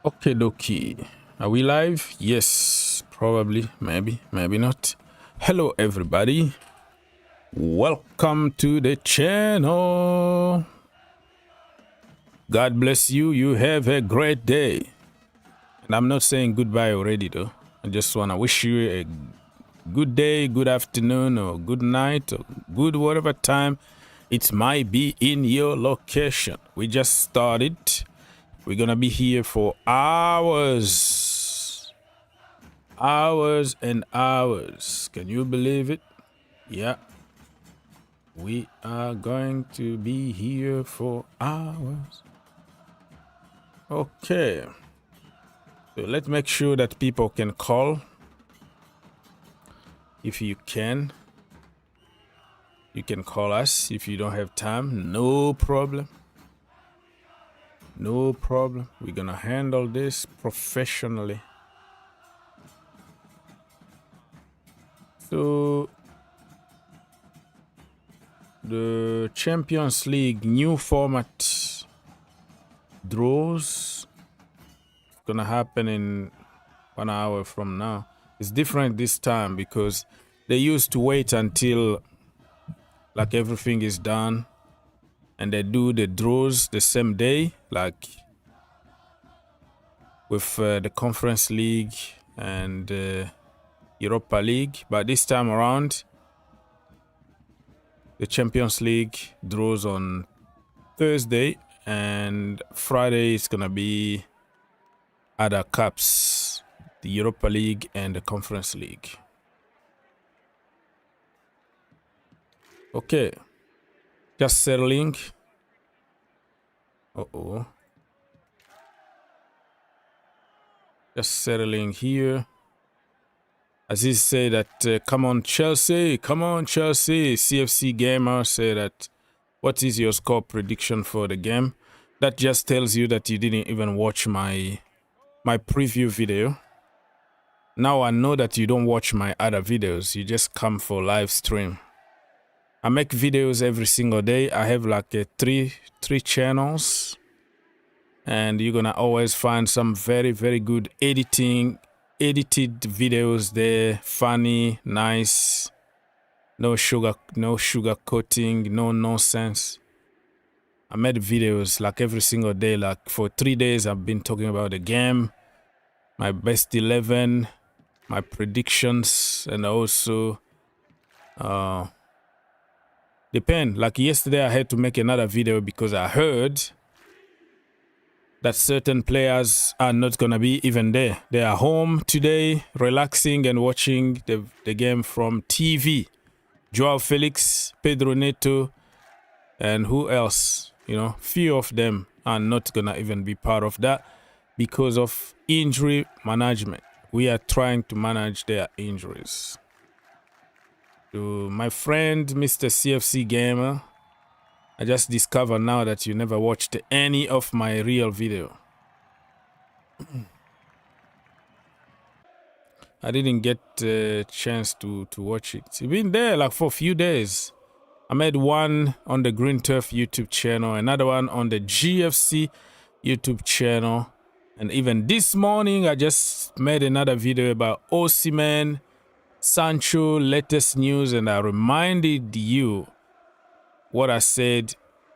Okay, dokie. Are we live? Yes, probably, maybe not. Hello, everybody. Welcome to the channel. God bless you. You have a great day. And I'm not saying goodbye already, though. I just want to wish you a good day, good afternoon, or good night, or good whatever time it might be in your location. We just started. We're gonna be here for hours and hours. Can you believe it? Yeah, we are going to be here for hours. Okay, so let's make sure that people can call. If you can call us. If you don't have time, no problem. No problem. We're gonna handle this professionally. So the Champions League new format draws gonna happen in 1 hour from now. It's different this time because they used to wait until like everything is done and they do the draws the same day, like with the Conference League and Europa League. But this time around, the Champions League draws on Thursday, and Friday is gonna be other cups, the Europa League and the Conference League. Okay, just settling. Just settling here. Aziz said that, come on Chelsea, CFC Gamer said that, what is your score prediction for the game? That just tells you that you didn't even watch my preview video. Now I know that you don't watch my other videos, you just come for live stream. I make videos every single day. I have like three channels, and you're gonna always find some very good edited videos there, funny, nice, no sugar coating, no nonsense. I made videos like every single day. Like for 3 days I've been talking about the game, my best 11, my predictions, and also depend. Like yesterday I had to make another video because I heard that certain players are not gonna be even there. They are home today, relaxing and watching the game from TV. Joao Felix, Pedro Neto, and who else? You know, few of them are not gonna even be part of that because of injury management. We are trying to manage their injuries. To my friend, Mr. CFC Gamer, I just discovered now that you never watched any of my real video. I didn't get a chance to watch it. It's been there like for a few days. I made one on the Green Turf YouTube channel, another one on the GFC YouTube channel. And even this morning, I just made another video about Osimhen, Sancho, latest news, and I reminded you what I said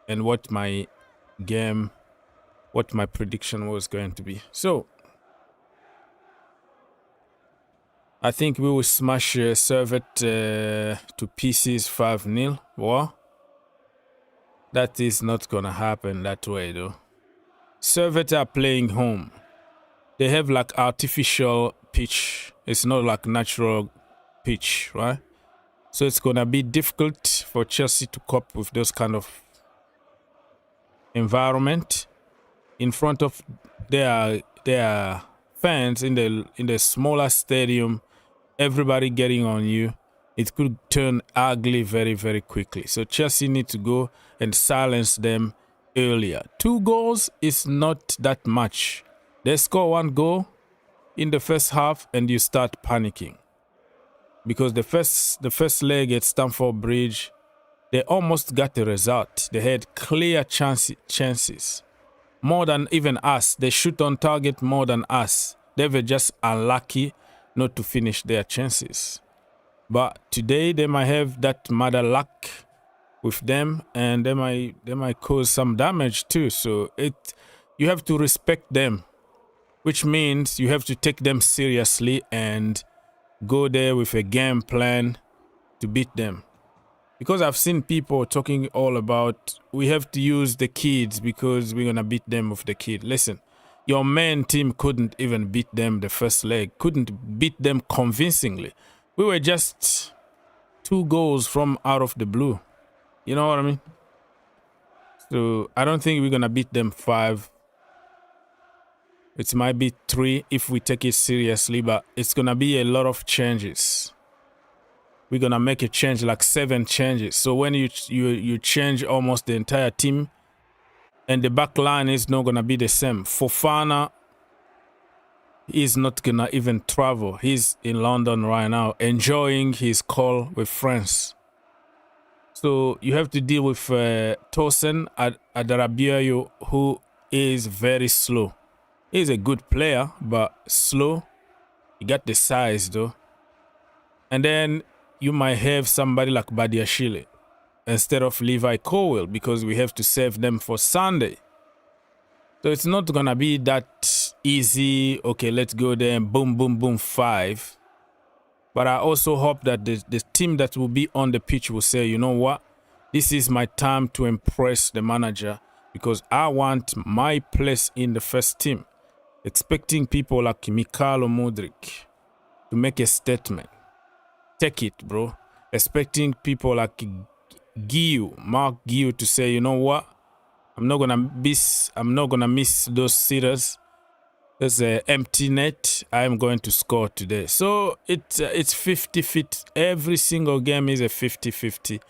and what my prediction was going to be. So, I think we will smash Servette to pieces 5-0. What? That is not gonna happen that way though. Servette are playing home. They have like artificial pitch. It's not like natural pitch, right? So it's gonna be difficult for Chelsea to cope with those kind of environment in front of their fans in the smaller stadium. Everybody getting on you, it could turn ugly very quickly. So Chelsea need to go and silence them earlier. 2 goals is not that much. They score 1 goal in the first half and you start panicking, because the first leg at Stamford Bridge, they almost got the result. They had clear chances. more than even us. They shoot on target more than us. They were just unlucky not to finish their chances. But today they might have that mother luck with them, and they might cause some damage too. So you have to respect them, which means you have to take them seriously and go there with a game plan to beat them. Because I've seen people talking all about we have to use the kids because we're gonna beat them with the kid. Listen, your main team couldn't even beat them the first leg, couldn't beat them convincingly. We were just 2 goals from out of the blue. You know what I mean? So I don't think we're gonna beat them 5. It might be 3 if we take it seriously, but it's gonna be a lot of changes. We're gonna make a change, like 7 changes. So when you change almost the entire team, and the back line is not gonna be the same. Fofana is not gonna even travel. He's in London right now, enjoying his call with friends. So you have to deal with Tosin Adarabioyo, who is very slow. He's a good player, but slow. He got the size though. And then you might have somebody like Badiashile instead of Levi Colwill, because we have to save them for Sunday. So it's not gonna be that easy. Okay, let's go there and boom, boom, boom, 5. But I also hope that the team that will be on the pitch will say, you know what? This is my time to impress the manager, because I want my place in the first team. Expecting people like Mikhailo Mudryk to make a statement. Take it, bro. Expecting people like Mark Guiu to say, you know what? I'm not gonna miss those sitters. There's an empty net. I'm going to score today. So it's 50-50. Every single game is a 50-50.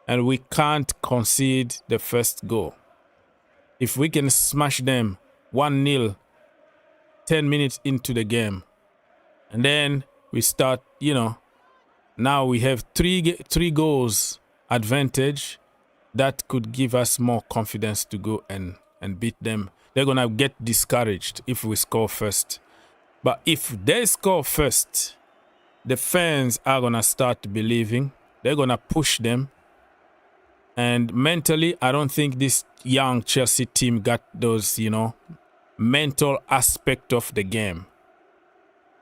And we can't concede the first goal. If we can smash them 1-0, 10 minutes into the game, and then we start, now we have three goals advantage, that could give us more confidence to go and beat them. They're going to get discouraged if we score first. But if they score first, the fans are going to start believing. They're going to push them. And mentally, I don't think this young Chelsea team got those, mental aspect of the game.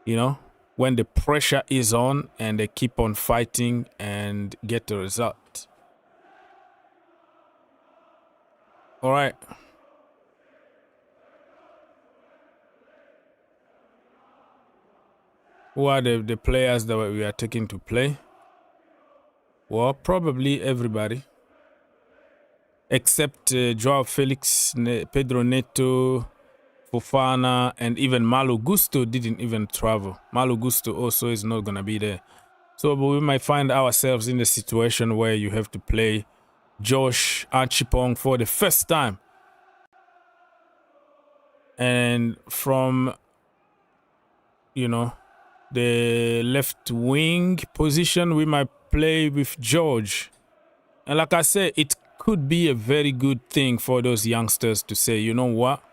When the pressure is on and they keep on fighting and get the result. All right. Who are the players that we are taking to play? Well, probably everybody. Except Joao Felix, Pedro Neto, Fofana, and even Malo Gusto didn't even travel. Malo Gusto also is not going to be there. So we might find ourselves in the situation where you have to play Josh Archipong for the first time. And from, the left wing position, we might play with Giorgi. And like I said, it could be a very good thing for those youngsters to say, you know what?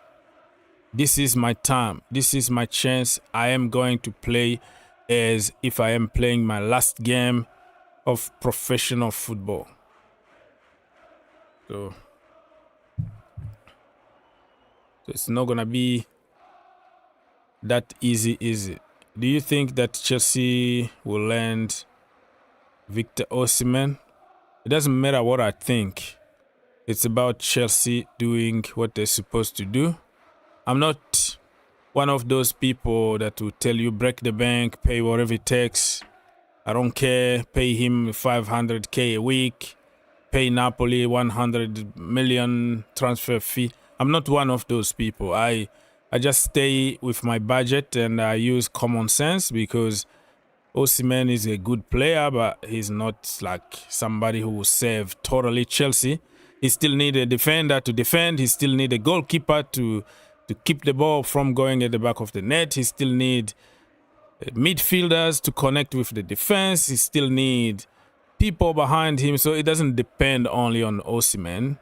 This is my time. This is my chance. I am going to play as if I am playing my last game of professional football. So it's not going to be that easy, is it? Do you think that Chelsea will land Victor Osimhen? It doesn't matter what I think. It's about Chelsea doing what they're supposed to do. I'm not one of those people that will tell you break the bank, pay whatever it takes. I don't care. Pay him 500k a week. Pay Napoli 100 million transfer fee. I'm not one of those people. I just stay with my budget and I use common sense, because Osimhen is a good player, but he's not like somebody who will save totally Chelsea. He still need a defender to defend. He still need a goalkeeper to keep the ball from going at the back of the net. He still need midfielders to connect with the defense. He still need people behind him. So it doesn't depend only on Osimhen.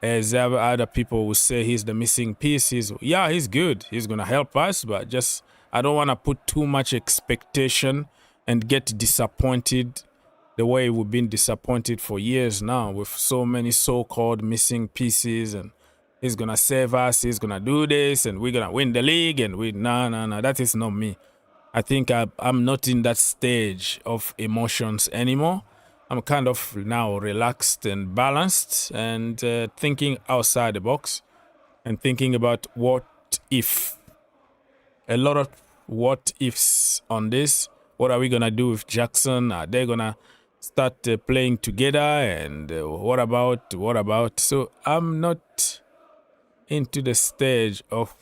as other people will say he's the missing piece. He's good. He's gonna help us, but just I don't want to put too much expectation and get disappointed the way we've been disappointed for years now with so many so-called missing pieces. And he's gonna save us. He's gonna do this, and we're gonna win the league. And no. That is not me. I think I'm not in that stage of emotions anymore. I'm kind of now relaxed and balanced and thinking outside the box and thinking about what if. A lot of what ifs on this. What are we going to do with Jackson? Are they going to start playing together? And what about? So I'm not into the stage of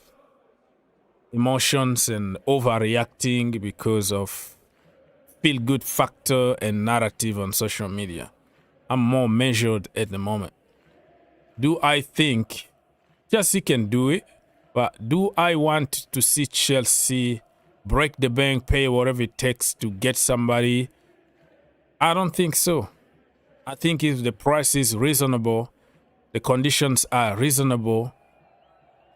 emotions and overreacting because of feel-good factor and narrative on social media. I'm more measured at the moment. Do I think Chelsea can do it? But do I want to see Chelsea break the bank, pay whatever it takes to get somebody? I don't think so. I think if the price is reasonable, the conditions are reasonable,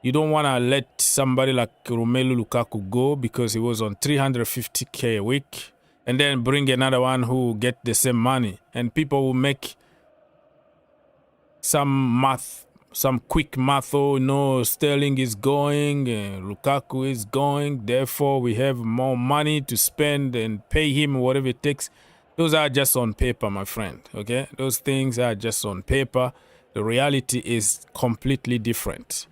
you don't want to let somebody like Romelu Lukaku go because he was on 350k a week, and then bring another one who get the same money. And people will make some quick math. Oh no, Sterling is going, Lukaku is going, therefore we have more money to spend and pay him whatever it takes. Those are just on paper, my friend, okay? Those things are just on paper. The reality is completely different.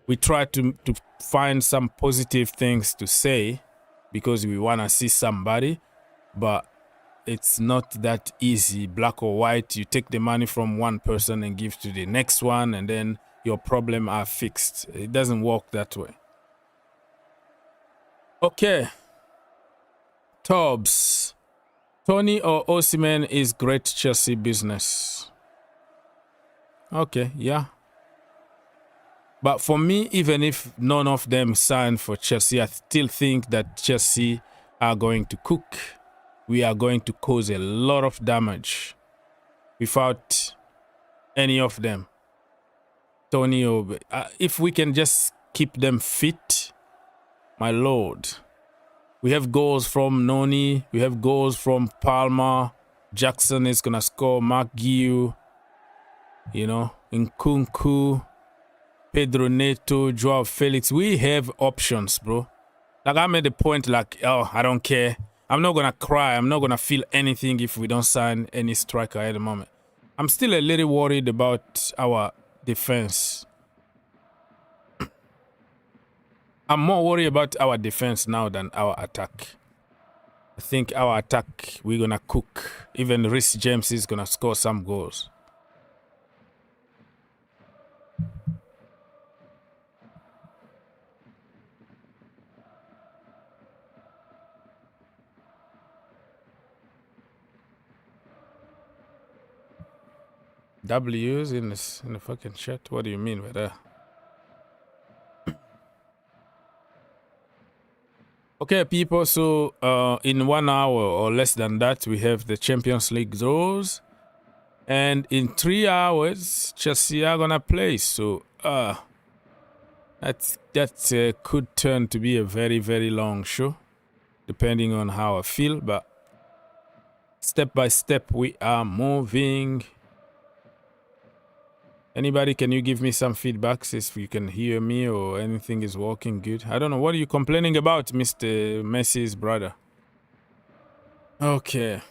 We try to find some positive things to say because we want to see somebody, but it's not that easy, black or white. You take the money from one person and give to the next one, and then your problem are fixed. It doesn't work that way. Okay. Tobbs. Toney or Osimhen is great Chelsea business. Okay, yeah. But for me, even if none of them sign for Chelsea, I still think that Chelsea are going to cook. We are going to cause a lot of damage without any of them. Toney, if we can just keep them fit, my lord. We have goals from Noni. We have goals from Palmer. Jackson is going to score. Mark Guiu, Nkunku, Pedro Neto, Joao Felix. We have options, bro. Like, I made the point, I don't care. I'm not going to cry. I'm not going to feel anything if we don't sign any striker at the moment. I'm still a little worried about our defense. I'm more worried about our defense now than our attack. I think our attack, we're going to cook. Even Reece James is going to score some goals. W's in the fucking chat. What do you mean by that? Okay, people. So in 1 hour or less than that, we have the Champions League draws, and in 3 hours, Chelsea are gonna play. So that could turn to be a very, very long show, depending on how I feel. But step by step, we are moving. Anybody, can you give me some feedbacks if you can hear me or anything is working good? I don't know. What are you complaining about, Mr. Messi's brother? Okay.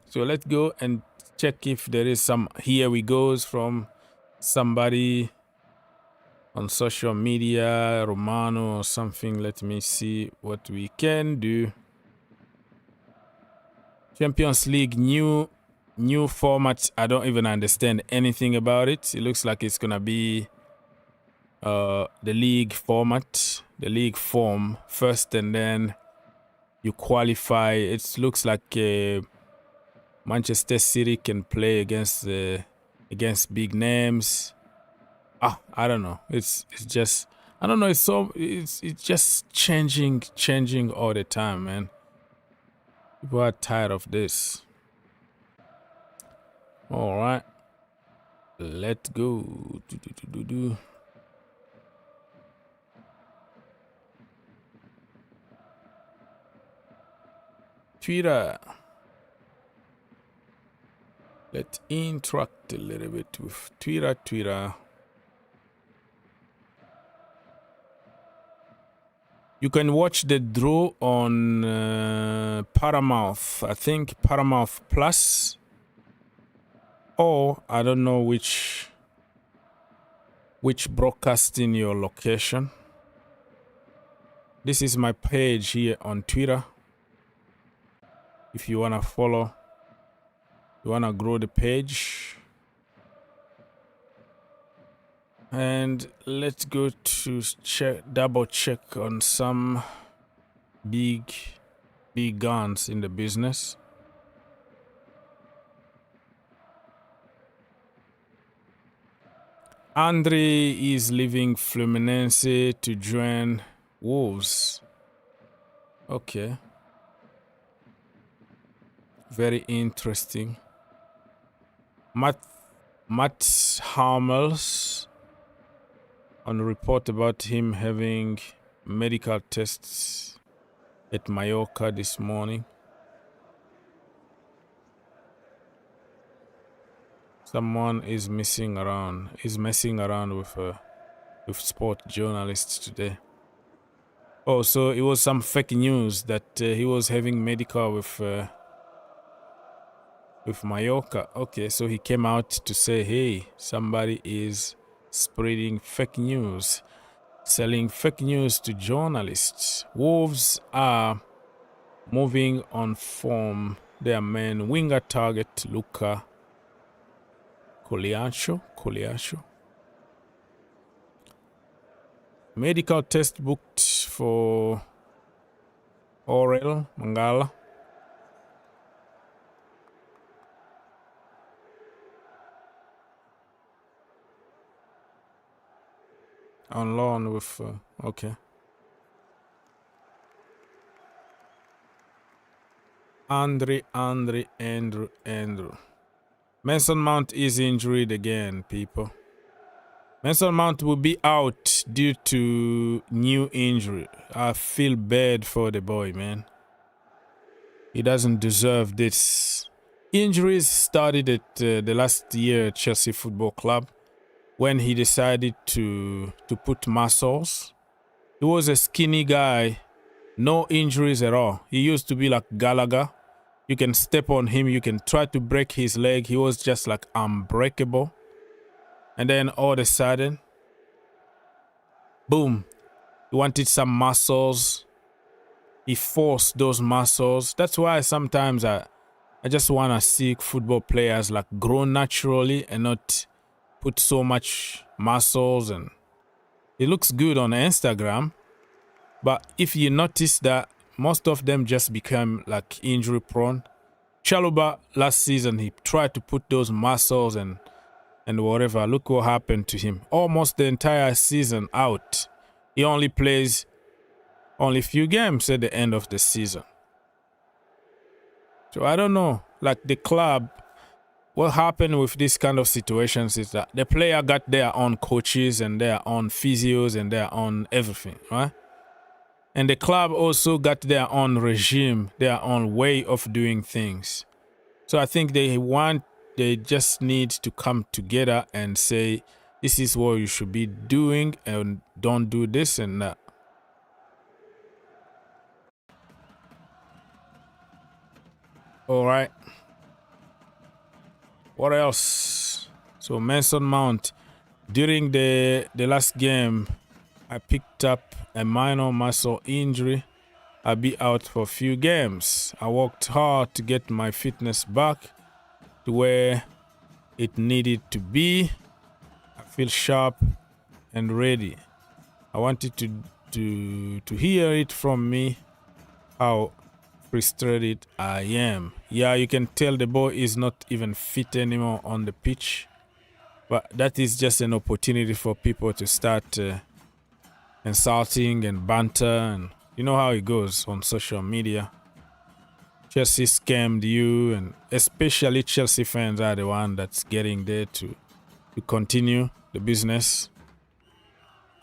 So let's go and check if there is some here we goes from somebody on social media, Romano or something. Let me see what we can do. Champions League, new format. I don't even understand anything about it. It looks like it's gonna be the league format, the league form first, and then you qualify. It looks like Manchester City can play against big names. I don't know. It's just, I don't know. It's just changing all the time, man. People are tired of this. All right. Let's go. Twitter. Let's interact a little bit with Twitter. You can watch the draw on Paramount. I think Paramount Plus. Or I don't know which broadcast in your location. This is my page here on Twitter. If you wanna follow, you wanna grow the page. And let's go to double check on some big guns in the business. Andre is leaving Fluminense to join Wolves. Okay. Very interesting. Matt Hummels on a report about him having medical tests at Mallorca this morning. Someone is messing around with sport journalists today. Oh, so it was some fake news that he was having medical with Mallorca. Okay, so he came out to say, hey, somebody is spreading fake news, selling fake news to journalists. Wolves are moving on from their main winger target, Lukaku. Coliacho. Medical test booked for Aurel Mangala. On loan with, okay. Andrew. Mason Mount is injured again, people. Mason Mount will be out due to new injury. I feel bad for the boy, man. He doesn't deserve this. Injuries started at the last year at Chelsea Football Club when he decided to put muscles. He was a skinny guy, no injuries at all. He used to be like Gallagher. You can step on him, you can try to break his leg. He was just like unbreakable. And then all of a sudden, boom, he wanted some muscles. He forced those muscles. That's why sometimes I just want to see football players like grow naturally and not put so much muscles. And it looks good on Instagram. But if you notice that most of them just become like injury prone. Chaluba last season, he tried to put those muscles and whatever. Look what happened to him. Almost the entire season out. He only plays only few games at the end of the season. So I don't know, like the club, what happened with this kind of situations is that the player got their own coaches and their own physios and their own everything, right? And the club also got their own regime, their own way of doing things. So I think they just need to come together and say, this is what you should be doing and don't do this and that. All right. What else? So Mason Mount, during the last game, I picked up a minor muscle injury. I'll be out for a few games. I worked hard to get my fitness back to where it needed to be. I feel sharp and ready. I wanted to hear it from me how frustrated I am. Yeah, you can tell the boy is not even fit anymore on the pitch. But that is just an opportunity for people to start insulting and banter, and you know how it goes on social media. Chelsea scammed you, and especially Chelsea fans are the one that's getting there to to continue the business.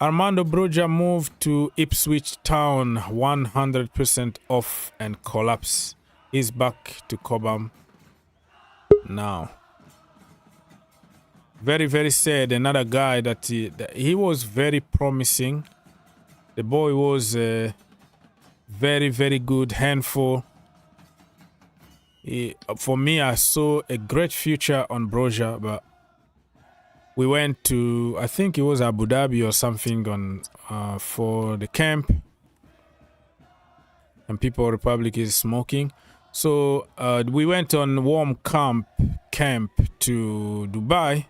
Armando Broja moved to Ipswich Town, 100% off and collapse. He's back to Cobham now. Very, very sad. Another guy that he was very promising. The boy was very, very good handful. For me, I saw a great future on Broja, but we went to, I think it was Abu Dhabi or something on for the camp, and People Republic is smoking. So we went on warm camp to Dubai.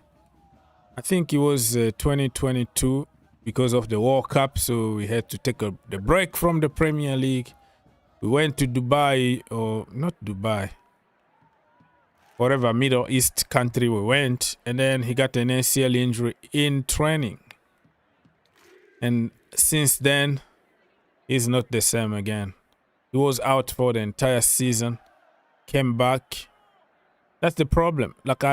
I think it was 2022 because of the World Cup, so we had to take the break from the Premier League. We went to Dubai, or not Dubai, whatever Middle East country we went, and then he got an ACL injury in training. And since then, he's not the same again. He was out for the entire season, came back. That's the problem. Like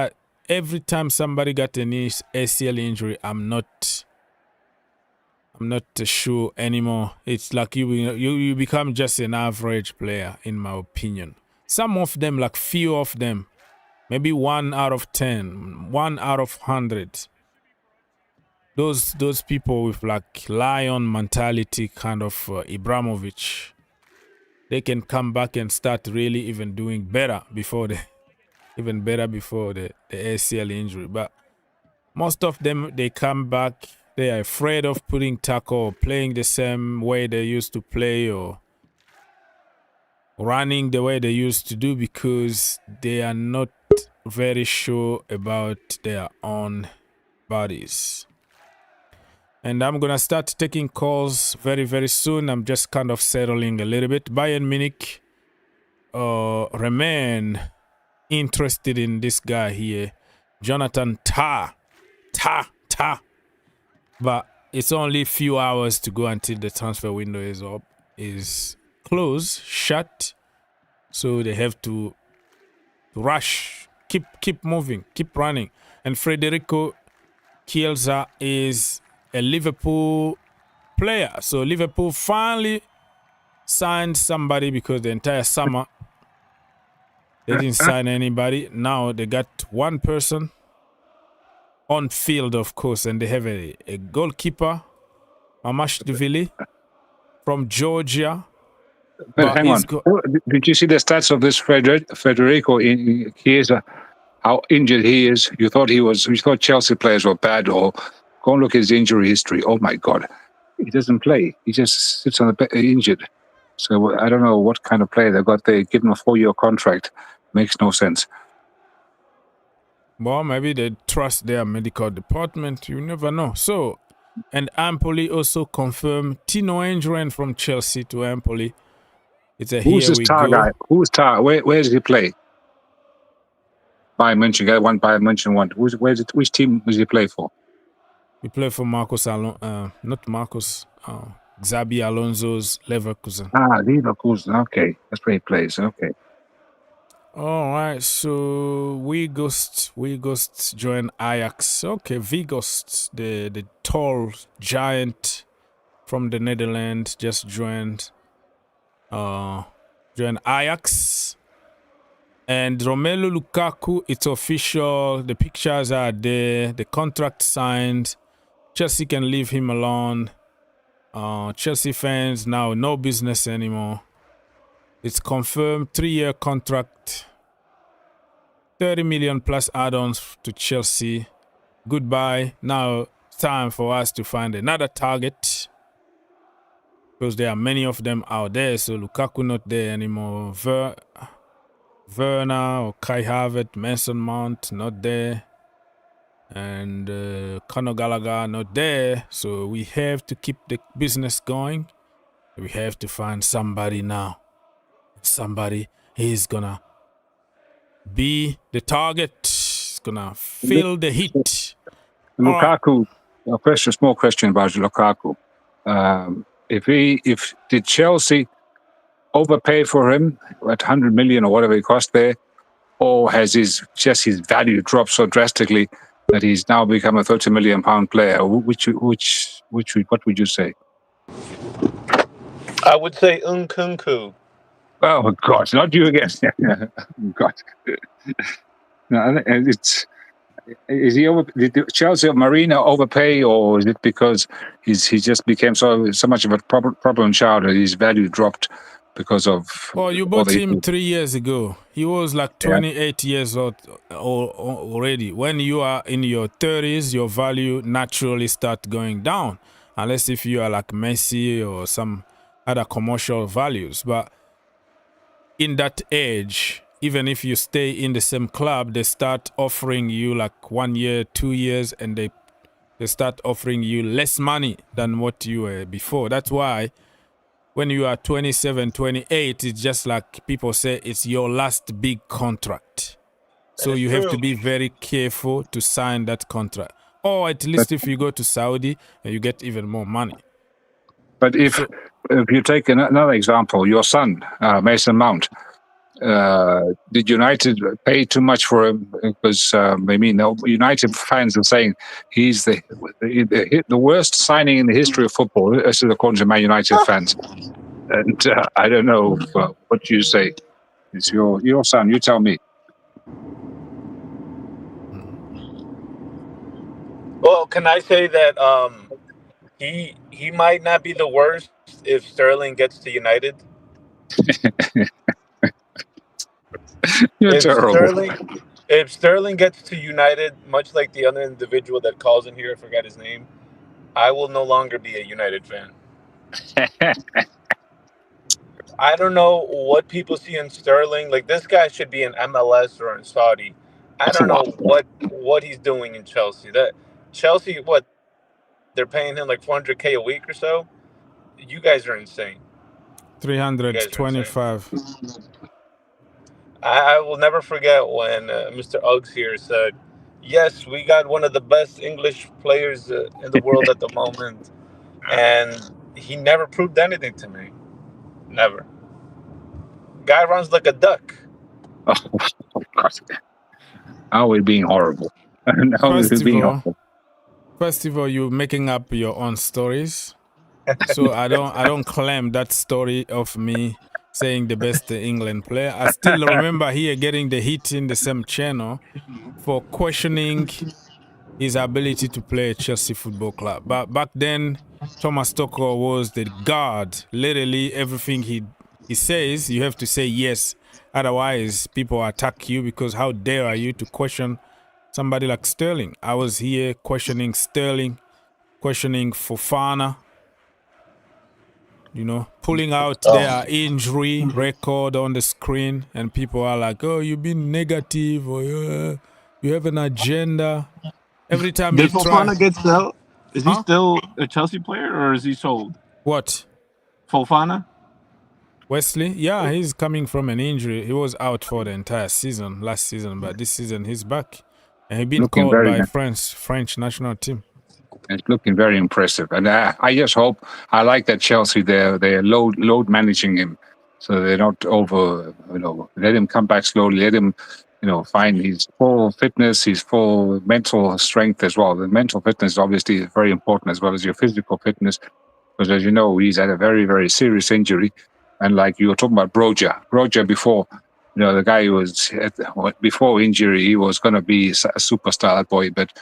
every time somebody got an ACL injury, I'm not sure anymore. It's like you become just an average player, in my opinion. Some of them, like few of them, maybe 1 out of 10, 1 out of 100. Those people with like lion mentality, kind of Ibrahimovic, they can come back and start really even doing better before the ACL injury. But most of them, they come back, they are afraid of putting tackle or playing the same way they used to play or running the way they used to do because they are not very sure about their own bodies. And I'm going to start taking calls very, very soon. I'm just kind of settling a little bit. Bayern Munich remain interested in this guy here, Jonathan Tah. But it's only a few hours to go until the transfer window is closed, shut. So they have to rush, keep moving, keep running. And Frederico Chiesa is a Liverpool player. So Liverpool finally signed somebody because the entire summer they didn't sign anybody. Now they got one person on field, of course, and they have a goalkeeper, Mamardashvili, from Georgia. But hang on, did you see the stats of this Frederico in Chiesa? How injured he is? You thought Chelsea players were bad, or go and look at his injury history. Oh my God, he doesn't play. He just sits on the bench injured. So I don't know what kind of player they got. They give him a 4-year contract. Makes no sense. Well, maybe they trust their medical department. You never know. So, and Empoli also confirmed Tino Engren from Chelsea to Empoli. It's a Who's here this we Tar go. guy? Who's Tar? Where does he play? Bayern München. Bayern München one. Which team does he play for? We play for Xabi Alonso's Leverkusen. Leverkusen. Okay, that's where he plays. Okay. All right, so Weghorst joined Ajax. Okay, Weghorst, the tall giant from the Netherlands, just joined Ajax. And Romelu Lukaku, it's official. The pictures are there. The contract signed. Chelsea can leave him alone. Chelsea fans now no business anymore. It's confirmed 3-year contract, 30 million plus add-ons to Chelsea. Goodbye. Now it's time for us to find another target because there are many of them out there. So Lukaku not there anymore. Werner or Kai Havertz, Mason Mount not there, and Conor Gallagher not there. So we have to keep the business going. We have to find somebody now. Somebody is gonna be the target. He's gonna feel the heat. Lukaku. A small question about Lukaku. Did Chelsea overpay for him at 100 million or whatever it cost there, or has his value dropped so drastically that he's now become a £30 million player. What would you say? I would say Nkunku. Oh God, not you again! God, no, is he over? Did Chelsea or Marina overpay, or is it because he just became so much of a problem child that his value dropped because of? Well, you bought him 3 years ago. He was like 28 years old already. When you are in your 30s, your value naturally start going down, unless if you are like Messi or some other commercial values. But in that age, even if you stay in the same club, they start offering you like 1 year, 2 years, and they start offering you less money than what you were before. That's why when you are 27, 28, it's just like people say it's your last big contract. So you have to be very careful to sign that contract. Or at least if you go to Saudi, you get even more money. But if you take another example, your son, Mason Mount, did United pay too much for him? Because United fans are saying he's the worst signing in the history of football. This is according to Man United fans. And I don't know what you say. It's your son. You tell me. Well, can I say that he might not be the worst if Sterling gets to United? You're terrible. If Sterling gets to United, much like the other individual that calls in here, I forgot his name, I will no longer be a United fan. I don't know what people see in Sterling. Like, this guy should be in MLS or in Saudi. I don't know what he's doing in Chelsea. That Chelsea, what, they're paying him like $400K a week or so? You guys are insane. 325. I will never forget when Mr. Uggs here said, yes, we got one of the best English players in the world at the moment. And he never proved anything to me. Never. Guy runs like a duck. Oh, God. Now we're being horrible. First of all, you're making up your own stories. So I don't claim that story of me saying the best England player. I still remember here getting the hit in the same channel for questioning his ability to play at Chelsea Football Club. But back then, Thomas Tuchel was the god. Literally everything he says, you have to say yes. Otherwise, people attack you because how dare are you to question somebody like Sterling? I was here questioning Sterling, questioning Fofana, pulling out their injury record on the screen, and people are like, oh, you've been negative, or you have an agenda. Every time Did Fofana get sold? Is he still a Chelsea player, or is he sold? What? Fofana? Wesley? Yeah, he's coming from an injury. He was out for the entire season, last season, but this season he's back. And he's been called by French national team. It's looking very impressive, and I just hope. I like that Chelsea they're load managing him, so they're not over. Let him come back slowly. Let him, find his full fitness, his full mental strength as well. The mental fitness obviously is very important as well as your physical fitness, because as you know, he's had a very, very serious injury, and like you were talking about Broja before. The guy who was before injury, he was going to be a superstar, that boy, but.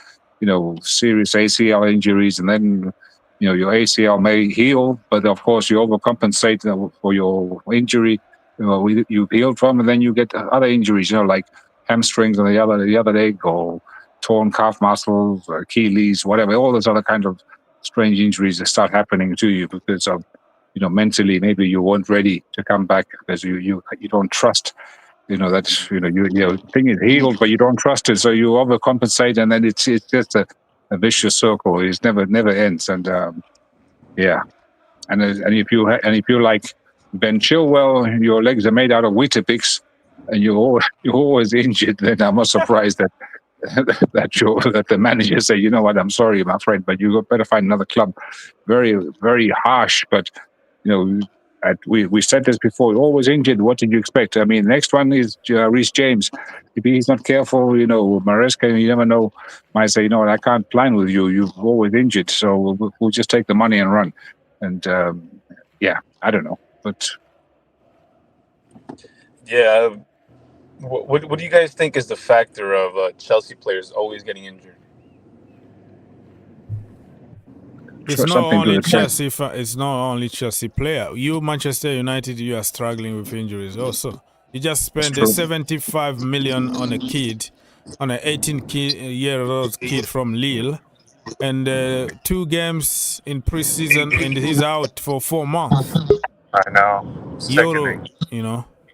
Serious ACL injuries, and then, your ACL may heal, but of course you overcompensate for your injury, you've healed from, and then you get other injuries, like hamstrings on the other leg, or torn calf muscles, or Achilles, whatever, all those other kind of strange injuries that start happening to you because of, mentally maybe you weren't ready to come back because you don't trust. Your thing is healed, but you don't trust it, so you overcompensate, and then it's just a vicious circle. It never ends, and and if you like Ben Chilwell, your legs are made out of Weetabix, and you're always injured, then I'm not surprised that the manager say, you know what, I'm sorry, my friend, but you better find another club. Very, very harsh, but We said this before. Always injured. What did you expect? I mean, next one is Reece James. If he's not careful, Maresca, you never know. Might say, I can't plan with you. You've always injured, so we'll just take the money and run. And I don't know, but yeah. What do you guys think is the factor of Chelsea players always getting injured? It's not only Chelsea. It's not only Chelsea player. You, Manchester United, you are struggling with injuries also. You just spent 75 million on a kid, on an 18-year-old kid from Lille, and 2 games in preseason, and he's out for 4 months. I know. Euro,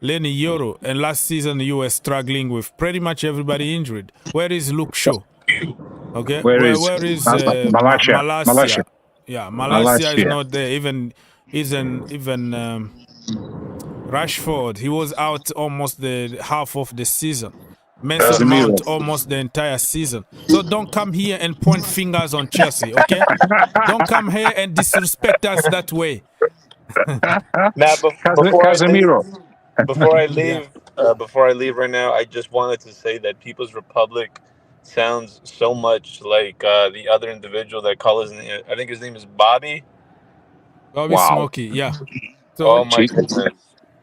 Lenny Euro, and last season you were struggling with pretty much everybody injured. Where is Luke Shaw? Okay, where is Malaysia? Yeah, Malaysia is not there. Even Rashford, he was out almost the half of the season. Mason Mount almost the entire season. So don't come here and point fingers on Chelsea, okay? Don't come here and disrespect us that way. Now, before I leave right now, I just wanted to say that People's Republic sounds so much like the other individual that calls his name. I think his name is Bobby. Bobby Smokey, yeah. So, oh my goodness!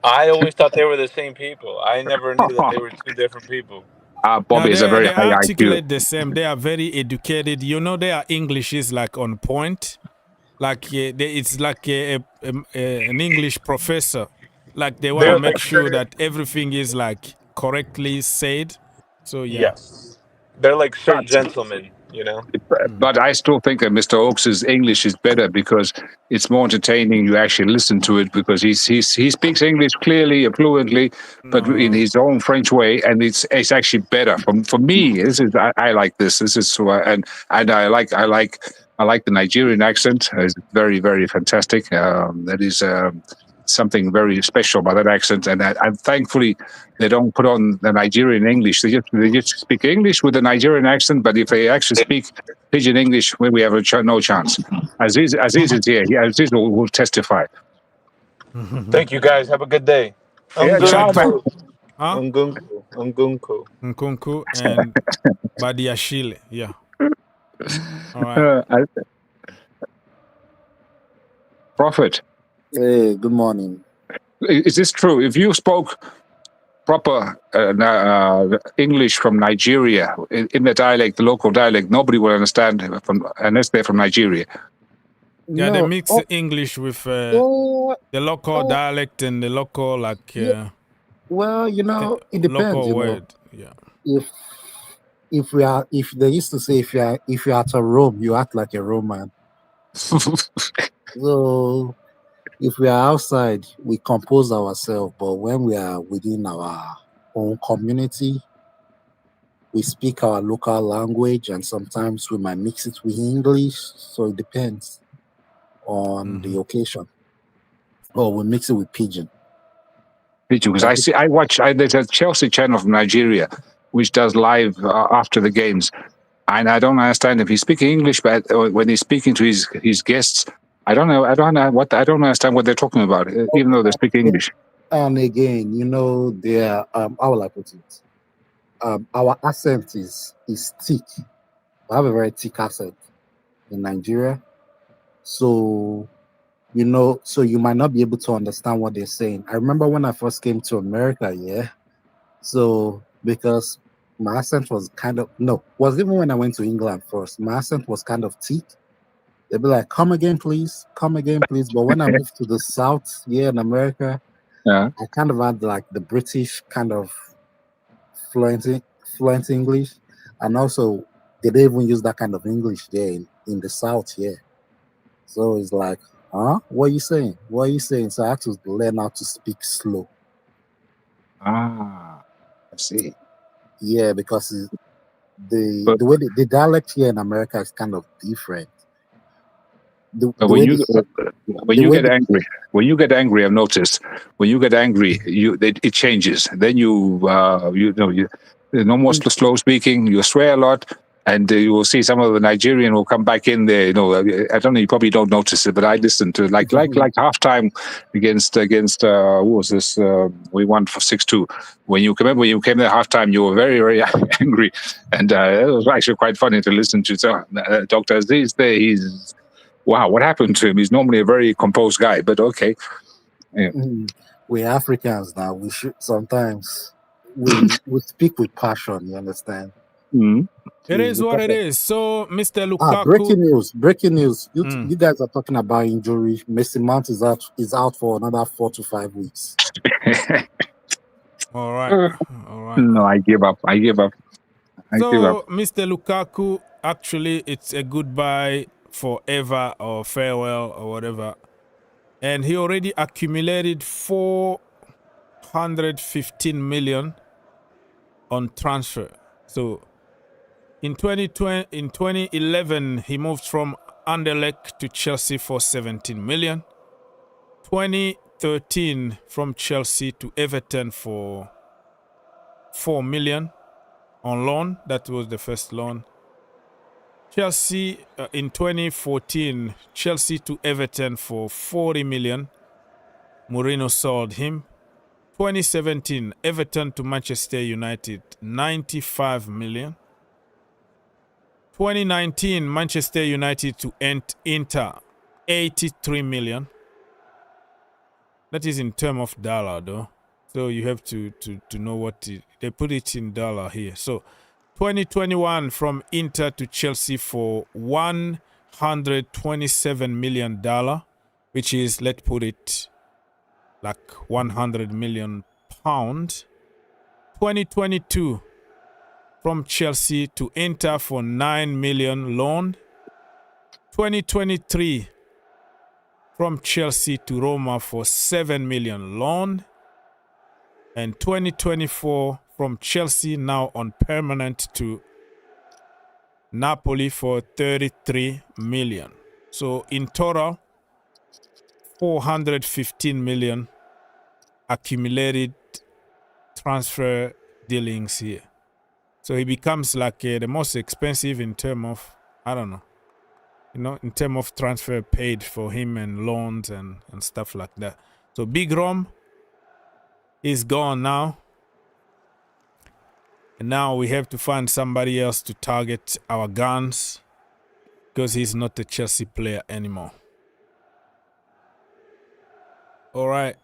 I always thought they were the same people. I never knew that they were 2 different people. Bobby is a very high IQ. They articulate the same. They are very educated. Their English is like on point. Like it's like an English professor. Like they want to make sure that everything is like correctly said. So yeah. Yes. They're like certain gentlemen, But I still think that Mr. Oaks' English is better because it's more entertaining. You actually listen to it because he speaks English clearly, fluently, but in his own French way, and it's actually better for me. I like this. This is and I like the Nigerian accent. It's very, very fantastic. That is something very special about that accent, and I'm thankfully they don't put on the Nigerian English. They just speak English with a Nigerian accent. But if they actually speak Pidgin English, we have no chance. Aziz is here. Yeah, Aziz will testify. Thank you, guys. Have a good day. Nkunku and Badiashile. Yeah. All right. Prophet. Hey, good morning. Is this true? If you spoke proper English from Nigeria in the dialect, the local dialect, nobody will understand unless they're from Nigeria. Yeah, they mix English with the local dialect and the local it depends. Local word. Yeah. If they used to say if you're at a Rome, you act like a Roman. So if we are outside, we compose ourselves, but when we are within our own community, we speak our local language, and sometimes we might mix it with English. So it depends on the occasion. Or we mix it with Pidgin. Because there's a Chelsea channel from Nigeria which does live after the games, and I don't understand if he's speaking English, but when he's speaking to his guests, I don't understand what they're talking about, even though they speak English. And again, how will I put it? Our accent is thick. We have a very thick accent in Nigeria. So, so you might not be able to understand what they're saying. I remember when I first came to America, so because my accent was even when I went to England first, my accent was kind of thick. They'd be like, come again, please. But when I moved to the South here in America, I kind of had like the British kind of fluent English. And also, they don't even use that kind of English there in the South here. So it's like, what are you saying? So I had to learn how to speak slow. I see. Yeah, because the way the dialect here in America is kind of different. When you get angry, I've noticed when you get angry, it changes. Then you're no more slow speaking. You swear a lot, And you will see some of the Nigerian will come back in there. I don't know. You probably don't notice it, but I listened to it like halftime against who was this? We won for 6-2. When you came there halftime, you were very, very angry, and it was actually quite funny to listen to. So, Dr. Aziz there, he's wow. What happened to him? He's normally a very composed guy, but okay. Yeah. We're Africans now. We should sometimes we speak with passion. You understand? Mm-hmm. It is what it is. So, Mr. Lukaku. Breaking news. You guys are talking about injury. Messi Mount is out for another 4 to 5 weeks. All right. No, I give up. I give up. Mr. Lukaku, actually, it's a goodbye forever or farewell or whatever. And he already accumulated 415 million on transfer. So in 2011, he moved from Anderlecht to Chelsea for 17 million. 2013 from Chelsea to Everton for 4 million on loan. That was the first loan. Chelsea in 2014, Chelsea to Everton for 40 million. Mourinho sold him. 2017, Everton to Manchester United, 95 million. 2019, Manchester United to Inter, 83 million. That is in terms of dollar, though. So you have to know what they put it in dollar here. So 2021 from Inter to Chelsea for $127 million, which is, let's put it like 100 million pounds. 2022 from Chelsea to Inter for 9 million loan. 2023 from Chelsea to Roma for 7 million loan. And 2024 from Chelsea now on permanent to Napoli for 33 million. So in total, 415 million accumulated transfer dealings here. So he becomes like the most expensive in terms of, I don't know, in terms of transfer paid for him and loans and stuff like that. So Big Rom is gone now. And now we have to find somebody else to target our guns because he's not a Chelsea player anymore. All right.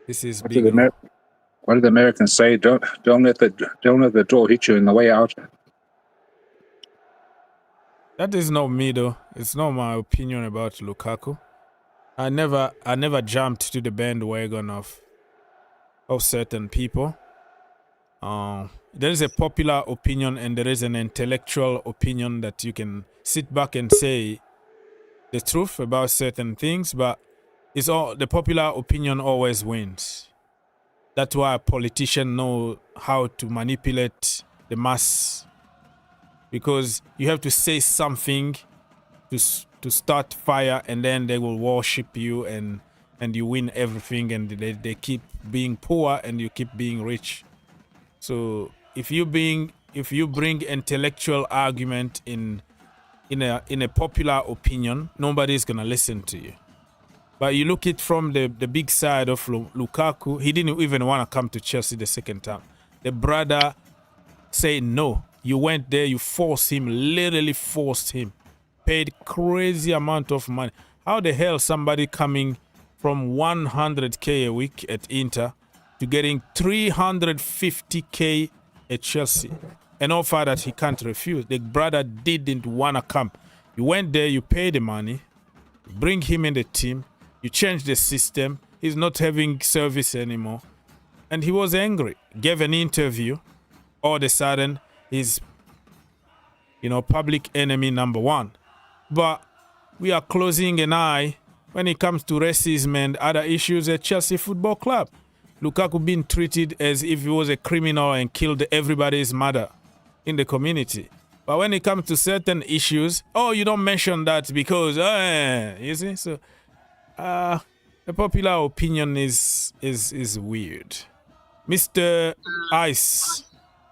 This is Big Rom. What did the Americans say? Don't let the door hit you in the way out. That is not me though. It's not my opinion about Lukaku. I never jumped to the bandwagon of certain people. There is a popular opinion and there is an intellectual opinion that you can sit back and say the truth about certain things, but it's all the popular opinion always wins. That's why politicians know how to manipulate the mass, because you have to say something to start fire, and then they will worship you, and you win everything, and they keep being poor and you keep being rich. So if you bring intellectual argument in a popular opinion, nobody's gonna listen to you. But you look it from the big side of Lukaku, he didn't even want to come to Chelsea the second time. The brother said no. You went there, you forced him, literally forced him. Paid crazy amount of money. How the hell somebody coming from 100K a week at Inter to getting 350K at Chelsea? An offer that he can't refuse. The brother didn't want to come. You went there, you paid the money, bring him in the team, you change the system. He's not having service anymore. And he was angry. Gave an interview. All of a sudden, he's, public enemy number one. But we are closing an eye when it comes to racism and other issues at Chelsea Football Club. Lukaku being treated as if he was a criminal and killed everybody's mother in the community. But when it comes to certain issues, you don't mention that because, you see? So, the popular opinion is weird. Mr. Ice,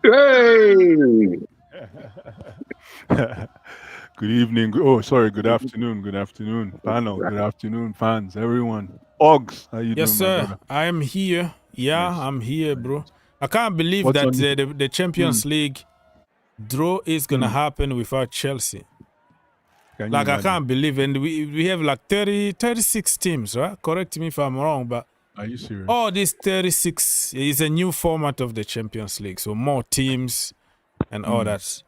Hey! Good evening. Oh, sorry. Good afternoon. Good afternoon, panel. Good afternoon, fans. Everyone. Ogs, how you Yes, doing, my sir. brother? I am here. Yeah, Nice. I'm here, bro. I can't believe What's that on? the Champions League draw is gonna happen without Chelsea. Can you Like, I imagine? can't believe, and we have like 36 teams, right? Correct me if I'm wrong, but Are you serious? all these 36 is a new format of the Champions League, so more teams and all that,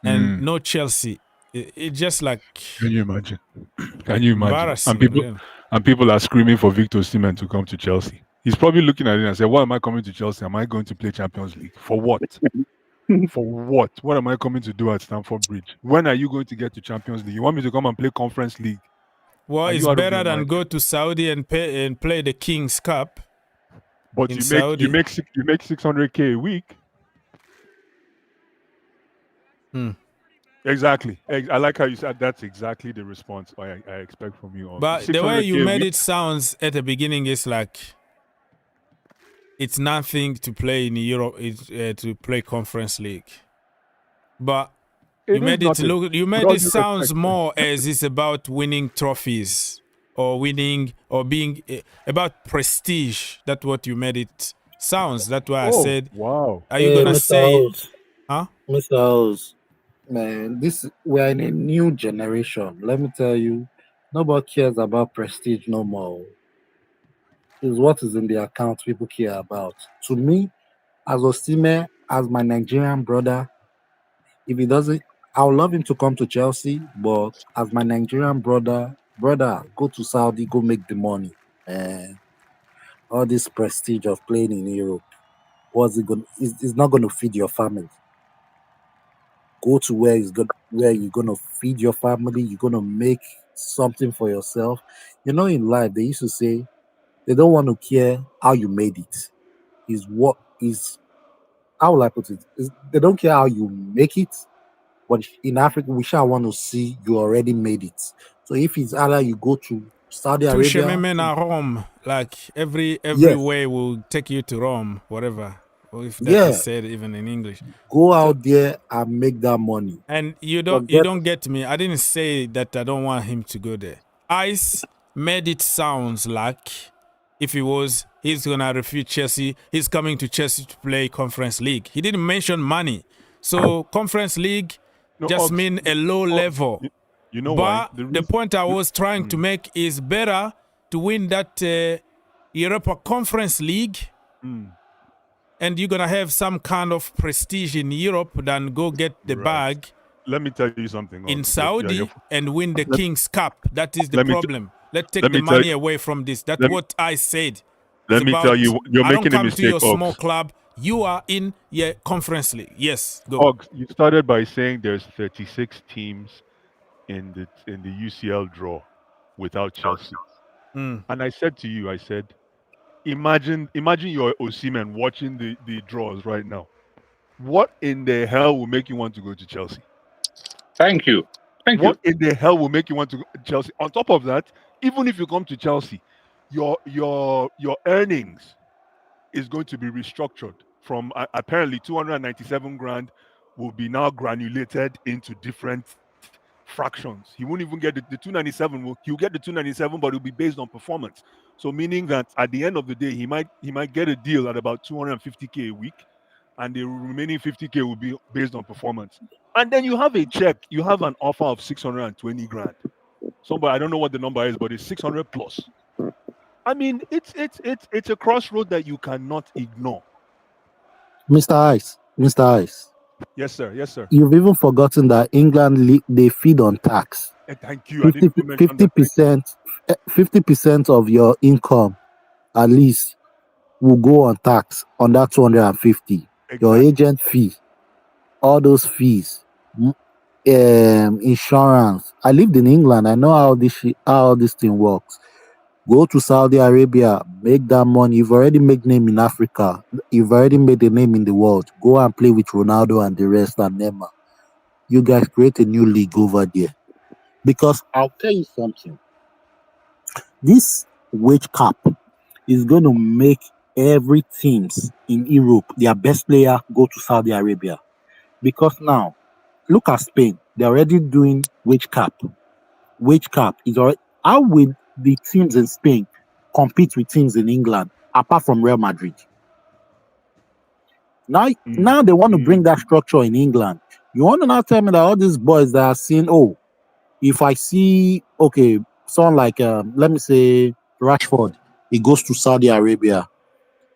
and no Chelsea. It just like Can you imagine? Can you imagine? embarrassing, really. And people are screaming for Victor Osimhen to come to Chelsea. He's probably looking at it and say, "Why am I coming to Chelsea? Am I going to play Champions League for what? For what? What am I coming to do at Stamford Bridge? When are you going to get to Champions League? You want me to come and play Conference League? Well, Are it's you out of better your than mind? go to Saudi and play the King's Cup. But in you Saudi. make 600K a week. Exactly. I like how you said that's exactly the response I expect from you all. But the way you made it sounds at the beginning is like it's nothing to play in Europe, to play Conference League. But you made it sounds more as it's about winning trophies or winning or being about prestige. That's what you made it sounds. That's why I said, wow. Are you gonna Mr. say House, huh? Mr. House, man, we're in a new generation. Let me tell you, nobody cares about prestige no more. It's what is in the account people care about. To me, as Osimhen, as my Nigerian brother, if he doesn't, I would love him to come to Chelsea, but as my Nigerian brother, go to Saudi, go make the money. And all this prestige of playing in Europe, what's it going? It's not going to feed your family. Go to where you're gonna feed your family. You're gonna make something for yourself. You know, in life they used to say they don't want to care how you made it. Is what is how will I put it? They don't care how you make it, but in Africa we shall want to see you already made it. So if it's either you go to Saudi Arabia, Rome, like every yes, way will take you to Rome, whatever. Or if that yeah, is said even in English. go out there and make that money. And you don't get me. I didn't say that I don't want him to go there. Ice made it sounds like if he's gonna refuse Chelsea, he's coming to Chelsea to play Conference League. He didn't mention money. So Conference League just mean a low level. You know but why? the point I was trying to make is better to win that Europa Conference League, and you're gonna have some kind of prestige in Europe than go get the bag. Let me tell you something. In Saudi and win the King's Cup. That is the problem. Let's take the money away from this. That's what I said. Let me tell you, you're making a mistake. I don't come to your small club. You are in your Conference League. Yes, go. Ogs, you started by saying there's 36 teams in the UCL draw without Chelsea. And I said to you, imagine you're Osimhen watching the draws right now. What in the hell will make you want to go to Chelsea? Thank you. What in the hell will make you want to go to Chelsea? On top of that, even if you come to Chelsea, your earnings is going to be restructured from apparently 297 grand will be now granulated into different fractions. He won't even get the 297. He'll get the 297, but it'll be based on performance. So meaning that at the end of the day, he might get a deal at about 250K a week, and the remaining 50K will be based on performance. And then you have an offer of 620 grand. Somebody, I don't know what the number is, but it's 600 plus. I mean, it's a crossroad that you cannot ignore. Mr. Ice. Yes, sir. You've even forgotten that England they feed on tax. Thank you. 50% of your income, at least, will go on tax on that 250. Exactly. Your agent fee, all those fees, insurance. I lived in England. I know how this thing works. Go to Saudi Arabia, make that money. You've already made name in Africa. You've already made a name in the world. Go and play with Ronaldo and the rest and Neymar. You guys create a new league over there. Because I'll tell you something. This wage cap is going to make every teams in Europe, their best player go to Saudi Arabia. Because now, look at Spain. They're already doing wage cap. Wage cap is already. How will the teams in Spain compete with teams in England apart from Real Madrid? Now they want to bring that structure in England. You want to now tell me that all these boys that are seeing, oh, if I see, okay, someone like, let me say, Rashford, he goes to Saudi Arabia.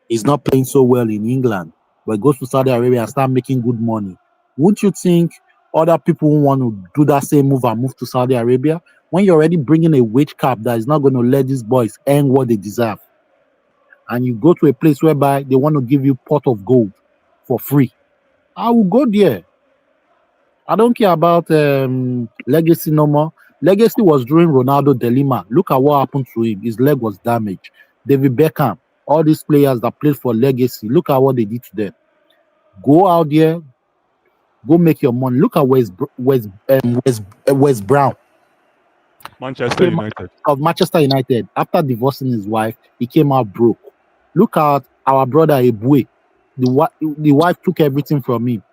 He's not playing so well in England, but goes to Saudi Arabia and start making good money. Wouldn't you think other people who want to do that same move and move to Saudi Arabia when you're already bringing a wage cap that is not going to let these boys earn what they deserve? And you go to a place whereby they want to give you pot of gold for free. I will go there. I don't care about legacy no more. Legacy was during Ronaldo Delima. Look at what happened to him. His leg was damaged. David Beckham, all these players that played for Legacy, look at what they did to them. Go out there, go make your money. Look at West Brown. Manchester United. Of Manchester United. After divorcing his wife, he came out broke. Look at our brother Ebue. The wife took everything from him.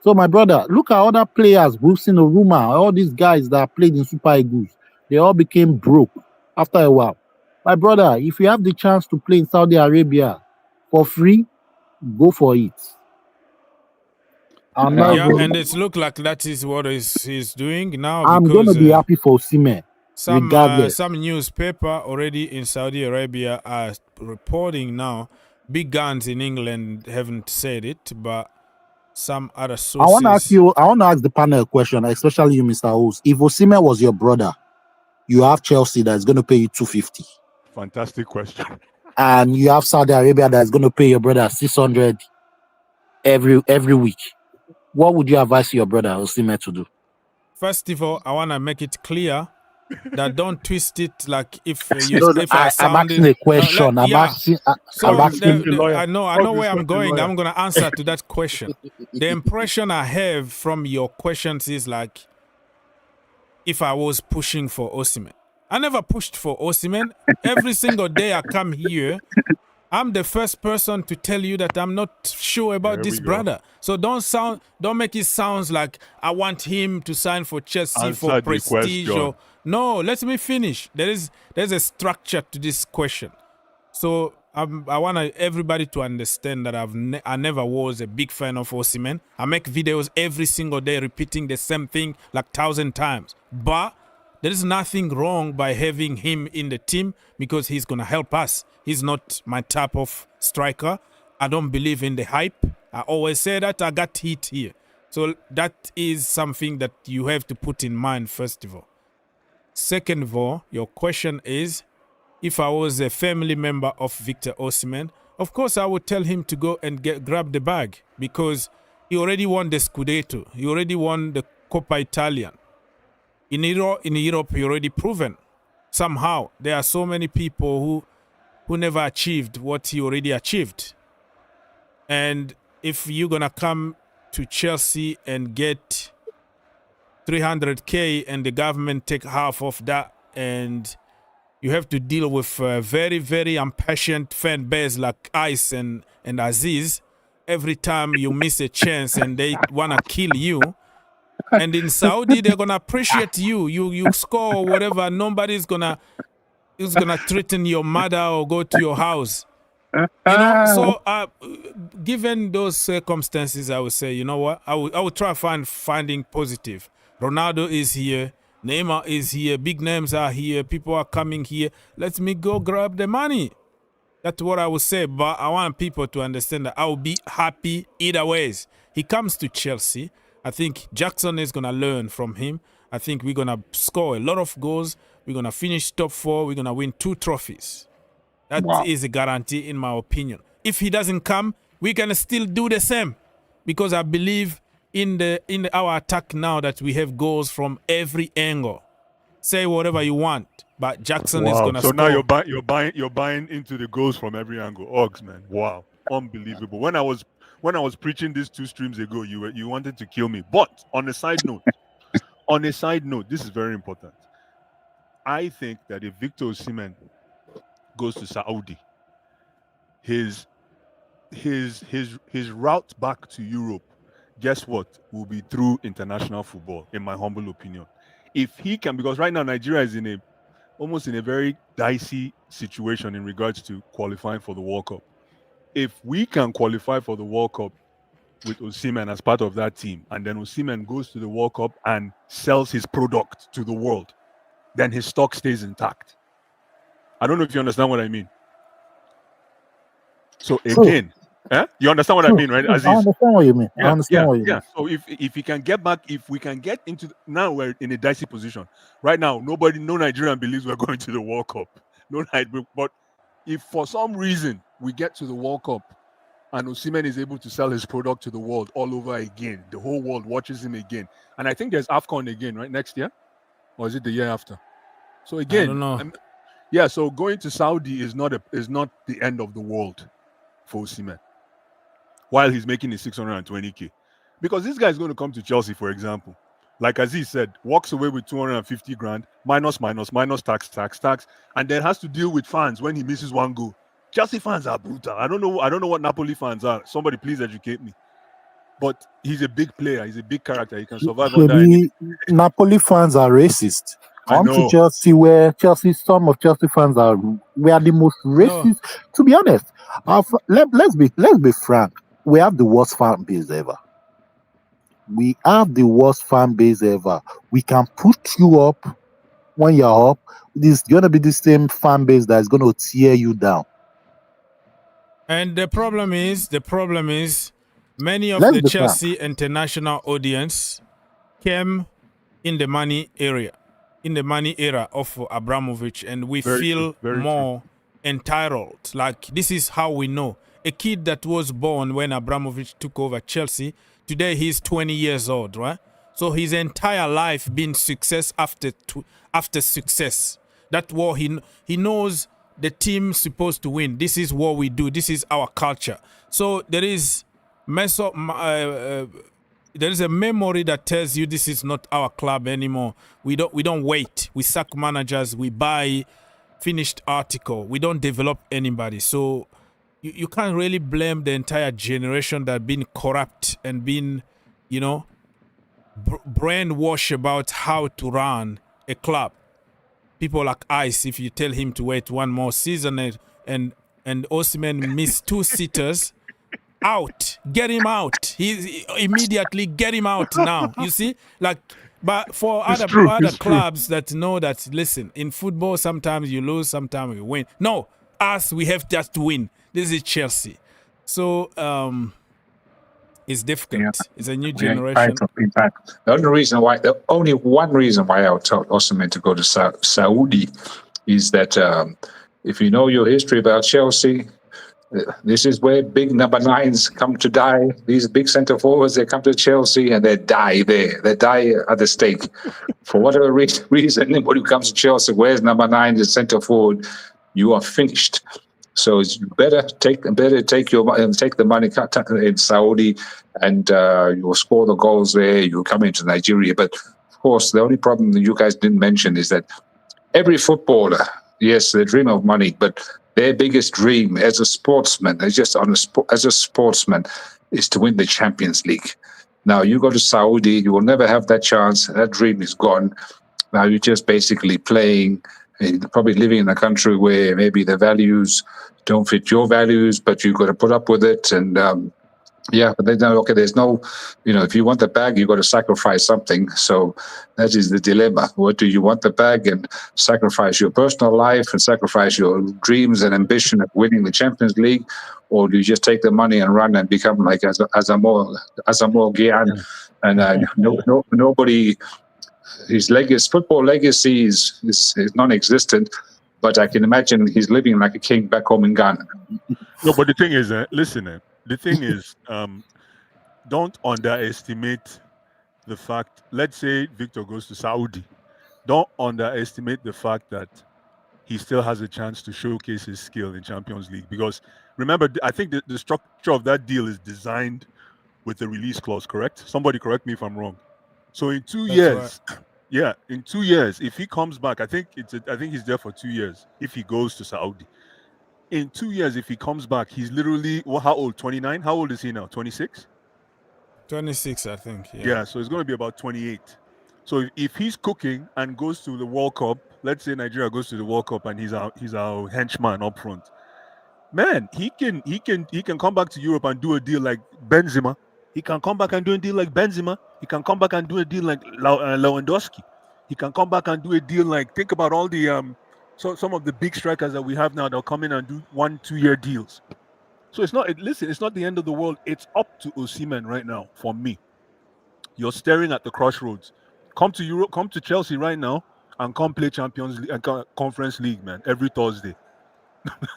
So, my brother, look at other players, Wilson Oruma, all these guys that played in Super Eagles. They all became broke after a while. My brother, if you have the chance to play in Saudi Arabia for free, go for it. And it's look like that is what he's doing now. I'm going to be happy for Osimhen. Some newspaper already in Saudi Arabia are reporting now. Big guns in England haven't said it, but some other sources. I want to ask the panel a question, especially you, Mr. Host. If Osimhen was your brother, you have Chelsea that is going to pay you 250. Fantastic question. And you have Saudi Arabia that is going to pay your brother 600 every week. What would you advise your brother Osimhen to do? First of all, I want to make it clear that don't twist it like if I'm asking a question. I know where I'm going. I'm going to answer to that question. The impression I have from your questions is like if I was pushing for Osimhen. I never pushed for Osimhen. Every single day I come here, I'm the first person to tell you that I'm not sure about this brother. So don't make it sound like I want him to sign for Chelsea for prestige. No, let me finish. There's a structure to this question. So I want everybody to understand that I never was a big fan of Osimhen. I make videos every single day repeating the same thing like 1,000 times. But there is nothing wrong by having him in the team because he's going to help us. He's not my type of striker. I don't believe in the hype. I always say that I got hit here. So that is something that you have to put in mind, first of all. Second of all, your question is, if I was a family member of Victor Osimhen, of course I would tell him to go and grab the bag because he already won the Scudetto. He already won the Coppa Italian. In Europe, he already proven. Somehow, there are so many people who never achieved what he already achieved. And if you're going to come to Chelsea and get 300K and the government take half of that and you have to deal with a very, very impatient fan base like Ice and Aziz, every time you miss a chance and they want to kill you, and in Saudi, they're going to appreciate you. You score or whatever, nobody's going to threaten your mother or go to your house. So given those circumstances, I would say, you know what? I would try finding positive. Ronaldo is here. Neymar is here. Big names are here. People are coming here. Let me go grab the money. That's what I would say. But I want people to understand that I will be happy either ways. He comes to Chelsea. I think Jackson is going to learn from him. I think we're going to score a lot of goals. We're going to finish top 4. We're going to win 2 trophies. That is a guarantee in my opinion. If he doesn't come, we can still do the same. Because I believe in our attack now that we have goals from every angle. Say whatever you want, but Jackson is going to score. So now you're buying into the goals from every angle. Ogs, man. Wow. Unbelievable. When I was preaching this 2 streams ago, you wanted to kill me. But on a side note, this is very important. I think that if Victor Osimhen goes to Saudi, his route back to Europe, guess what, will be through international football, in my humble opinion. If he can, because right now Nigeria is almost in a very dicey situation in regards to qualifying for the World Cup. If we can qualify for the World Cup with Osimhen as part of that team, and then Osimhen goes to the World Cup and sells his product to the world, then his stock stays intact. I don't know if you understand what I mean. So again, you understand what I mean, right, Aziz? I understand what you mean. Yeah, I understand what you mean. So if he can get back, if we can get into now we're in a dicey position. Right now, no Nigerian believes we're going to the World Cup. But if for some reason we get to the World Cup and Osimhen is able to sell his product to the world all over again, the whole world watches him again. And I think there's AFCON again, right, next year? Or is it the year after? So again, I don't know. So going to Saudi is not the end of the world for Osimhen while he's making his 620k. Because this guy is going to come to Chelsea, for example. Like Aziz said, walks away with 250 grand, minus tax, and then has to deal with fans when he misses one goal. Chelsea fans are brutal. I don't know what Napoli fans are. Somebody please educate me. But he's a big player. He's a big character. He can survive under any. Napoli fans are racist. I know. To Chelsea, where some of Chelsea fans are the most racist. No. To be honest, let's be frank. We have the worst fan base ever. We can put you up when you're up. It's gonna be the same fan base that is gonna tear you down. And the problem is, many of the Chelsea international audience came in the money era of Abramovich, and we feel more entitled. Like, this is how we know. A kid that was born when Abramovich took over Chelsea, today he's 20 years old, right? So his entire life been success after success. That's what he knows. The team's supposed to win. This is what we do. This is our culture. So there is a memory that tells you this is not our club anymore. We don't wait. We sack managers. We buy finished article. We don't develop anybody. So you can't really blame the entire generation that been corrupt and been, brainwashed about how to run a club. People like Ice, if you tell him to wait one more season and Osimhen missed 2 sitters, out. Get him out. He immediately get him out now. You see? But for other clubs that know that, listen, in football, sometimes you lose, sometimes you win. No, we have just to win. This is Chelsea. So, it's difficult. Yeah. It's a new generation. In fact, the only one reason why I would tell Osimhen to go to Saudi is that if you know your history about Chelsea, this is where big number 9s come to die. These big centre forwards, they come to Chelsea and they die there. They die at the stake. For whatever reason, anybody who comes to Chelsea, where's number 9, the centre forward, you are finished. So it's better take the money in Saudi, and you'll score the goals there. You'll come into Nigeria. But of course, the only problem that you guys didn't mention is that every footballer, yes, they dream of money, but their biggest dream as a sportsman, is to win the Champions League. Now you go to Saudi, you will never have that chance. That dream is gone. Now you're just basically playing. Probably living in a country where maybe the values don't fit your values, but you've got to put up with it. And but they know, okay, there's no, if you want the bag, you've got to sacrifice something. So that is the dilemma. What do you want the bag and sacrifice your personal life and sacrifice your dreams and ambition of winning the Champions League? Or do you just take the money and run and become like as a more Gyan? And nobody... His football legacy is non-existent, but I can imagine he's living like a king back home in Ghana. No, but the thing is, don't underestimate the fact. Let's say Victor goes to Saudi. Don't underestimate the fact that he still has a chance to showcase his skill in Champions League. Because remember, I think the structure of that deal is designed with the release clause, correct? Somebody correct me if I'm wrong. So in 2 years, right. In 2 years, if he comes back, I think he's there for 2 years. If he goes to Saudi, in 2 years, if he comes back, he's literally how old? 29? How old is he now? 26? 26, I think. Yeah, so it's going to be about 28. So if he's cooking and goes to the World Cup, let's say Nigeria goes to the World Cup and he's our henchman up front, man, he can come back to Europe and do a deal like Benzema. He can come back and do a deal like Benzema. He can come back and do a deal like Lewandowski. He can come back and do a deal like, think about all the some of the big strikers that we have now. They'll come in and do 1-2 year deals. So it's not the end of the world. It's up to Osimhen right now. For me, you're staring at the crossroads. Come to Europe, come to Chelsea right now, and come play Champions League, Conference League, man, every Thursday.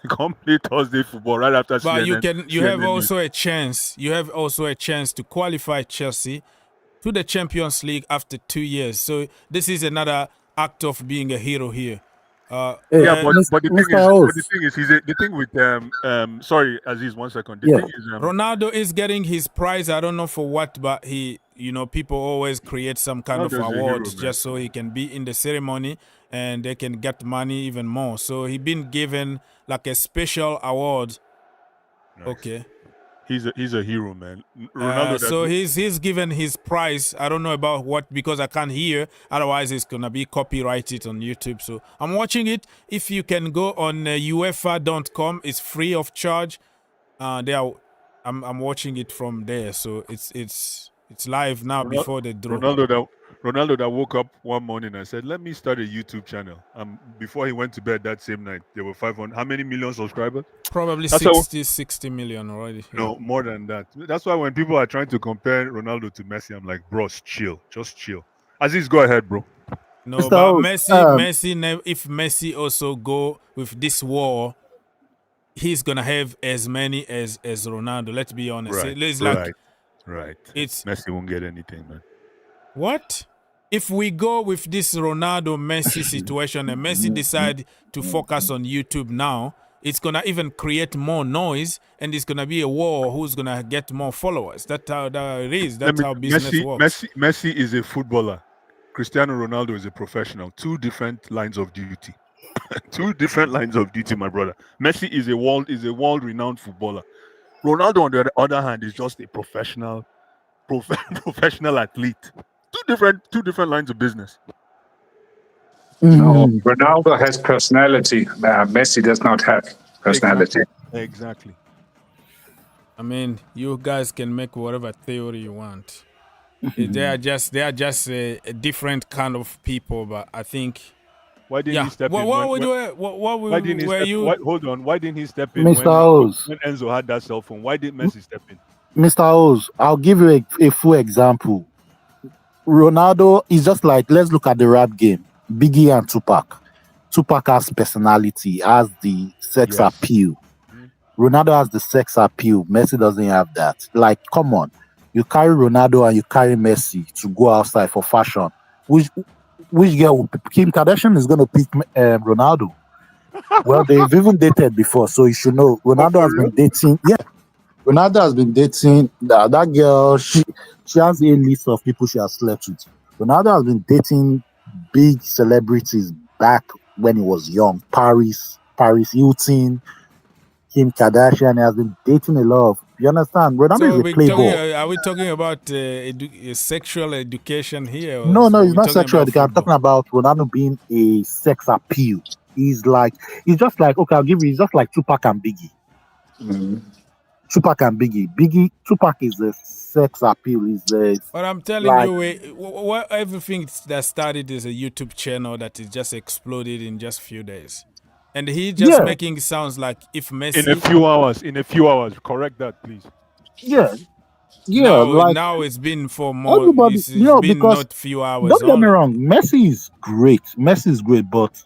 Come play Thursday football right after. But CNN, you have also a chance. You have also a chance to qualify Chelsea to the Champions League after 2 years. So this is another act of being a hero here. But the thing is, the thing with sorry, Aziz, 1 second. The thing is, Ronaldo is getting his prize. I don't know for what, but he, people always create some kind of award just so he can be in the ceremony and they can get money even more. So he been given like a special award. Nice. Okay. He's a hero, man. Ronaldo. So he's given his prize. I don't know about what, because I can't hear. Otherwise, it's gonna be copyrighted on YouTube. So I'm watching it. If you can go on UEFA.com, it's free of charge. I'm watching it from there. So it's live now before the draw. Ronaldo that woke up one morning and said, "Let me start a YouTube channel." Before he went to bed that same night, there were 500. How many million subscribers? Probably 60 million already. No, more than that. That's why when people are trying to compare Ronaldo to Messi, I'm like, bros, chill, just chill. Aziz, go ahead, bro. No, but Messi, if Messi also go with this war, he's gonna have as many as Ronaldo. Let's be honest. Right. Messi won't get anything, man. What? If we go with this Ronaldo-Messi situation and Messi decide to focus on YouTube now, it's going to even create more noise and it's going to be a war who's going to get more followers. That's how it is. That's how business works. Messi is a footballer. Cristiano Ronaldo is a professional. 2 different lines of duty. 2 different lines of duty, my brother. Messi is a world-renowned footballer. Ronaldo, on the other hand, is just a professional athlete. Two different lines of business. No, Ronaldo has personality. Messi does not have personality. Exactly. I mean, you guys can make whatever theory you want. They are just a different kind of people. But I think. Why didn't he step in? Hold on. Why didn't he step in when Enzo had that cell phone? Why did Messi step in? Mr. Oz, I'll give you a full example. Ronaldo is just like, let's look at the rap game. Biggie and Tupac. Tupac has personality, has the sex appeal. Ronaldo has the sex appeal. Messi doesn't have that. Like, come on. You carry Ronaldo and you carry Messi to go outside for fashion. Which girl will pick? Kim Kardashian is going to pick Ronaldo. Well, they've even dated before, so you should know. Ronaldo has been dating. Yeah. Ronaldo has been dating that girl. She has a list of people she has slept with. Ronaldo has been dating big celebrities back when he was young. Paris Hilton, Kim Kardashian. He has been dating a lot of. You understand? Ronaldo is a playboy. Are we talking about sexual education here? No, it's not sexual education. I'm talking about Ronaldo being a sex appeal. He's just like, okay, I'll give you. He's just like Tupac and Biggie. Mm-hmm. Tupac and Biggie. Tupac is a sex appeal. But I'm telling you, everything that started is a YouTube channel that is just exploded in just a few days. And he just making sounds like if Messi... In a few hours. Correct that, please. Yeah. Now it's been for more... It's been not few hours. Don't get me wrong. Messi is great, but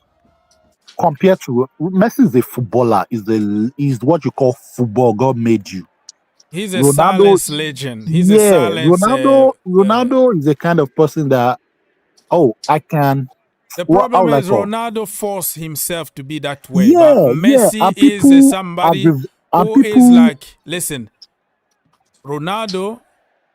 compared to Messi is a footballer, is what you call football. God made you. He's a silence legend. He's a silence. Ronaldo is the kind of person that I can. The problem is Ronaldo forced himself to be that way. But Messi is somebody who is like, listen, Ronaldo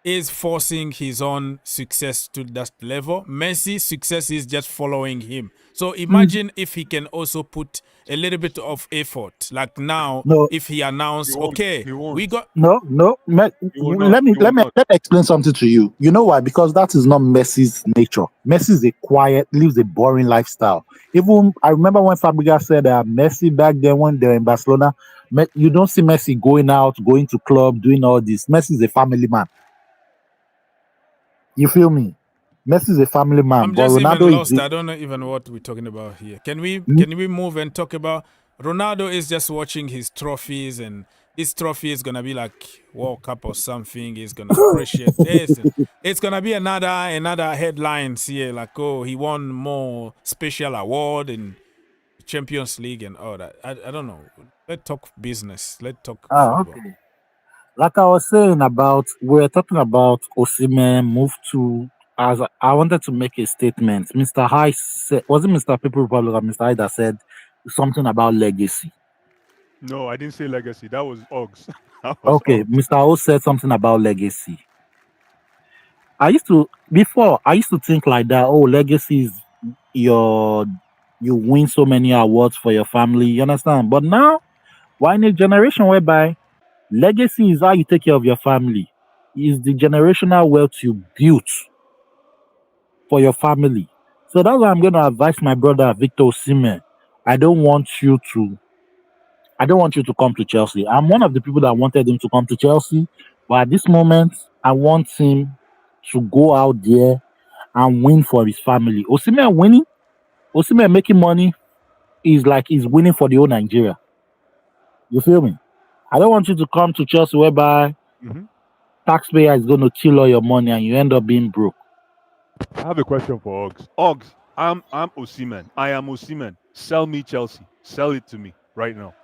is forcing his own success to that level. Messi's success is just following him. So imagine if he can also put a little bit of effort. Like now, No, if he announced, okay, we got no. Let me explain something to you. You know why? Because that is not Messi's nature. Messi is a quiet, lives a boring lifestyle. Even I remember when Fabregas said that Messi back then when they were in Barcelona, you don't see Messi going out, going to club, doing all this. Messi is a family man. You feel me? Messi is a family man. I'm but just Ronaldo even lost. is I don't know even what we're talking about here. Can we move and talk about Ronaldo is just watching his trophies, and this trophy is gonna be like World Cup or something. He's gonna appreciate this. It's gonna be another headlines here, like, oh, he won more special award in Champions League and all that. I don't know. Let's talk business. Let's talk football. Okay. Like I was saying about, we're talking about Osimhen move to. As I wanted to make a statement. Mr. High said, was it Mr. People Republic or Mr. High that said something about legacy? No, I didn't say legacy. That was Oggs. Okay, Mr. O said something about legacy. I used to think like that. Oh, legacy is you win so many awards for your family. You understand? But now we're in a generation whereby legacy is how you take care of your family. Is the generational wealth you built for your family. So that's why I'm going to advise my brother Victor Osimhen. I don't want you to come to Chelsea. I'm one of the people that wanted him to come to Chelsea, but at this moment, I want him to go out there and win for his family. Osimhen making money is like he's winning for the whole Nigeria. You feel me? I don't want you to come to Chelsea whereby taxpayer is going to kill all your money and you end up being broke. I have a question for Oggs. Oggs, I'm Osimhen. I am Osimhen. Sell me Chelsea. Sell it to me right now.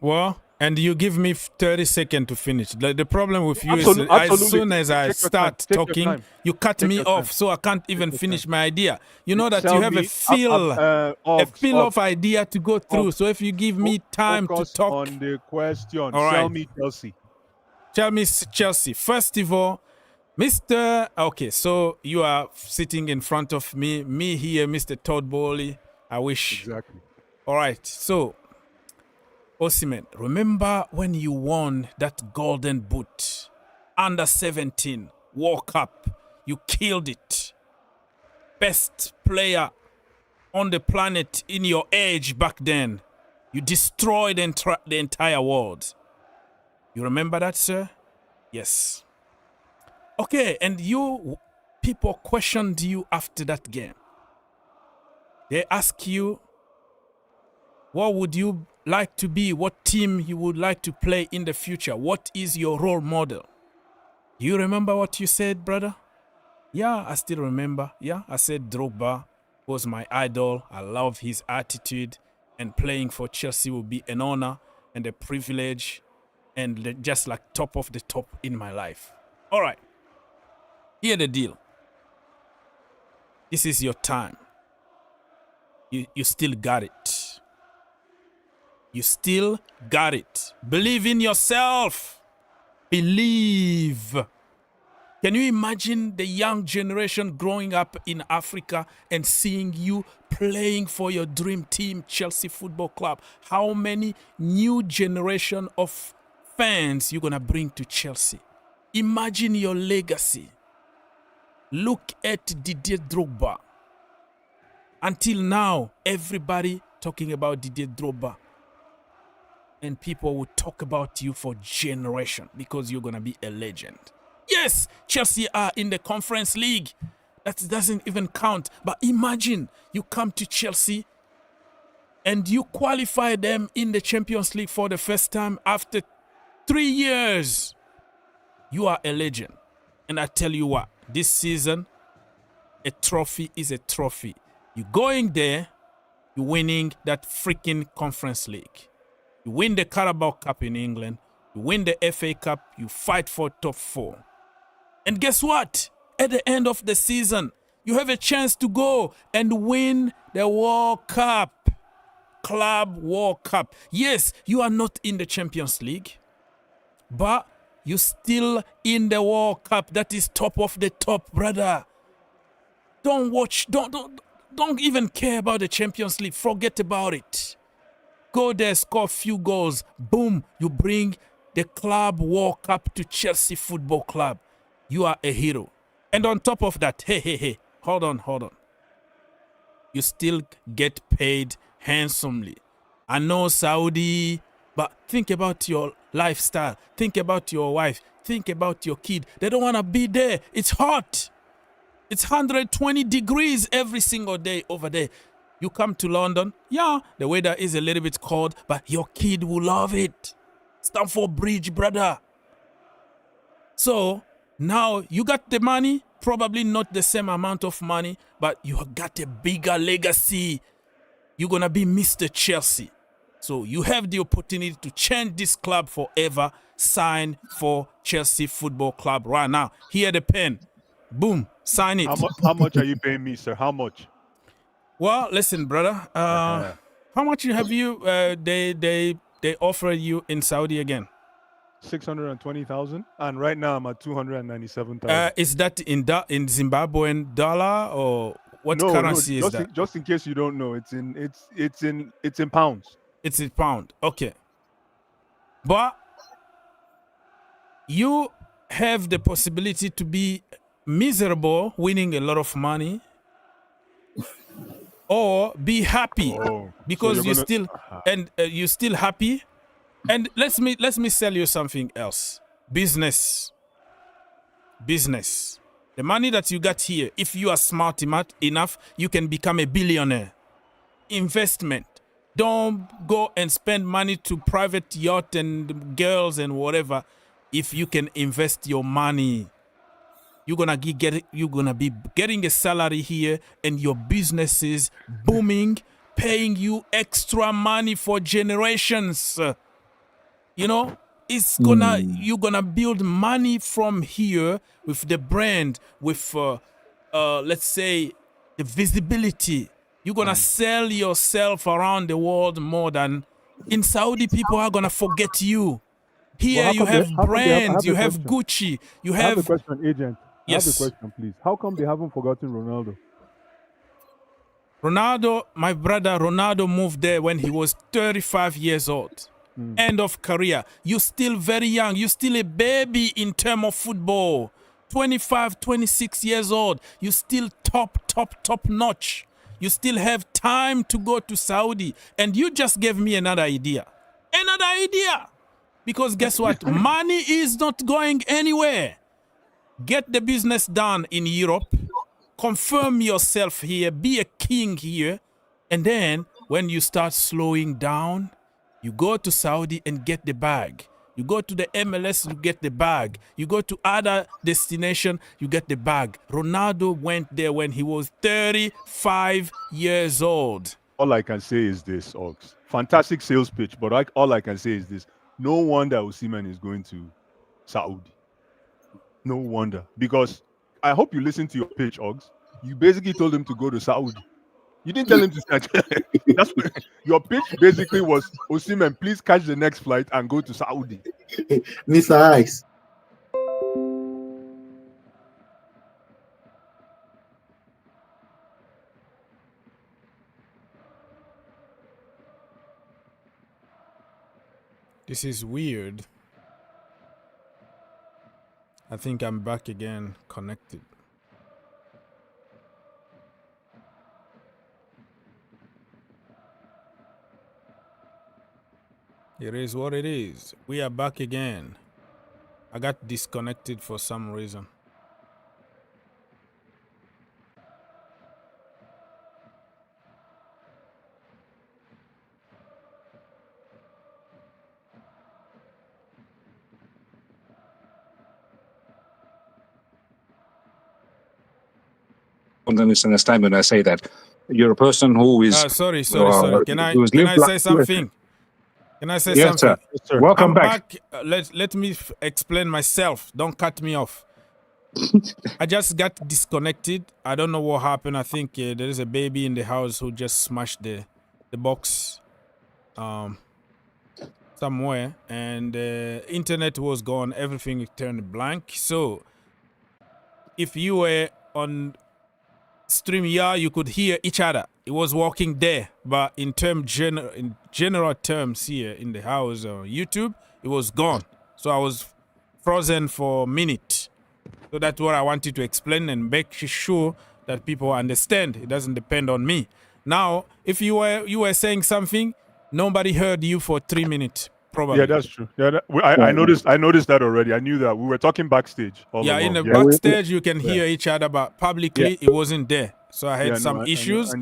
Well, and you give me 30 seconds to finish. The problem with you is as soon as I start talking, you cut me off, so I can't even finish my idea. You know that you have a feel of idea to go through. So if you give me time to talk on the question, all right. Sell me Chelsea. Tell me Chelsea. First of all, Mr. Okay, so you are sitting in front of me here, Mr. Todd Bowley. I wish. Exactly. All right, so Osimhen, remember when you won that golden boot, under 17 World Cup? You killed it. Best player on the planet in your age back then. You destroyed the entire world. You remember that, sir? Yes. Okay, and people questioned you after that game. They asked you, what would you like to be? What team you would like to play in the future? What is your role model? Do you remember what you said, brother? Yeah, I still remember. Yeah, I said Drogba was my idol. I love his attitude, and playing for Chelsea will be an honor and a privilege and just like top of the top in my life. All right. Here's the deal. This is your time. You still got it. You still got it. Believe in yourself. Believe. Can you imagine the young generation growing up in Africa and seeing you playing for your dream team, Chelsea Football Club? How many new generation of fans you're going to bring to Chelsea? Imagine your legacy. Look at Didier Drogba. Until now, everybody talking about Didier Drogba. And people will talk about you for generation because you're going to be a legend. Yes, Chelsea are in the Conference League. That doesn't even count. But imagine you come to Chelsea and you qualify them in the Champions League for the first time after 3 years. You are a legend. And I tell you what, this season, a trophy is a trophy. You're going there, you're winning that freaking Conference League. You win the Carabao Cup in England, you win the FA Cup, you fight for top 4. And guess what? At the end of the season, you have a chance to go and win the World Cup. Club World Cup. Yes, you are not in the Champions League, but You still in the World Cup. That is top of the top, brother. Don't watch. Don't even care about the Champions League. Forget about it. Go there, score a few goals. Boom. You bring the club World Cup to Chelsea Football Club. You are a hero. And on top of that, hey. Hold on. You still get paid handsomely. I know Saudi, but think about your lifestyle. Think about your wife. Think about your kid. They don't want to be there. It's hot. It's 120 degrees every single day over there. You come to London, yeah, the weather is a little bit cold, but your kid will love it. Stamford Bridge, brother. So now you got the money, probably not the same amount of money, but you have got a bigger legacy. You're going to be Mr. Chelsea. So you have the opportunity to change this club forever. Sign for Chelsea Football Club right now. Here the pen. Boom. Sign it. How much are you paying me, sir? How much? Well, listen, brother. How much have you? They offer you in Saudi again? 620,000, and right now I'm at 297,000. Is that in Zimbabwean dollar or what currency is that? Just in case you don't know, it's in pounds. It's in pound. Okay, but you have the possibility to be miserable, winning a lot of money, or be happy because so you're still happy. And let me sell you something else. Business. The money that you got here, if you are smart enough, you can become a billionaire. Investment. Don't go and spend money to private yacht and girls and whatever. If you can invest your money, you're gonna be getting a salary here, and your business is booming, paying you extra money for generations. You know, you're gonna build money from here with the brand, with let's say the visibility. You're gonna sell yourself around the world more than in Saudi. People are gonna forget you. Here you have brands, you have Gucci, you have. I have a question, agent. Yes. I have a question, please. How come they haven't forgotten Ronaldo? Ronaldo, my brother, Ronaldo moved there when he was 35 years old. End of career. You're still very young. You're still a baby in terms of football. 25, 26 years old. You're still top notch. You still have time to go to Saudi. And you just gave me another idea. Because guess what? Money is not going anywhere. Get the business done in Europe. Confirm yourself here. Be a king here. And then when you start slowing down, you go to Saudi and get the bag. You go to the MLS, you get the bag. You go to other destination, you get the bag. Ronaldo went there when he was 35 years old. All I can say is this, Ox. Fantastic sales pitch, but all I can say is this. No wonder Osimhen is going to Saudi. No wonder. Because I hope you listened to your pitch, Ox. You basically told him to go to Saudi. You didn't tell him to start. That's what, your pitch basically was, Osimhen, please catch the next flight and go to Saudi. Mr. Ice. This is weird. I think I'm back again, connected. It is what it is. We are back again. I got disconnected for some reason. Don't misunderstand when I say that. You're a person who is. Sorry. Can I say something? Can I say something? Sir. Yes, sir. Welcome back. Let me explain myself. Don't cut me off. I just got disconnected. I don't know what happened. I think there is a baby in the house who just smashed the box. somewhere, and internet was gone. Everything turned blank. So if you were on StreamYard, you could hear each other. It was working there, but in general terms here in the house or YouTube, it was gone. So I was frozen for a minute. So that's what I wanted to explain and make sure that people understand. It doesn't depend on me. Now, if you were saying something, nobody heard you for 3 minutes. Probably. Yeah, that's true. Yeah, I noticed that already. I knew that. We were talking backstage all along. In the backstage, you can hear each other, but publicly, it wasn't there. So I had some issues,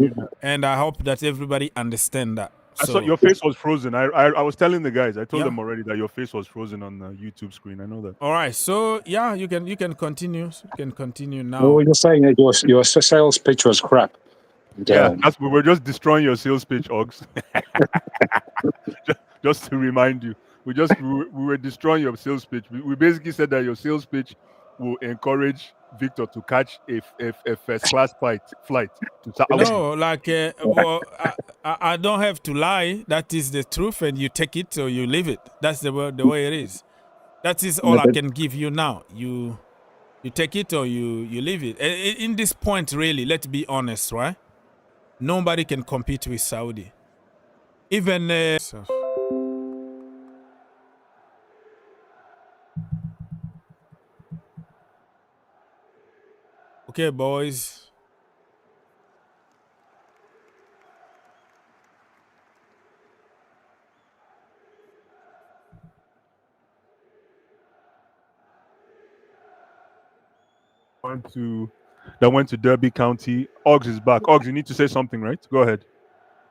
and I hope that everybody understand that. I saw your face was frozen. I was telling the guys. I told them already that your face was frozen on the YouTube screen. I know that. All right. So yeah, you can continue. You can continue now. No, you're saying that your sales pitch was crap. Yeah, we were just destroying your sales pitch, Ogs. just to remind you, we were destroying your sales pitch. We basically said that your sales pitch will encourage Victor to catch a first class flight to South Africa. No, like well, I don't have to lie. That is the truth, and you take it or you leave it. That's the way it is. That is all I can give you now. You take it or you leave it. In this point, really, let's be honest, right? Nobody can compete with Saudi. Even okay, boys. That went to Derby County. Oggs is back. Oggs, you need to say something, right? Go ahead.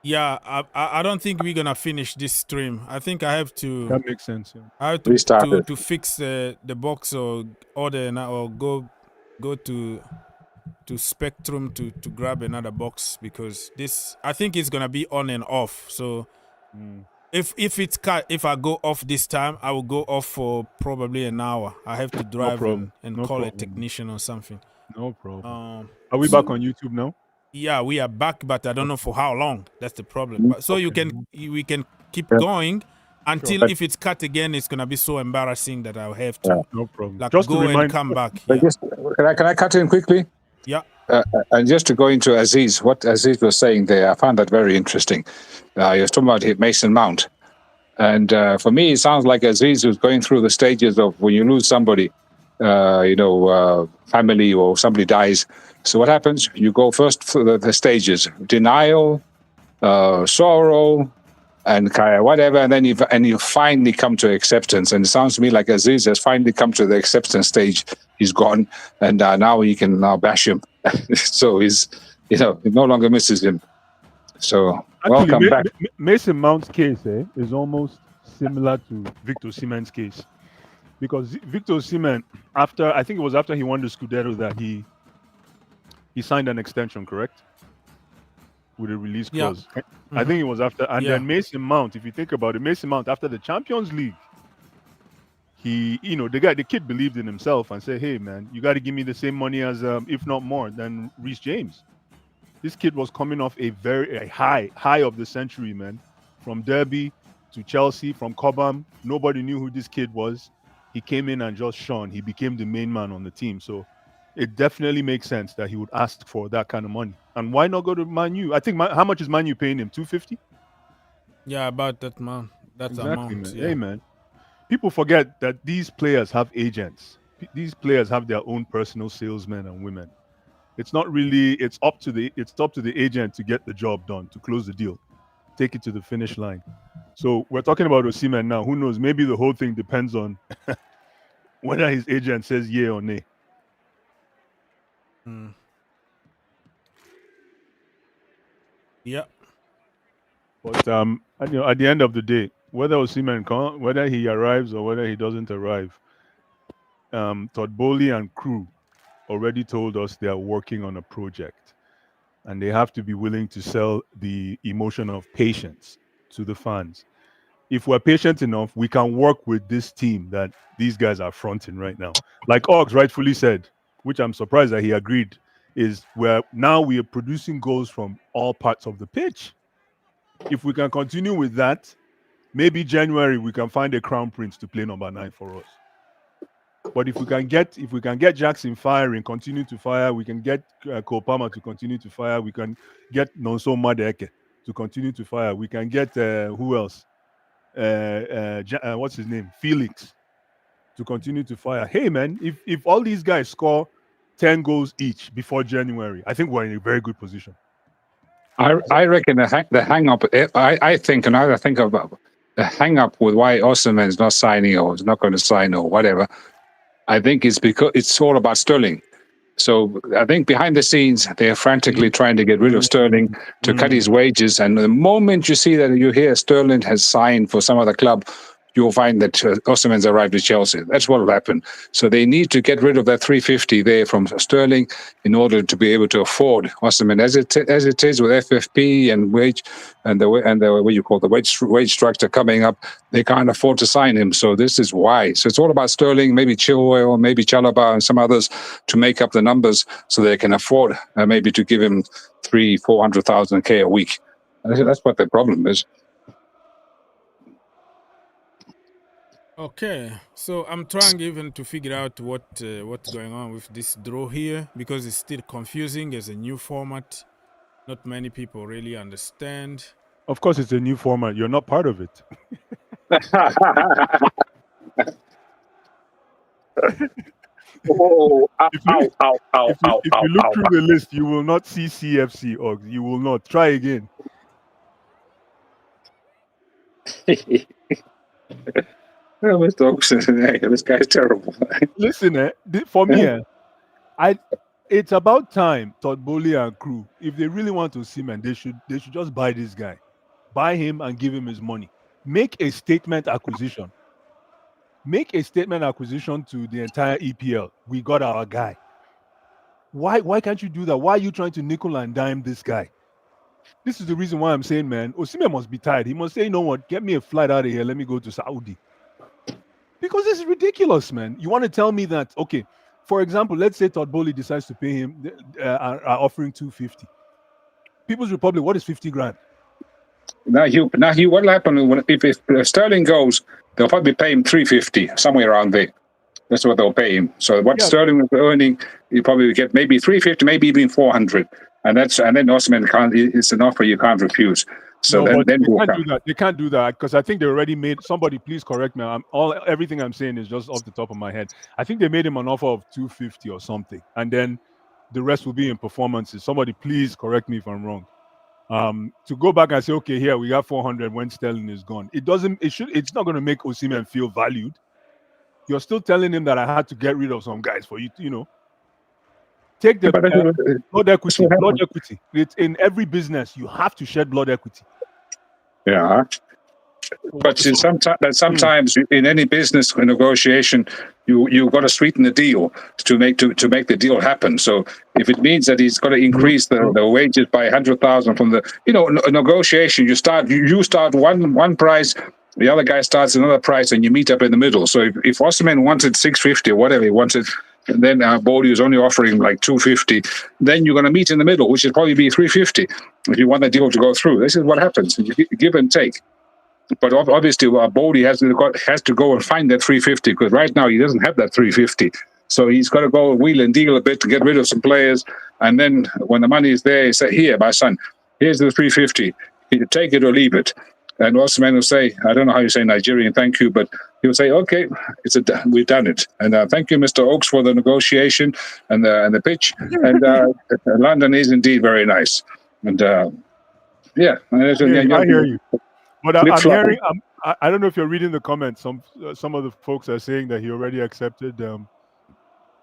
Yeah, I don't think we're gonna finish this stream. I think I have to. That makes sense. Yeah. I have to fix the box or order or go to Spectrum to grab another box, because this, I think it's gonna be on and off. So if it's cut, if I go off this time, I will go off for probably an hour. I have to drive and call a technician or something. No problem. Are we back on YouTube now? Yeah, we are back, but I don't know for how long. That's the problem. But, so we can keep going until if it's cut again, it's gonna be so embarrassing that I'll have to no problem. Like just go and come back. But just, can I cut in quickly? Yeah. And just to go into Aziz, what Aziz was saying there, I found that very interesting. He was talking about Mason Mount. And for me, it sounds like Aziz was going through the stages of when you lose somebody, family or somebody dies. So what happens? You go first for the stages: denial, sorrow, and whatever, and then you finally come to acceptance. And it sounds to me like Aziz has finally come to the acceptance stage. He's gone, and now he can now bash him. So he no longer misses him. So actually, welcome back. Mason Mount's case is almost similar to Victor Osimhen's case, because Victor Osimhen, after he won the Scudetto, that he signed an extension, correct? With a release clause. Yeah. I think it was after. And then Mason Mount, if you think about it, Mason Mount, after the Champions League, the kid believed in himself and said, hey, man, you got to give me the same money as, if not more, than Reece James. This kid was coming off a very high of the century, man. From Derby to Chelsea, from Cobham. Nobody knew who this kid was. He came in and just shone. He became the main man on the team. So it definitely makes sense that he would ask for that kind of money. And why not go to Man U? I think how much is Man U paying him? $250? Yeah, about that, man. That's exactly, amount. Man. Yeah. Hey, man. People forget that these players have agents. These players have their own personal salesmen and women. It's not really. It's up to the agent to get the job done, to close the deal, take it to the finish line. So we're talking about Osimhen now. Who knows? Maybe the whole thing depends on whether his agent says yay or nay. Yeah. But at the end of the day, whether Osimhen whether he arrives or whether he doesn't arrive, Todd Bowley and crew already told us they are working on a project, and they have to be willing to sell the emotion of patience to the fans. If we're patient enough, we can work with this team that these guys are fronting right now. Like Oggs rightfully said, which I'm surprised that he agreed, is we are producing goals from all parts of the pitch. If we can continue with that, maybe January we can find a crown prince to play number 9 for us. But if we can get Jackson firing, continue to fire, we can get Cole Palmer to continue to fire, we can get Nonso Madeke to continue to fire, we can get who else? What's his name? Felix to continue to fire. Hey man, if all these guys score 10 goals each before January, I think we're in a very good position. I reckon the hang up. I think about the hang up with why Osimhen is not signing or is not going to sign or whatever. I think it's because it's all about Sterling. So I think behind the scenes they are frantically trying to get rid of Sterling to cut his wages. And the moment you see that you hear Sterling has signed for some other club, you'll find that Osimhen's arrived at Chelsea. That's what will happen. So they need to get rid of that 350 there from Sterling in order to be able to afford Osimhen as it is with FFP and wage and the what you call the wage structure coming up. They can't afford to sign him. So this is why. So it's all about Sterling, maybe Chilwell, maybe Chalobah, and some others to make up the numbers so they can afford maybe to give him 300,000-400,000 K a week. That's what the problem is. Okay, so I'm trying even to figure out what's going on with this draw here because it's still confusing as a new format. Not many people really understand. Of course, it's a new format. You're not part of it. If you look through the list, you will not see CFC, or you will not. Try again. This guy's terrible. Listen, for me, it's about time Todd Bowley and crew, if they really want to see man, they should just buy this guy, buy him and give him his money. Make a statement acquisition. Make a statement acquisition to the entire EPL. We got our guy. Why can't you do that? Why are you trying to nickel and dime this guy? This is the reason why I'm saying, man, Osimhen must be tired. He must say, you know what, get me a flight out of here. Let me go to Saudi. Because this is ridiculous, man. You want to tell me that, okay, for example, let's say Todd Bowley decides to pay him, are offering 250. People's Republic, what is 50 grand? Now, what will happen if Sterling goes, they'll probably pay him 350, somewhere around there. That's what they'll pay him. So what Sterling was earning, you probably get maybe 350, maybe even 400. And then Osimhen it's an offer you can't refuse. So no, then they can't do that. They can't do that because I think they already made somebody. Please correct me. Everything I'm saying is just off the top of my head. I think they made him an offer of 250 or something, and then the rest will be in performances. Somebody please correct me if I'm wrong. To go back and say, okay, here we got 400 when Sterling is gone. It's not going to make Osimhen feel valued. You're still telling him that I had to get rid of some guys for you. Take the blood equity. Blood equity. It's in every business. You have to shed blood equity. Yeah. But sometimes in any business negotiation, you've got to sweeten the deal to make the deal happen. So if it means that he's got to increase the wages by 100,000 from the negotiation, you start one price, the other guy starts another price, and you meet up in the middle. So if Osimhen wanted 650 or whatever he wanted, and then Bowley is only offering like 250, then you're going to meet in the middle, which would probably be 350 if you want the deal to go through. This is what happens. You give and take. But obviously, Bowley has to go and find that 350 because right now he doesn't have that 350. So he's got to go wheel and deal a bit to get rid of some players. And then when the money is there, he say, "Here, my son, here's the 350. You take it or leave it." And Osimhen will say, I don't know how you say Nigerian, thank you, but he'll say, "Okay, we've done it." And thank you, Mr. Oaks, for the negotiation and the pitch. And London is indeed very nice. And I hear you. But I'm hearing. I don't know if you're reading the comments. Some of the folks are saying that he already accepted a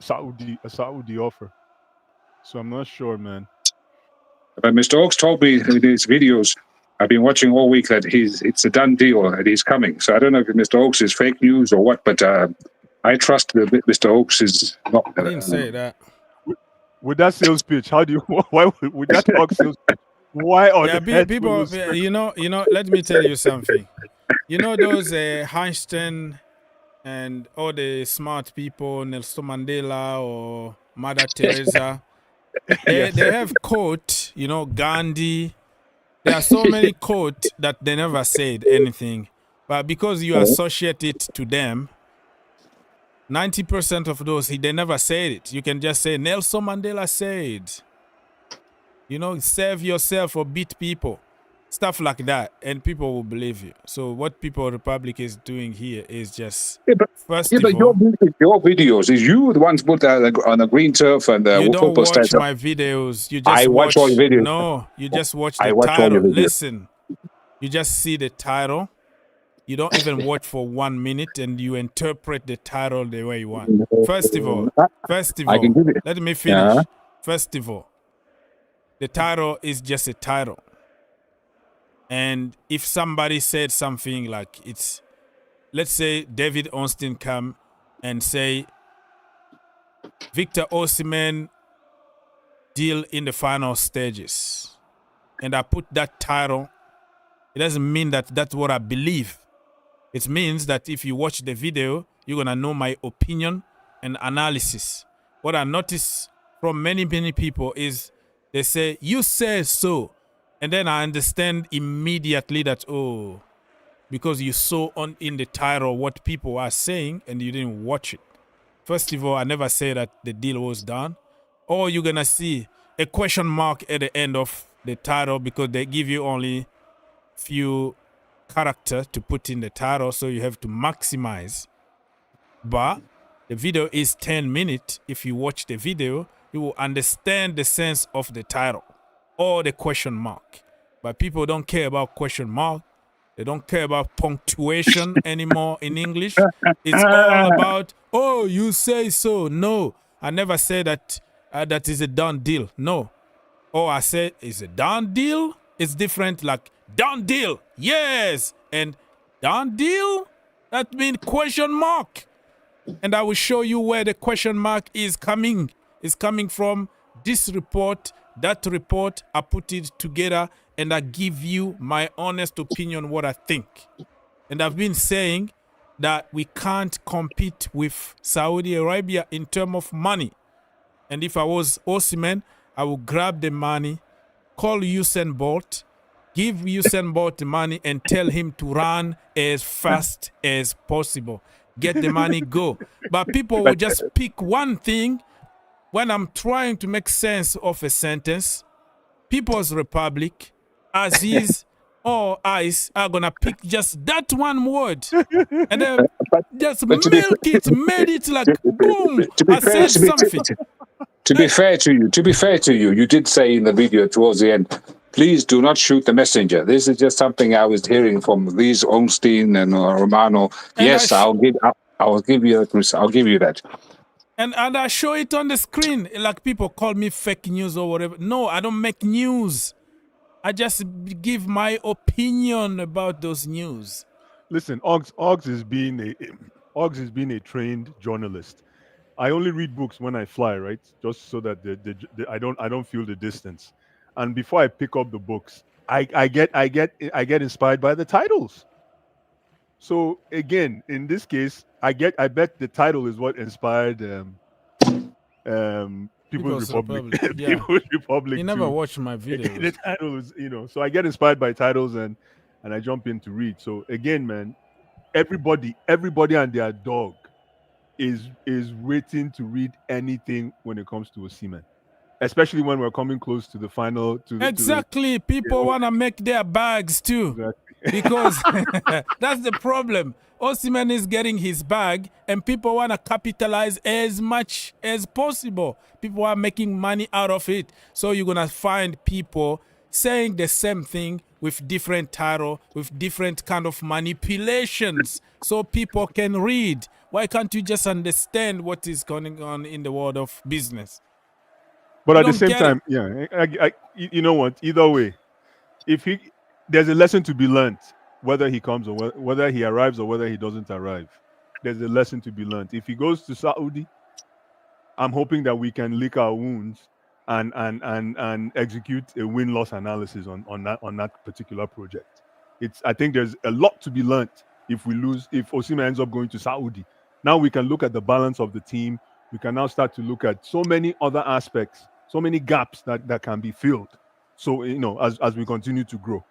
Saudi offer. So I'm not sure, man. But Mr. Oaks told me in his videos I've been watching all week that it's a done deal and he's coming. So I don't know if Mr. Oaks is fake news or what, but I trust that Mr. Oaks is not. I didn't say that. With that sales pitch, why would that talk sales pitch? Why on people? Let me tell you something. Those Einstein and all the smart people, Nelson Mandela or Mother Teresa, they have quote. Gandhi. There are so many quotes that they never said anything. But because you associate it to them, 90% of those, they never said it. You can just say, Nelson Mandela said, save yourself or beat people. Stuff like that. And people will believe you. So what People Republic is doing here is just, first of all... your videos, is you the ones put on the green turf and the You don't watch statue. my videos. You just watch all your videos. No, you just watch the title. Listen, you just see the title. You don't even watch for 1 minute and you interpret the title the way you want. First of all, let me finish. Yeah. First of all, the title is just a title. And if somebody said something like let's say David Ornstein come and say, Victor Osimhen deal in the final stages, and I put that title, it doesn't mean that that's what I believe. It means that if you watch the video, you're going to know my opinion and analysis. What I notice from many, many people is they say, you say so. And then I understand immediately that, because you saw in the title what people are saying and you didn't watch it. First of all, I never say that the deal was done. Or you're going to see a question mark at the end of the title because they give you only few character to put in the title, so you have to maximize. But the video is 10 minutes. If you watch the video, you will understand the sense of the title or the question mark. But people don't care about question mark. They don't care about punctuation anymore in English. It's all about, you say so. No, I never say that that is a done deal. No. I say, is a done deal? It's different, like, done deal, yes. And done deal, that means question mark. And I will show you where the question mark is coming. It's coming from this report, that report. I put it together and I give you my honest opinion, what I think. And I've been saying that we can't compete with Saudi Arabia in terms of money. And if I was Osimhen, I would grab the money, call Usain Bolt, give Usain Bolt the money and tell him to run as fast as possible. Get the money, go. But people will just pick one thing when I'm trying to make sense of a sentence. People's Republic, Aziz or Ice are going to pick just that one word. And then just made it like, boom, I said something. To be fair to you, you did say in the video towards the end, please do not shoot the messenger. This is just something I was hearing from these Ornstein and Romano. And yes, I'll give you that. And I show it on the screen. Like people call me fake news or whatever. No, I don't make news. I just give my opinion about those news. Listen, Oggs is being a trained journalist. I only read books when I fly, right? Just so that I don't feel the distance. And before I pick up the books, I get inspired by the titles. So again, in this case, I bet the title is what inspired People's Republic. Yeah. People's Republic. You never watched my videos. The title is, so I get inspired by titles and I jump in to read. So again, man, everybody and their dog is waiting to read anything when it comes to Osimhen, especially when we're coming close to the final. People want to make their bags too. Exactly. Because that's the problem. Osimhen is getting his bag and people want to capitalize as much as possible. People are making money out of it. So you're going to find people saying the same thing with different title, with different kind of manipulations so people can read. Why can't you just understand what is going on in the world of business? But at the same time, you know what? Either way, there's a lesson to be learned, whether he comes or whether he arrives or whether he doesn't arrive. There's a lesson to be learned. If he goes to Saudi, I'm hoping that we can lick our wounds and execute a win-loss analysis on that particular project. I think there's a lot to be learned if Osimhen ends up going to Saudi. Now we can look at the balance of the team. We can now start to look at so many other aspects, so many gaps that can be filled. So, as we continue to grow.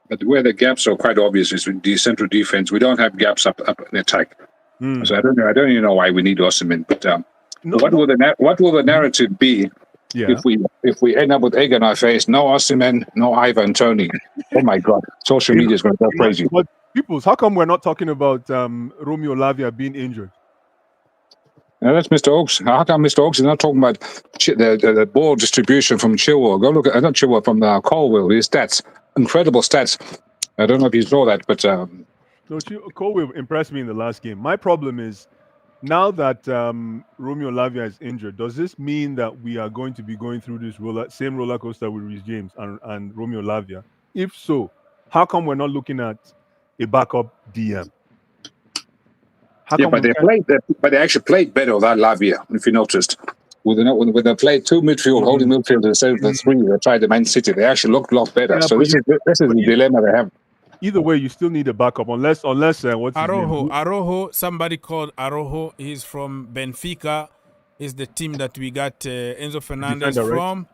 But where the gaps are quite obvious is with the central defense. We don't have gaps up in attack. So I don't know. I don't even know why we need Osimhen. But what will the narrative be if we end up with egg on our face? No Osimhen, no Ivan Toney. Oh my God, social media is going to go crazy. But peoples, how come we're not talking about Romeo Lavia being injured? That's Mr. Oaks. How come Mr. Oaks is not talking about the ball distribution from Chilwell? Go look at not Chilwell, from Colwell. His stats, incredible stats. I don't know if you saw that, but Colwell impressed me in the last game. My problem is now that Romeo Lavia is injured. Does this mean that we are going to be going through this same roller coaster with Reece James and Romeo Lavia? If so, how come we're not looking at a backup DM? But they actually played better without Lavia, if you noticed. When they played two holding midfielders instead of the three they tried the Man City, they actually looked a lot better. So this is the dilemma they have. Either way, you still need a backup unless what's Arojo. Arojo, somebody called Arojo. He's from Benfica. He's the team that we got Enzo Fernandez from. Right?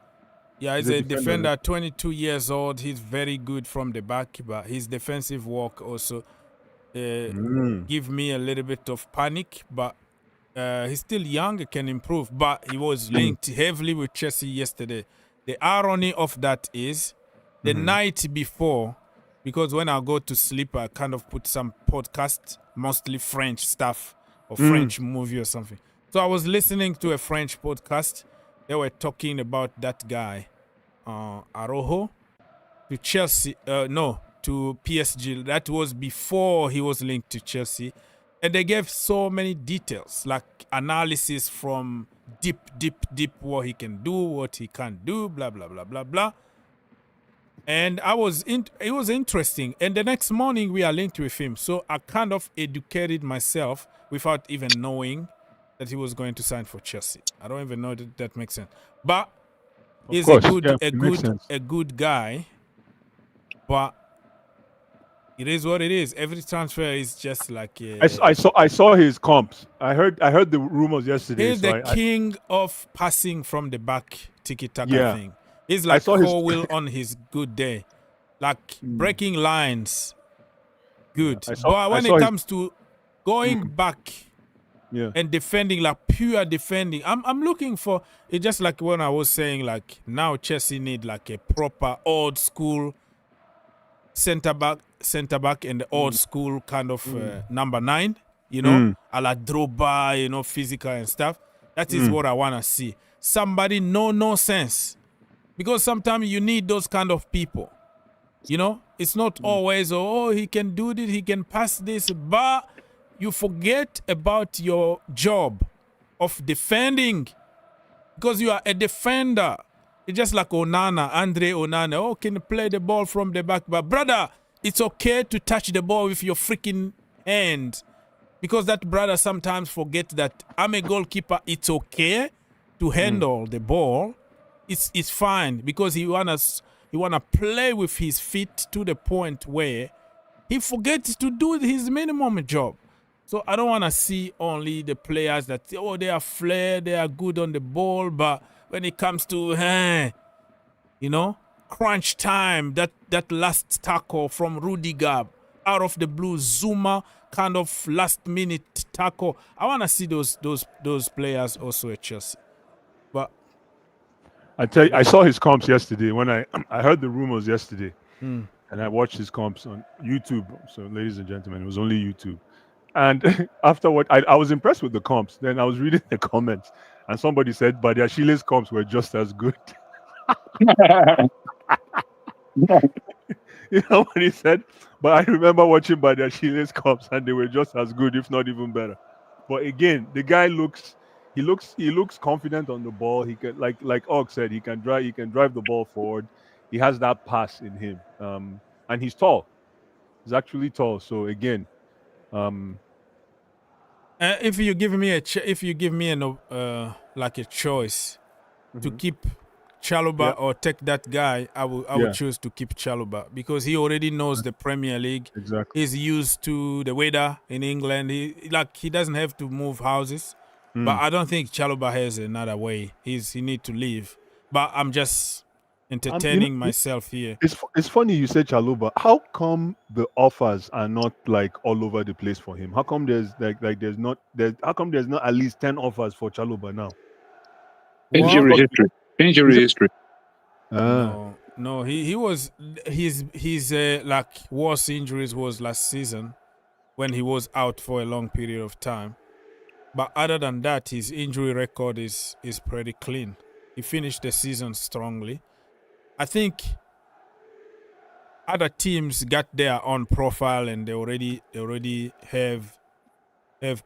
Yeah, he's a defender, 22 years old. He's very good from the back, but his defensive work also give me a little bit of panic. But he's still young, can improve. But he was linked heavily with Chelsea yesterday. The irony of that is the night before, because when I go to sleep, I kind of put some podcast, mostly French stuff or French movie or something. So I was listening to a French podcast. They were talking about that guy, Arojo, to Chelsea. To PSG. That was before he was linked to Chelsea. And they gave so many details, like analysis from deep, what he can do, what he can't do, blah, blah, blah, blah, blah. And it was interesting. And the next morning, we are linked with him. So I kind of educated myself without even knowing that he was going to sign for Chelsea. I don't even know that makes sense. But he's a good guy. But it is what it is. Every transfer is just like I saw his comps. I heard the rumors yesterday. He's the king of passing from the back, tiki-taka thing. He's like Colwell on his good day, like breaking lines. Good, but when it comes to going back and defending, like pure defending, I'm looking for it. Just like when I was saying, like now Chelsea need like a proper old school center back and the old school kind of number 9. You know, a la Drogba, physical and stuff. That is what I want to see. Somebody no sense. Because sometimes you need those kind of people. It's not always, he can do this, he can pass this, but you forget about your job of defending. Because you are a defender. It's just like Andre Onana. Can play the ball from the back. But brother, it's okay to touch the ball with your freaking hand. Because that brother sometimes forget that I'm a goalkeeper. It's okay to handle the ball. It's fine because he wanna play with his feet to the point where he forgets to do his minimum job. So I don't want to see only the players that they are flair, they are good on the ball, but when it comes to crunch time, that last tackle from Rudiger out of the blue, Zuma kind of last minute tackle. I want to see those players also at Chelsea. But I tell you, I saw his comps yesterday when I heard the rumors yesterday, and I watched his comps on YouTube. So, ladies and gentlemen, it was only YouTube. And afterward, I was impressed with the comps. Then I was reading the comments, and somebody said, Badiashile's comps were just as good. You know what he said? But I remember watching Badiashile's comps, and they were just as good, if not even better. But again, the guy looks confident on the ball. He can, like Og said, he can drive the ball forward. He has that pass in him, and he's tall. He's actually tall. So again, if you give me a choice to keep Chalobah or take that guy, I would choose to keep Chalobah because he already knows the Premier League. Exactly. He's used to the weather in England. He doesn't have to move houses. But I don't think Chalobah has another way. He need to leave. But I'm just entertaining myself here. It's funny you said Chalobah. How come the offers are not like all over the place for him? How come there's how come there's not at least 10 offers for Chalobah now? Injury history. No, he was his like worst injuries was last season when he was out for a long period of time. But other than that, his injury record is pretty clean. He finished the season strongly. I think other teams got their own profile and they already have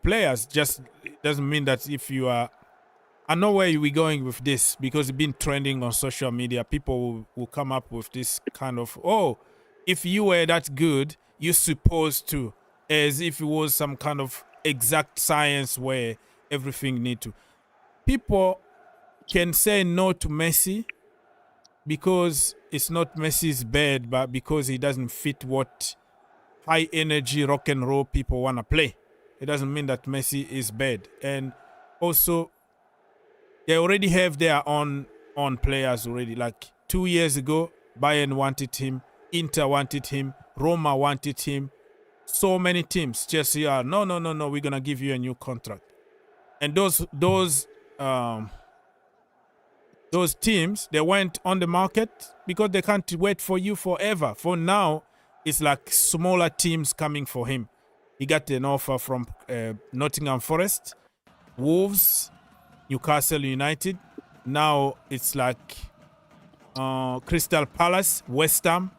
players. Just doesn't mean that if you are. I know where we're going with this because it's been trending on social media. People will come up with this kind of, oh, if you were that good, you're supposed to, as if it was some kind of exact science where everything need to. People can say no to Messi because it's not Messi's bad, but because he doesn't fit what high energy rock and roll people want to play. It doesn't mean that Messi is bad. And also, they already have their own players already. Like 2 years ago, Bayern wanted him, Inter wanted him, Roma wanted him. So many teams just no, we're gonna give you a new contract. And those teams, they went on the market because they can't wait for you forever. For now, it's like smaller teams coming for him. He got an offer from Nottingham Forest, Wolves, Newcastle United. Now it's like Crystal Palace, West Ham.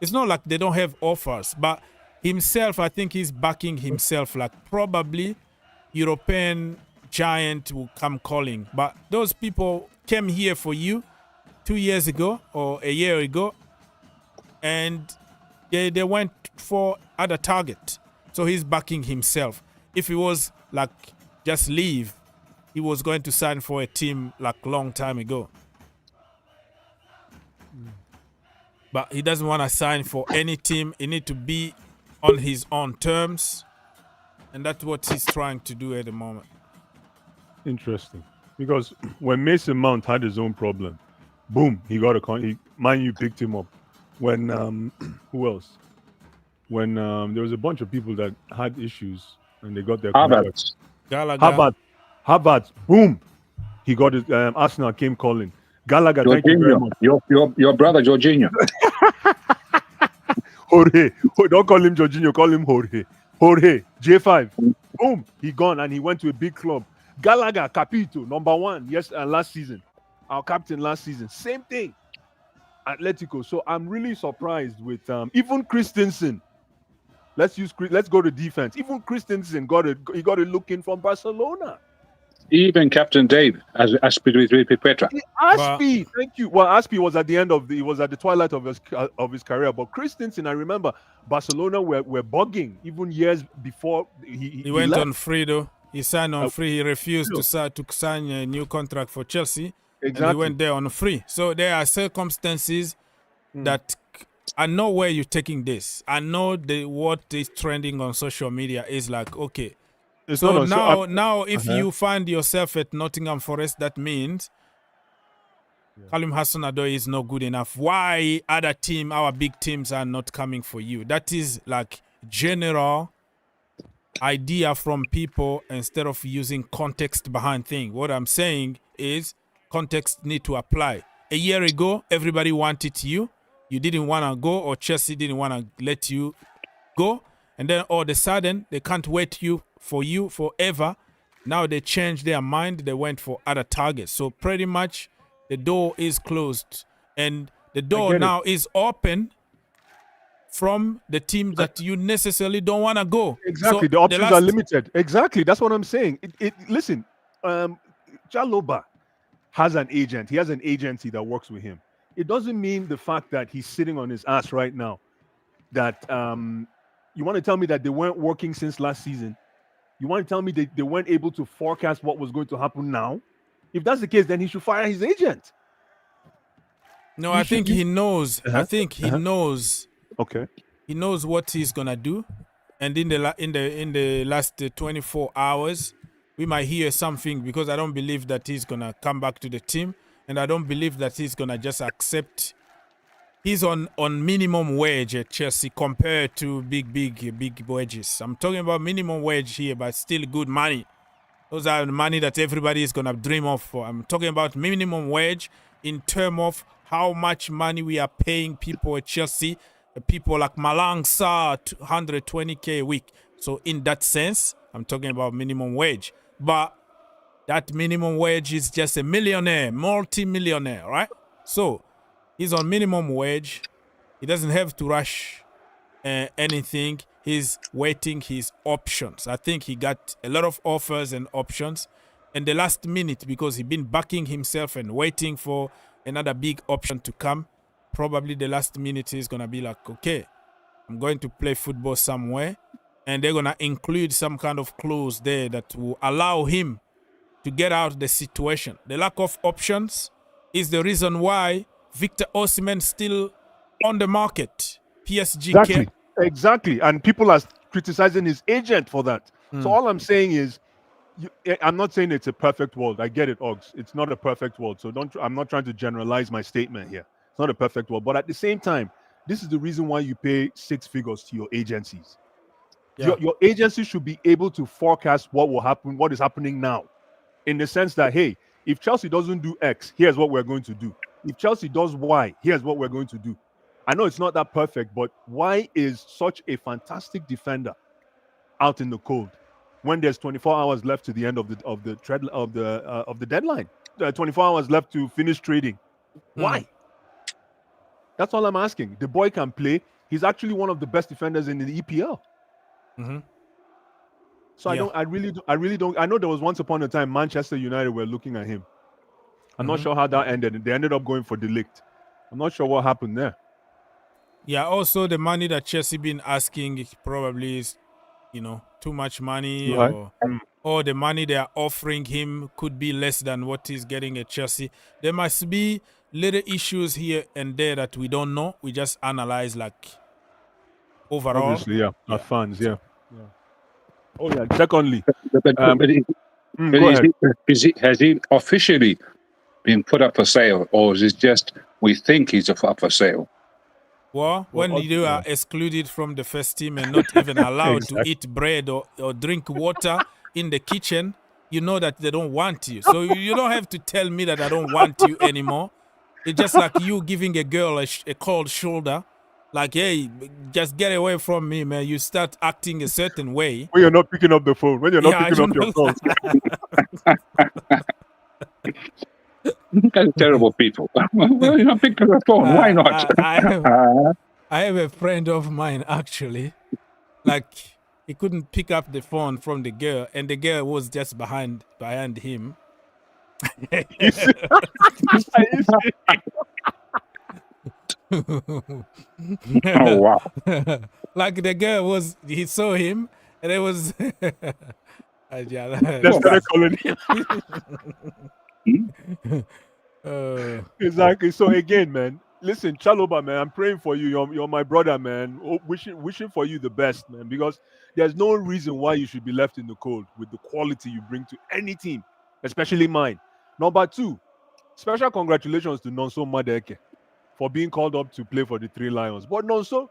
It's not like they don't have offers, but himself, I think he's backing himself. Like probably European giant will come calling. But those people came here for you 2 years ago or a year ago, and they went for other target. So he's backing himself. If he was like just leave, he was going to sign for a team like long time ago. But he doesn't want to sign for any team. He need to be on his own terms. And that's what he's trying to do at the moment. Interesting. Because when Mason Mount had his own problem, boom, he got Man U picked him up. When who else? When there was a bunch of people that had issues and they got their Havertz, boom, he got his. Arsenal came calling. Gallagher, Jorginho, thank you very much. Your brother Jorginho. Jorge, don't call him Jorginho, call him Jorge. Jorge, J5, boom, he gone and he went to a big club. Gallagher, Capito, number 1, last season, our captain last season, same thing. Atletico. So I'm really surprised with even Christensen. Let's go to defense. Even Christensen got a look in from Barcelona. Even Captain Dave as Petra. Aspi, thank you. Well, Aspi was at the twilight of his career, but Christensen, I remember Barcelona were bugging even years before he went left. on free though. He signed on free. He refused to sign a new contract for Chelsea. Exactly. And he went there on free. So there are circumstances that I know where you're taking this. I know what is trending on social media is like, okay. So now if you find yourself at Nottingham Forest, that means Kalim Hassan-Odoi is not good enough. Why our big teams are not coming for you? That is like general idea from people instead of using context behind things. What I'm saying is context need to apply. A year ago, everybody wanted you. You didn't want to go, or Chelsea didn't want to let you go. And then all of a sudden, they can't wait for you forever. Now they changed their mind. They went for other targets. So pretty much the door is closed. And the door now is open from the team that you necessarily don't want to go. Exactly. So the options are limited. Exactly. That's what I'm saying. Listen, Chalobah has an agent. He has an agency that works with him. It doesn't mean the fact that he's sitting on his ass right now that you want to tell me that they weren't working since last season. You want to tell me they weren't able to forecast what was going to happen now? If that's the case, then he should fire his agent. No, I think he knows. I think he knows. Okay. He knows what he's gonna do, and in the last 24 hours, we might hear something because I don't believe that he's gonna come back to the team. and I don't believe that he's gonna just accept. He's on minimum wage at Chelsea compared to big wages. I'm talking about minimum wage here, but still good money. Those are the money that everybody is gonna dream of for. I'm talking about minimum wage in terms of how much money we are paying people at Chelsea. People like Malang Sarr, 120K a week. So in that sense, I'm talking about minimum wage. But that minimum wage is just a millionaire, multi-millionaire, right? So he's on minimum wage. He doesn't have to rush anything. He's waiting his options. I think he got a lot of offers and options. And the last minute, because he's been backing himself and waiting for another big option to come, probably the last minute he's going to be like, okay, I'm going to play football somewhere. And they're going to include some kind of clause there that will allow him to get out of the situation. The lack of options is the reason why Victor Osimhen still on the market. PSG Exactly. And people are criticizing his agent for that. So all I'm saying is, I'm not saying it's a perfect world. I get it, Oggs. It's not a perfect world. So I'm not trying to generalize my statement here. It's not a perfect world. But at the same time, this is the reason why you pay 6 figures to your agencies. Yeah. Your agency should be able to forecast what will happen, what is happening now. In the sense that, hey, if Chelsea doesn't do X, here's what we're going to do. If Chelsea does Y, here's what we're going to do. I know it's not that perfect, but why is such a fantastic defender out in the cold when there's 24 hours left to the end of the deadline? 24 hours left to finish trading. Why? That's all I'm asking. The boy can play. He's actually one of the best defenders in the EPL. So I really don't. I know there was once upon a time Manchester United were looking at him. I'm not sure how that ended. They ended up going for De Ligt. I'm not sure what happened there. Yeah, also the money that Chelsea been asking probably is, too much money, or the money they are offering him could be less than what he's getting at Chelsea. There must be little issues here and there that we don't know. We just analyze like overall. Obviously, yeah. Our fans, yeah. Oh yeah. Secondly, has he officially been put up for sale, or is it just we think he's up for sale? Well, when you are excluded from the first team and not even allowed to eat bread or drink water in the kitchen, you know that they don't want you. So you don't have to tell me that I don't want you anymore. It's just like you giving a girl a cold shoulder. Like, hey, just get away from me, man. You start acting a certain way. When you're not picking up the phone. When you're not picking up your calls. You guys are terrible people. Well, you're not picking up the phone. Why not? I have a friend of mine, actually. Like, he couldn't pick up the phone from the girl, and the girl was just behind him. Oh, wow. Like the girl he saw him, and it was Exactly. So again, man, listen, Chaloba, man, I'm praying for you. You're my brother, man. Wishing for you the best, man, because there's no reason why you should be left in the cold with the quality you bring to any team, especially mine. Number 2, special congratulations to Nonso Madeke for being called up to play for the Three Lions. But Nonso,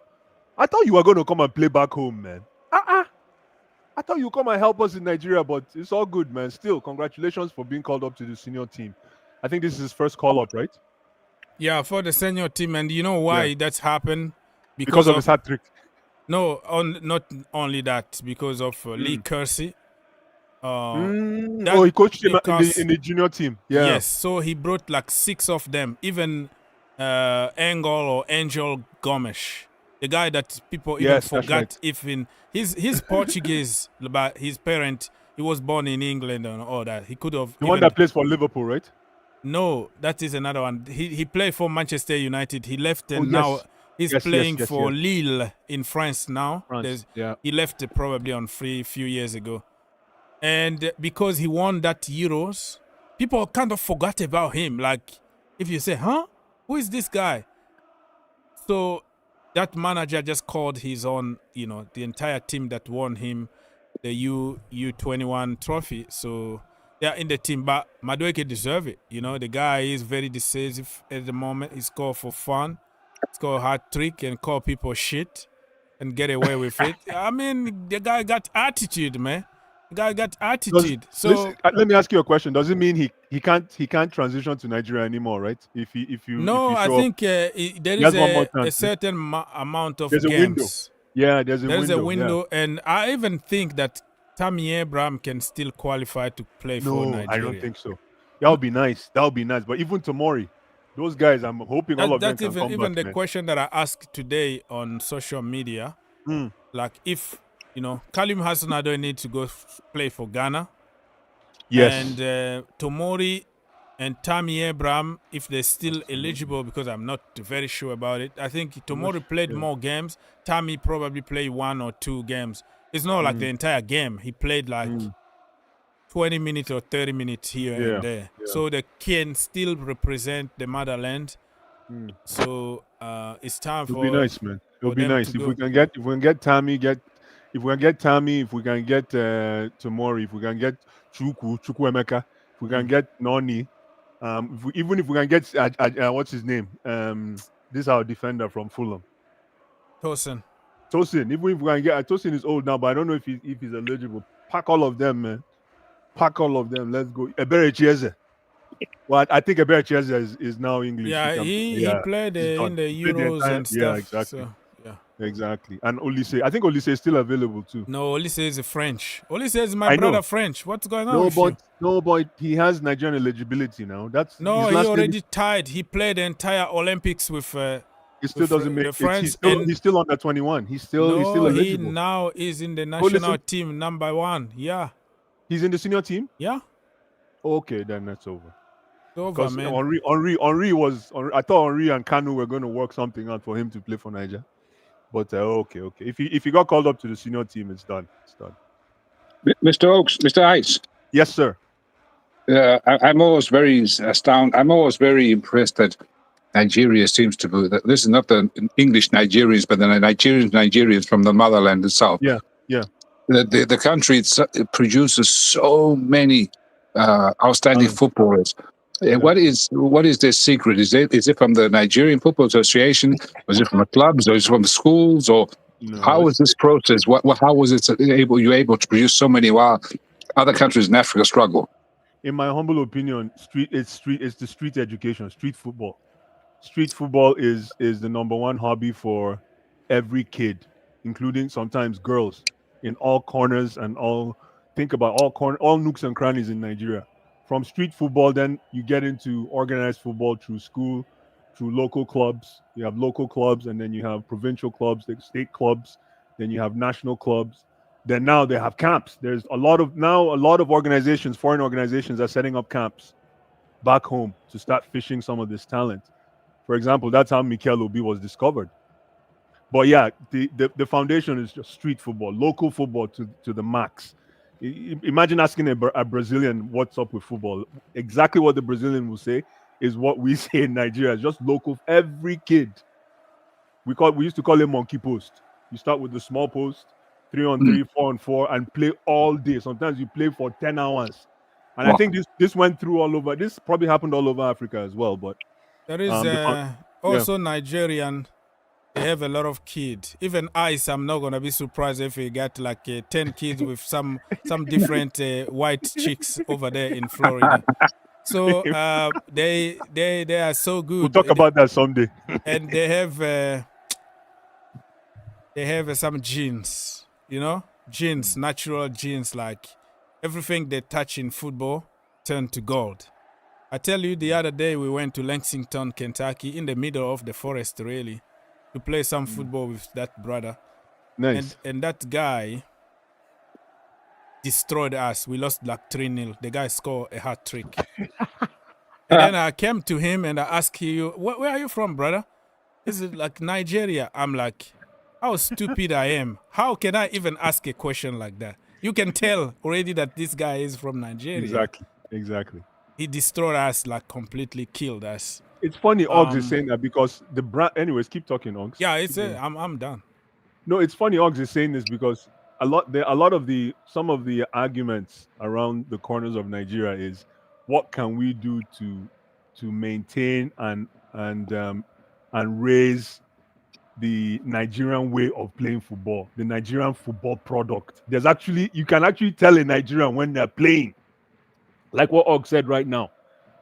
I thought you were going to come and play back home, man. I thought you'd come and help us in Nigeria, but it's all good, man. Still, congratulations for being called up to the senior team. I think this is his first call up, right? Yeah, for the senior team. And you know why that's happened? Because of his hat trick. No, not only that, because of Lee Kersey. He coached him in the junior team. Yeah. Yes, so he brought like 6 of them, even Angel Gomes, the guy that people even forgot. Right. Even he's Portuguese, but his parent, he was born in England and all that. He could have one that plays for Liverpool, right? No, that is another one. He played for Manchester United. He left and now he's playing for Lille in France now. He left probably on free a few years ago. And because he won that Euros, people kind of forgot about him. Like, if you say, who is this guy? So that manager just called his own, the entire team that won him the U21 trophy. So Yeah, in the team, but Madueke deserve it. You know, the guy is very decisive at the moment. He score for fun, score a hard trick, and call people shit, and get away with it. I mean, the guy got attitude, man. The guy got attitude. Listen, let me ask you a question. Does it mean he can't transition to Nigeria anymore, right? If you I show think up, there he is has one more a chance. certain amount of There's a window. games. Yeah, there's a window. window, Yeah. and I even think that Tammy Abraham can still qualify to play for Nigeria. I don't think so. That would be nice. That would be nice. But even Tomori, those guys, I'm hoping all of them can come even back. The question that I asked today on social media, like if Kalim Hassanado needs to go play for Ghana. Yes. And Tomori and Tammy Abraham, if they're still eligible, because I'm not very sure about it. I think Tomori played more games. Tammy probably played 1 or 2 games. It's not like the entire game. He played like 20 minutes or 30 minutes here and there. Yeah. So they can still represent the motherland. So it's time for. It'll be nice, man. It'll be nice if go. we can get Tammy, if we can get Tomori, if we can get Chukwuemeka, if we can get Noni, if we can get what's his name? This is our defender from Fulham. Tosin. Even if we can get Tosin is old now, but I don't know if he's eligible. Pack all of them, man. Pack all of them. Let's go. Ebere Chiesa. Well, I think Ebere Chiesa is now English. Yeah, he played in the Euros and stuff. Yeah, exactly. So, yeah. Exactly. And Olise, I think Olise is still available too. No, Olise is French. Olise is my brother French. What's going on? No, but he has Nigerian eligibility now. He already tied. He played the entire Olympics with. He still doesn't make France. He's still under 21. He's still eligible. He now is in the national team number 1. Yeah. He's in the senior team? Yeah. Okay, then that's over. It's over, man. Henri was. I thought Henri and Kanu were going to work something out for him to play for Niger. But okay. If he got called up to the senior team, it's done. It's done. Mr. Oaks, Mr. Ice. Yes, sir. I'm always very astounded. I'm always very impressed that Nigeria seems to be. That this is not the English Nigerians, but the Nigerians from the motherland itself. Yeah. The country it produces so many outstanding footballers. Yeah. What is their secret? Is it from the Nigerian Football Association? Was it from the clubs? Or is it from the schools? Or how was this process? How was it you able to produce so many while other countries in Africa struggle? In my humble opinion, it's the street education, street football. Street football is the number one hobby for every kid, including sometimes girls, in all corners and think about all nooks and crannies in Nigeria. From street football, then you get into organized football through school, through local clubs. You have local clubs, and then you have provincial clubs, the state clubs. Then you have national clubs. Then now they have camps. There's a lot of organizations, foreign organizations, are setting up camps back home to start fishing some of this talent. For example, that's how Mikel Obi was discovered. But yeah, the foundation is just street football, local football to the max. Imagine asking a Brazilian what's up with football. Exactly what the Brazilian will say is what we say in Nigeria. It's just local. Every kid. We used to call it monkey post. You start with the small post, 3-on-3, 4-on-4, and play all day. Sometimes you play for 10 hours. And I think this went through all over. This probably happened all over Africa as well. But there is also Nigerian. They have a lot of kids. Even I'm not gonna be surprised if we got like 10 kids with some different white chicks over there in Florida. So they are so good. We'll talk about that someday. And they have some genes, genes, natural genes. Like everything they touch in football turn to gold. I tell you, the other day we went to Lexington, Kentucky, in the middle of the forest, really, to play some football with that brother. Nice. And that guy destroyed us. We lost like 3-0. The guy scored a hat trick. And then I came to him and I asked him, where are you from, brother? Is it like Nigeria? I'm like, how stupid I am. How can I even ask a question like that? You can tell already that this guy is from Nigeria. Exactly. He destroyed us, like completely killed us. It's funny Oggs is saying that because the brand. Anyways, keep talking, Oggs. Yeah, I'm done. No, it's funny Oggs is saying this because some of the arguments around the corners of Nigeria is what can we do to maintain and raise the Nigerian way of playing football, the Nigerian football product. You can actually tell a Nigerian when they're playing, like what Og said right now.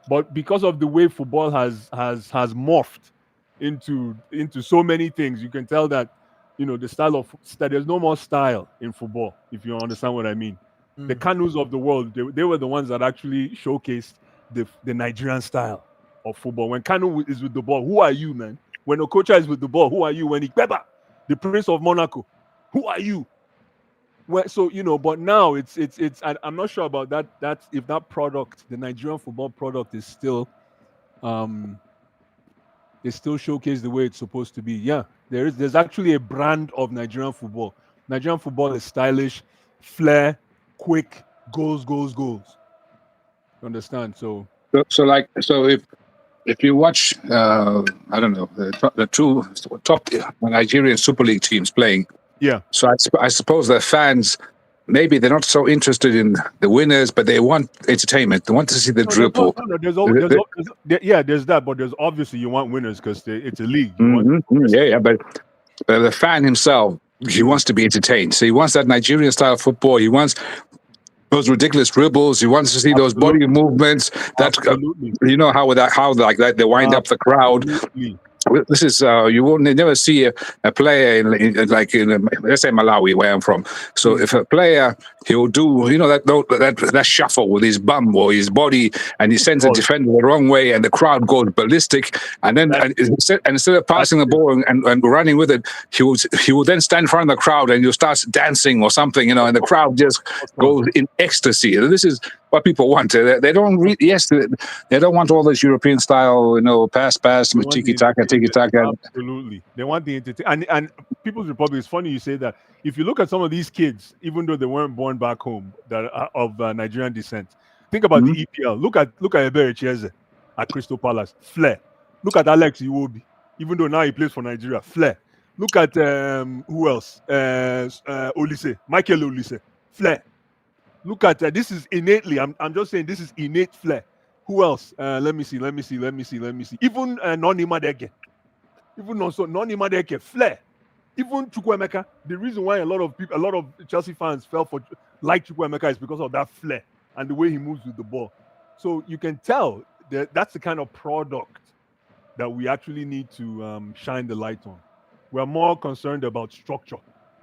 But because of the way football has morphed into so many things, you can tell that there's no more style in football, if you understand what I mean. The Kanus of the world, they were the ones that actually showcased the Nigerian style of football. When Kanu is with the ball, who are you, man? When Okocha is with the ball, who are you? When Kepa, the Prince of Monaco, who are you? But now it's I'm not sure about that. If that product, the Nigerian football product, is still showcased the way it's supposed to be. Yeah, there's actually a brand of Nigerian football. Nigerian football is stylish, flair, quick, goals. Understand? So if you watch, I don't know, the two top Nigerian Super League teams playing. Yeah. So I suppose the fans, maybe they're not so interested in the winners, but they want entertainment. They want to see the dribble. There's that, but there's obviously you want winners because it's a league. But the fan himself, he wants to be entertained. So he wants that Nigerian style football. He wants those ridiculous dribbles. He wants to see those body movements. That how like that they wind up the crowd. This is you won't never see a player in let's say Malawi, where I'm from. So if a player, he'll do that shuffle with his bum or his body, and he sends a defender the wrong way, and the crowd goes ballistic. And then instead of passing the ball and running with it, he will then stand in front of the crowd and you'll start dancing or something, and the crowd just goes in ecstasy. This is what people want. They don't they don't want all this European style, pass, tiki-taka. Absolutely. They want the entertainment. And People's Republic, it's funny you say that. If you look at some of these kids, even though they weren't born back home, that are of Nigerian descent, think about the EPL. Look at Ebere Chiesa at Crystal Palace. Flair. Look at Alex Iwobi. Even though now he plays for Nigeria. Flair. Look at who else? Olise. Michael Olise. Flair. Look at this is innately. I'm just saying this is innate flair. Who else? Let me see. Even Noni Madeke. Even also Noni Madeke. Flair. Even Chukwuemeka. The reason why a lot of Chelsea fans fell for like Chukwuemeka is because of that flair and the way he moves with the ball. So you can tell that's the kind of product that we actually need to shine the light on. We're more concerned about structure,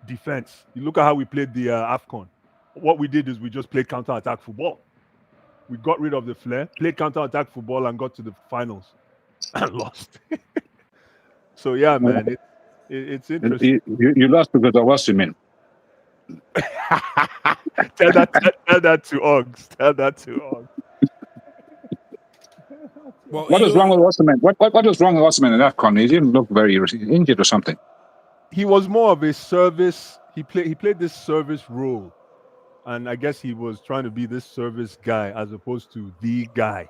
defense. You look at how we played the AFCON. What we did is we just played counter-attack football. We got rid of the flair, played counter-attack football, and got to the finals and lost. So yeah, man, it's interesting. You lost because of Osimhen. Tell that to Oggs. Tell that to Oggs. Well, what was wrong with Osimhen? What was wrong with Osimhen in AFCON? He didn't look very injured or something. He was more of a service. He played this service role. And I guess he was trying to be this service guy as opposed to the guy.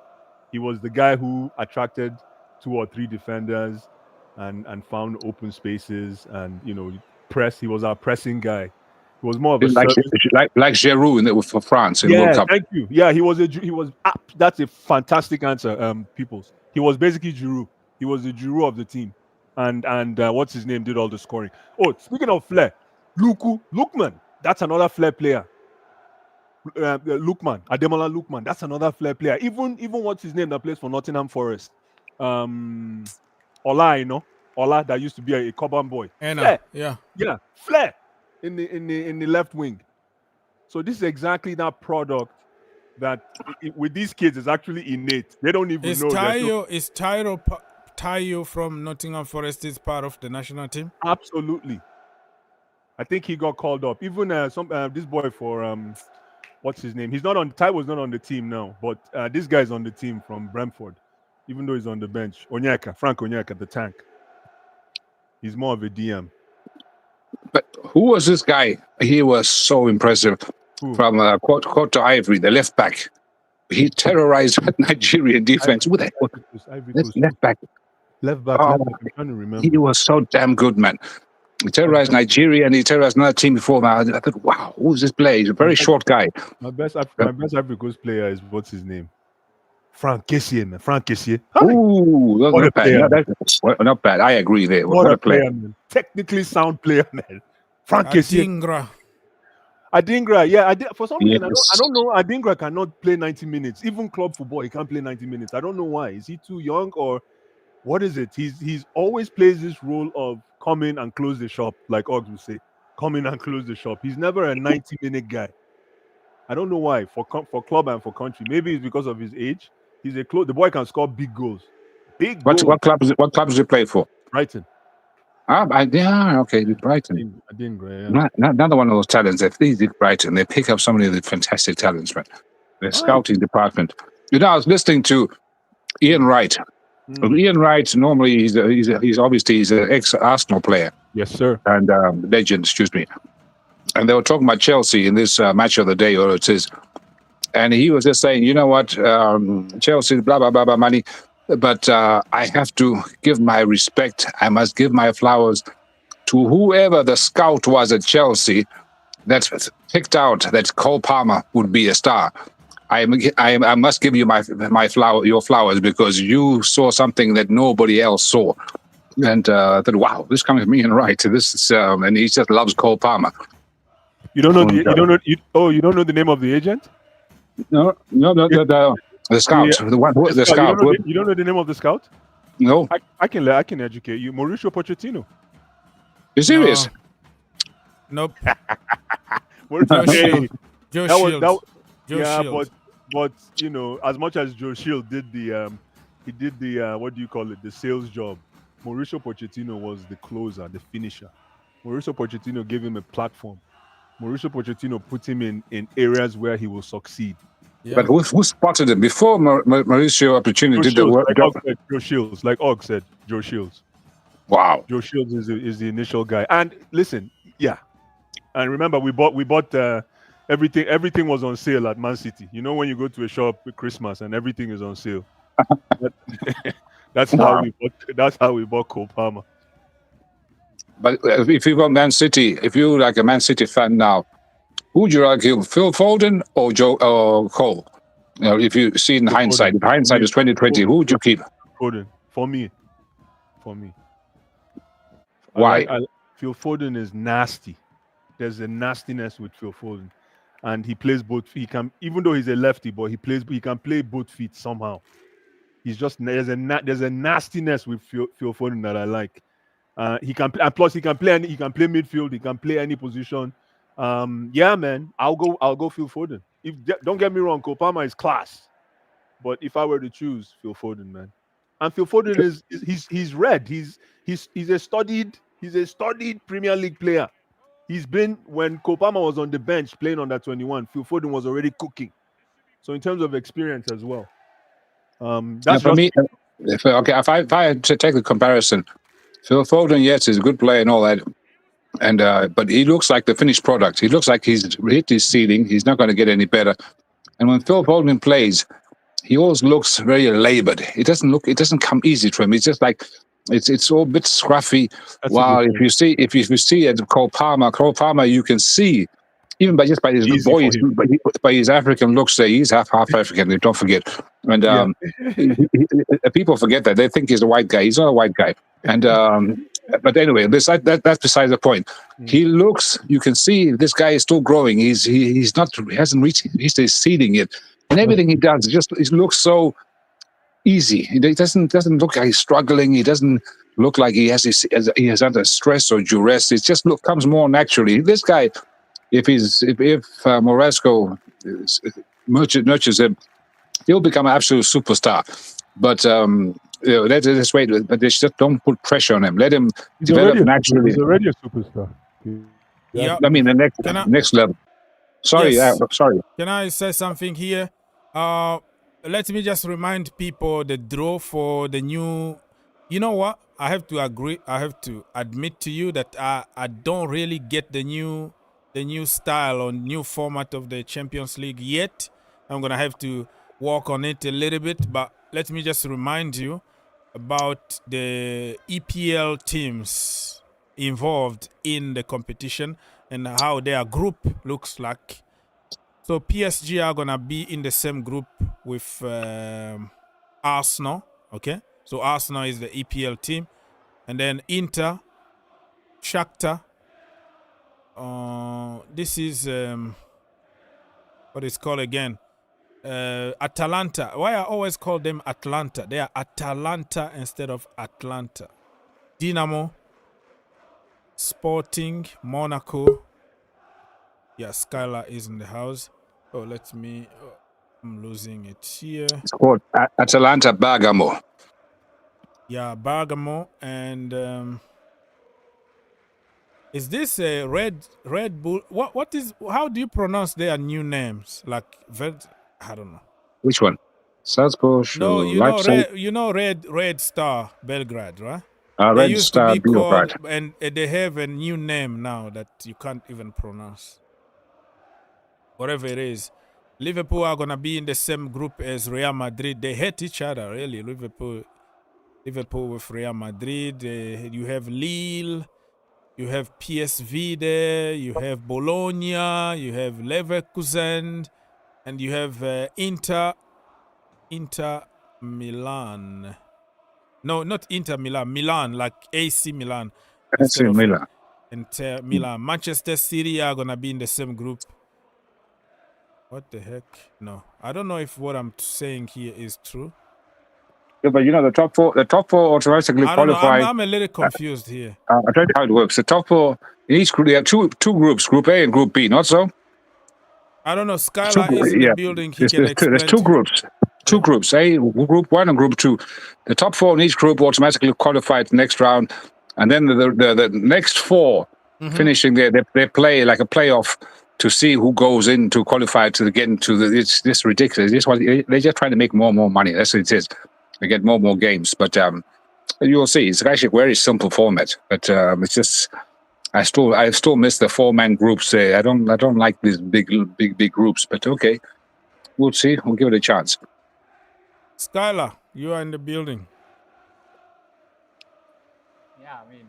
He was the guy who attracted 2 or 3 defenders and found open spaces and press. He was our pressing guy. He was more of a like Giroud for France in World Cup. Thank you. Yeah, he was. That's a fantastic answer, Peoples. He was basically Giroud. He was the Giroud of the team, and what's his name did all the scoring. Oh, speaking of flair, Lukman. That's another flair player. Ademola Lukman, that's another flair player. Even what's his name that plays for Nottingham Forest, Ola, Ola that used to be a Cobham boy. Flair. Flair in the left wing. So this is exactly that product that with these kids is actually innate. They don't even know. Is Tayo from Nottingham Forest is part of the national team? Absolutely. I think he got called up. Even this boy for what's his name? Ty was not on the team now, but this guy's on the team from Brentford, even though he's on the bench. Frank Onyeka, the tank. He's more of a DM. But who was this guy? He was so impressive. From Cote d'Ivoire, the left back. He terrorized Nigerian defense. With left back. Left back. I'm trying to remember. He was so damn good, man. He terrorized Nigeria and he terrorized another team before. I thought, wow, who's this player? He's a very short guy. My best Ivory Coast player is what's his name? Frank Kessié, man. Frank Kessié. Ooh, not bad. Not bad. I agree there. What a player, man. Technically sound player, man. Frank Kessié. Adingra, yeah. For some reason, I don't know. Adingra cannot play 90 minutes. Even club football, he can't play 90 minutes. I don't know why. Is he too young or what is it? He's always plays this role of come in and close the shop, like Oggs would say. Come in and close the shop. He's never a 90-minute guy. I don't know why. For club and for country, maybe it's because of his age. The boy can score big goals. Goals. What club does he play for? Brighton. Okay, Brighton. Adingra, yeah. Another one of those talents. If they did Brighton, they pick up so many of the fantastic talents, man. The scouting department. I was listening to Ian Wright. Ian Wright, normally he's obviously an ex-Arsenal player. Yes, sir. And legend, excuse me. And they were talking about Chelsea in this match of the day, or it is. And he was just saying, you know what, Chelsea, blah, blah, blah, blah, money. But I have to give my respect. I must give my flowers to whoever the scout was at Chelsea that picked out that Cole Palmer would be a star. I must give you your flowers because you saw something that nobody else saw. And I thought, wow, this comes from me and right. This is, and he just loves Cole Palmer. You don't know you don't know the name of the agent? No, the scout, the scout. You don't know the name of the scout? No. I can educate you. Mauricio Pochettino. You serious? Nope. Joe Shields. But as much as Joe Shields did he did the what do you call it? The sales job. Mauricio Pochettino was the closer, the finisher. Mauricio Pochettino gave him a platform. Mauricio Pochettino put him in areas where he will succeed. Yeah. But who spotted him before Mauricio Pochettino did the work? Joe Shields, like Og said, Joe Shields. Wow. Joe Shields is the initial guy. And listen, yeah. And remember, we bought everything was on sale at Man City. You know when you go to a shop at Christmas and everything is on sale. That's how we bought Cole Palmer. But if you got Man City, if you're like a Man City fan now, who would you argue, Phil Foden or Cole? If you see in hindsight, if hindsight is 2020, who would you keep? Foden. For me. Why? Phil Foden is nasty. There's a nastiness with Phil Foden, and he plays both. He can, even though he's a lefty, but he can play both feet somehow. He's just there's a nastiness with Phil Foden that I like. He can, and plus he can play midfield. He can play any position. Yeah, man, I'll go Phil Foden. Don't get me wrong, Cole Palmer is class, but if I were to choose Phil Foden, man, and Phil Foden he's red. He's a studied Premier League player. He's been, when Cole Palmer was on the bench playing under 21, Phil Foden was already cooking. So in terms of experience as well, that's for me. If I had to take the comparison, Phil Foden, yes, he's a good player and all that. And but he looks like the finished product. He looks like he's hit his ceiling. He's not going to get any better. And when Phil Foden plays, he always looks very labored. It doesn't come easy to him. It's just like it's all a bit scruffy. Wow, if you see at Cole Palmer, you can see even by his voice, by his African looks, he's half African. Don't forget. And people forget that. They think he's a white guy. He's not a white guy. And but anyway, that's besides the point. He looks. You can see this guy is still growing. He hasn't reached his ceiling yet. And everything he does it looks so easy. He doesn't look like he's struggling. He doesn't look like he has under stress or duress. It just comes more naturally. This guy, if Moresco nurtures him, he'll become an absolute superstar. But let's wait. But they just don't put pressure on him. Let him develop naturally. He's already a superstar. Yeah. I mean the next level. Sorry, yes. Sorry. Can I say something here? Let me just remind people the draw for the new. You know what? I have to agree. I have to admit to you that I don't really get the new style or new format of the Champions League yet. I'm gonna have to work on it a little bit. But let me just remind you about the EPL teams. involved in the competition and how their group looks like. So PSG are gonna be in the same group with Arsenal. Okay, so Arsenal is the EPL team, and then Inter, Shakhtar. This is what it's called again. Atalanta. Why I always call them Atlanta? They are Atalanta instead of Atlanta. Dynamo, Sporting, Monaco. Yeah, Skylar is in the house. Oh, let me. I'm losing it here. It's called Atalanta Bergamo. Yeah, Bergamo, and is this a Red Bull? What is? How do you pronounce their new names? Like I don't know. Which one? Salzburg. No, Leipzig. Red Star Belgrade, right? They Red used Star to be called, Belgrade. and they have a new name now that you can't even pronounce. Whatever it is, Liverpool are gonna be in the same group as Real Madrid. They hate each other, really. Liverpool with Real Madrid. You have Lille, you have PSV there, you have Bologna, you have Leverkusen, and you have Inter Milan. No, not Inter Milan. Milan, like AC Milan instead of Milan. Inter Milan. Manchester City are gonna be in the same group. What the heck? No, I don't know if what I'm saying here is true. Yeah, but the top four automatically qualify. I'm a little confused here. I'll tell you how it works. The top four in each group, they have two groups, Group A and Group B. Not so. I don't know. Skylar is in the building. He can explain. There's two groups. Two groups, Group 1 and Group 2. The top four in each group automatically qualify to the next round, and then the next four finishing there, they play like a playoff to see who goes in to qualify to get into it's this ridiculous. They're just trying to make more and more money. That's what it is. They get more and more games, but you'll see it's actually a very simple format. But it's just I still miss the 4-man groups. I don't like these big groups, but okay, we'll see. We'll give it a chance. Skylar, you are in the building. Yeah, I mean,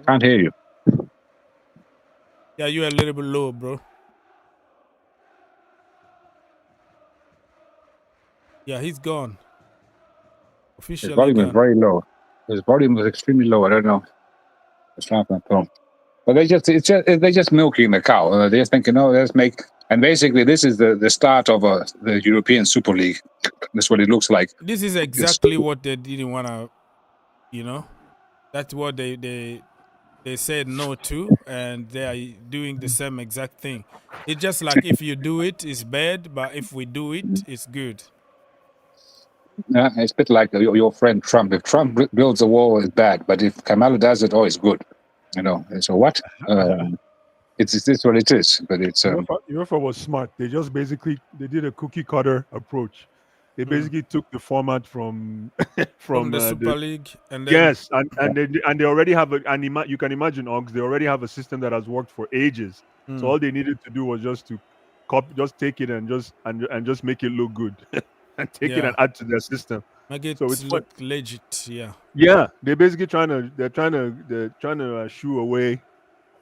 can't hear you. Yeah, you're a little bit low, bro. Yeah, he's gone. Officially His volume gone. is very low. His volume was extremely low. I don't know. It's not my phone. But they're just milking the cow. They're just thinking, let's make. And basically, this is the start of the European Super League. That's what it looks like. This is exactly what they didn't want to, that's what they said no to, and they are doing the same exact thing. It's just like if you do it, it's bad, but if we do it, it's good. Yeah, it's a bit like your friend Trump. If Trump builds a wall, it's bad. But if Kamala does it, it's good. So what? It's what it is. But it's UEFA was smart. They just basically did a cookie cutter approach. They basically took the format from the Super League, and then, yes, and they already have you can imagine, Ogs, they already have a system that has worked for ages. So all they needed to do was just to take it and just make it look good, and take it and add to their system. Make it so it's look legit. Yeah, they're basically trying to shoo away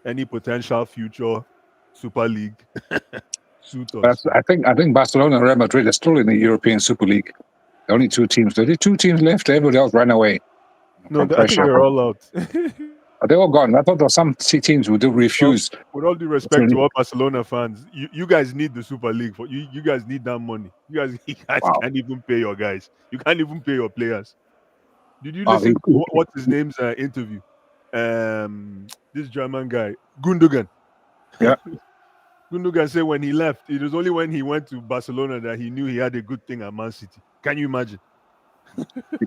any potential future Super League suitors. I think Barcelona and Real Madrid are still in the European Super League. The only two teams. There are 2 teams left. Everybody else ran away. No, I think they're all out. They're all gone. I thought there were some teams who do refuse. With all due respect to all Barcelona fans, you guys need the Super League. You guys need that money. You guys can't even pay your guys. You can't even pay your players. Did you listen to what's his name's interview? This German guy, Gundogan. Yeah. Gundogan said when he left, it was only when he went to Barcelona that he knew he had a good thing at Man City. Can you imagine?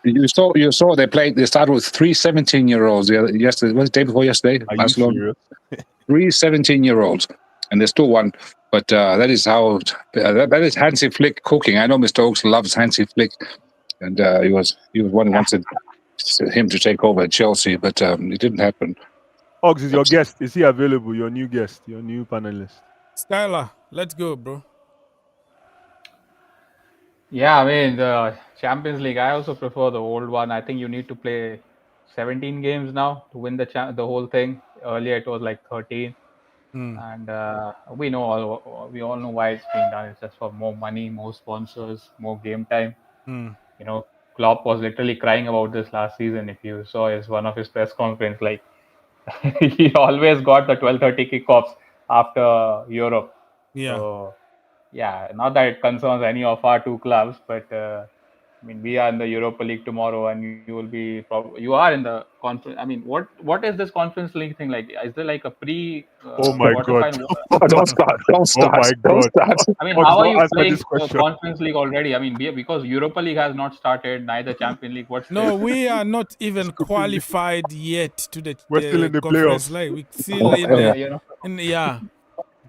You saw they started with 3 17-year-olds yesterday. Was it the day before yesterday? Are Barcelona. You serious? 3 17-year-olds, and they still won. But that is how that is Hansi Flick cooking. I know Mr. Oaks loves Hansi Flick, and he was one who wanted him to take over at Chelsea, but it didn't happen. Oaks is your guest. Is he available? Your new guest, your new panelist. Skylar, let's go, bro. Yeah, I mean, the Champions League, I also prefer the old one. I think you need to play 17 games now to win the whole thing. Earlier it was like 13, and we all know why it's being done. It's just for more money, more sponsors, more game time. You know, Klopp was literally crying about this last season. If you saw one of his press conference, like he always got the 12:30 kickoffs after Europe. Yeah. So yeah, not that it concerns any of our two clubs, but I mean, we are in the Europa League tomorrow, and you will be you are in the conference. I mean, what is this conference league thing like? Is there like a pre Oh my God. quarterfinal? Oh, don't start. Don't Oh start. my Don't God. start. I mean, Fox, how are don't you answer playing this question. Conference League already? I mean, because Europa League has not started, neither Champions League. What's No, this? we are not even qualified yet to We're still the in the conference playoffs. league. We still Oh, you know. yeah.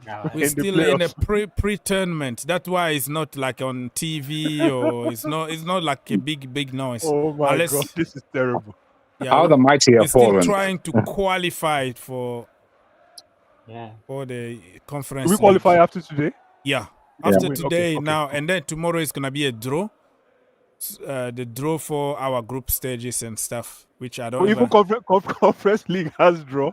Yeah. We're In the still in a playoffs. pre-tournament. That's why it's not like on TV or it's not like a big noise. Oh my God, Unless this is terrible. How the mighty we're have still fallen. trying to qualify for Yeah. the conference Do we league. qualify after today? Yeah. Yeah. After Okay, today okay. now, and then tomorrow is gonna be a draw. The draw for our group stages and stuff, which I don't Oh, even Conference League has draw.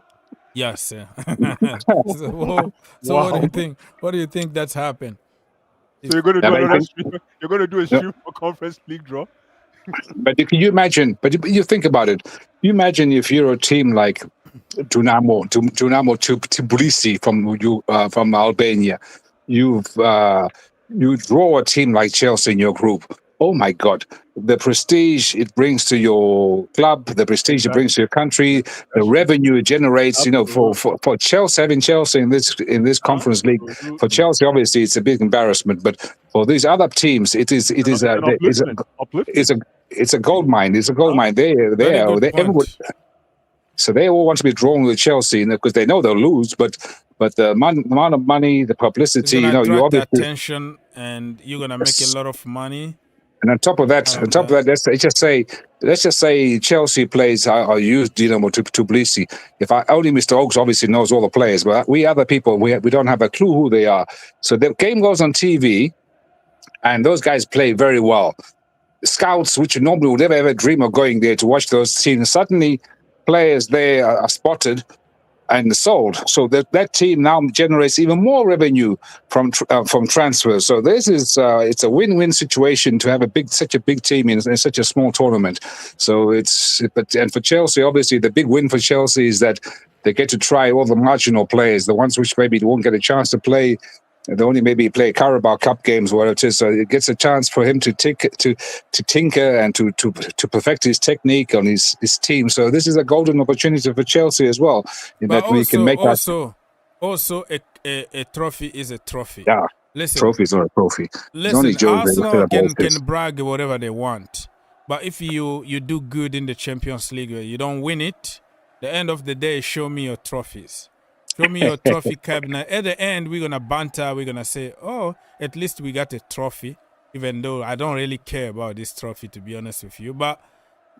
Yes, sir. So what do you think? What do you think that's happened? So you're going to Yeah, do but another stream. You're going to do a No. stream for Conference League draw. But can you imagine? But you think about it. You imagine if you're a team like Dinamo Tbilisi from Albania. You draw a team like Chelsea in your group. Oh my God! The prestige it brings to your club, the prestige it brings to your country, the revenue it generates. You know, for Chelsea, having Chelsea in this conference league, for Chelsea obviously it's a big embarrassment, but for these other teams, it's a gold mine. It's a gold mine. Very good point. So they all want to be drawn with Chelsea because they know they'll lose, but the amount of money, the publicity, It's gonna you attract obviously attention, and you're gonna make a lot of money. And on top of that, let's just say Chelsea plays or use Dinamo Tbilisi. If only Mr. Oaks obviously knows all the players, but we other people we don't have a clue who they are. So the game goes on TV, and those guys play very well. Scouts, which normally would never ever dream of going there to watch those teams, suddenly players there are spotted and sold. So that team now generates even more revenue from transfers. So this is it's a win-win situation to have such a big team in such a small tournament. So and for Chelsea, obviously the big win for Chelsea is that they get to try all the marginal players, the ones which maybe won't get a chance to play. They only maybe play Carabao Cup games, whatever it is. So it gets a chance for him to tinker and to perfect his technique on his team. So this is a golden opportunity for Chelsea as well, But we can make also a trophy is a trophy. Yeah, listen, trophy is not a trophy. Listen, Arsenal can brag whatever they want, but if you do good in the Champions League, you don't win it. The end of the day, show me your trophies. Show me your trophy cabinet. At the end, we're going to banter. We're going to say, oh, at least we got a trophy, even though I don't really care about this trophy, to be honest with you. But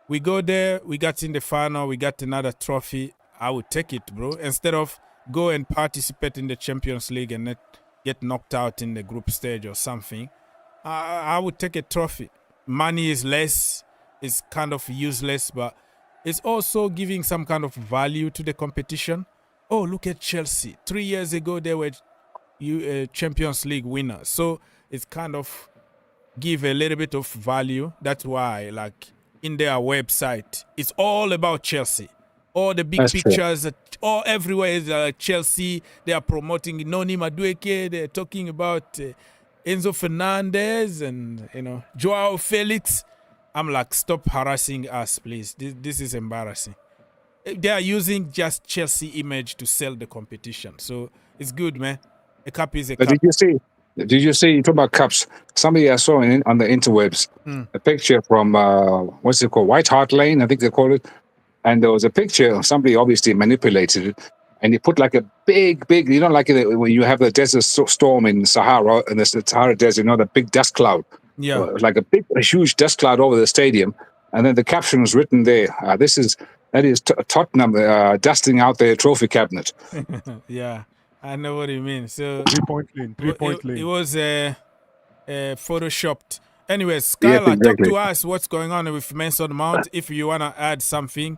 we go there. We got in the final. We got another trophy. I would take it, bro. Instead of go and participate in the Champions League and not get knocked out in the group stage or something, I would take a trophy. Money is less. It's kind of useless, but it's also giving some kind of value to the competition. Oh, look at Chelsea. 3 years ago, they were Champions League winners. So it's kind of give a little bit of value. That's why, like, in their website, it's all about Chelsea. All the big pictures, all everywhere is Chelsea. They are promoting Noni Madueke. They're talking about Enzo Fernandez and, Joao Felix. I'm like, stop harassing us, please. This is embarrassing. They are using just Chelsea image to sell the competition. So it's good, man. A cup is a cup. Did you see, you talk about cups, somebody I saw on the interwebs, a picture from, what's it called, White Hart Lane, I think they call it. And there was a picture, somebody obviously manipulated it, and he put like a big, like when you have the desert storm in Sahara, and the Sahara Desert, the big dust cloud. Yeah. Like a huge dust cloud over the stadium. And then the caption was written there, that is Tottenham dusting out their trophy cabinet. Yeah, I know what you mean. So 3-point lane. It was photoshopped. Anyways, Skylar, talk to us. What's going on with Mason Mount? If you wanna add something,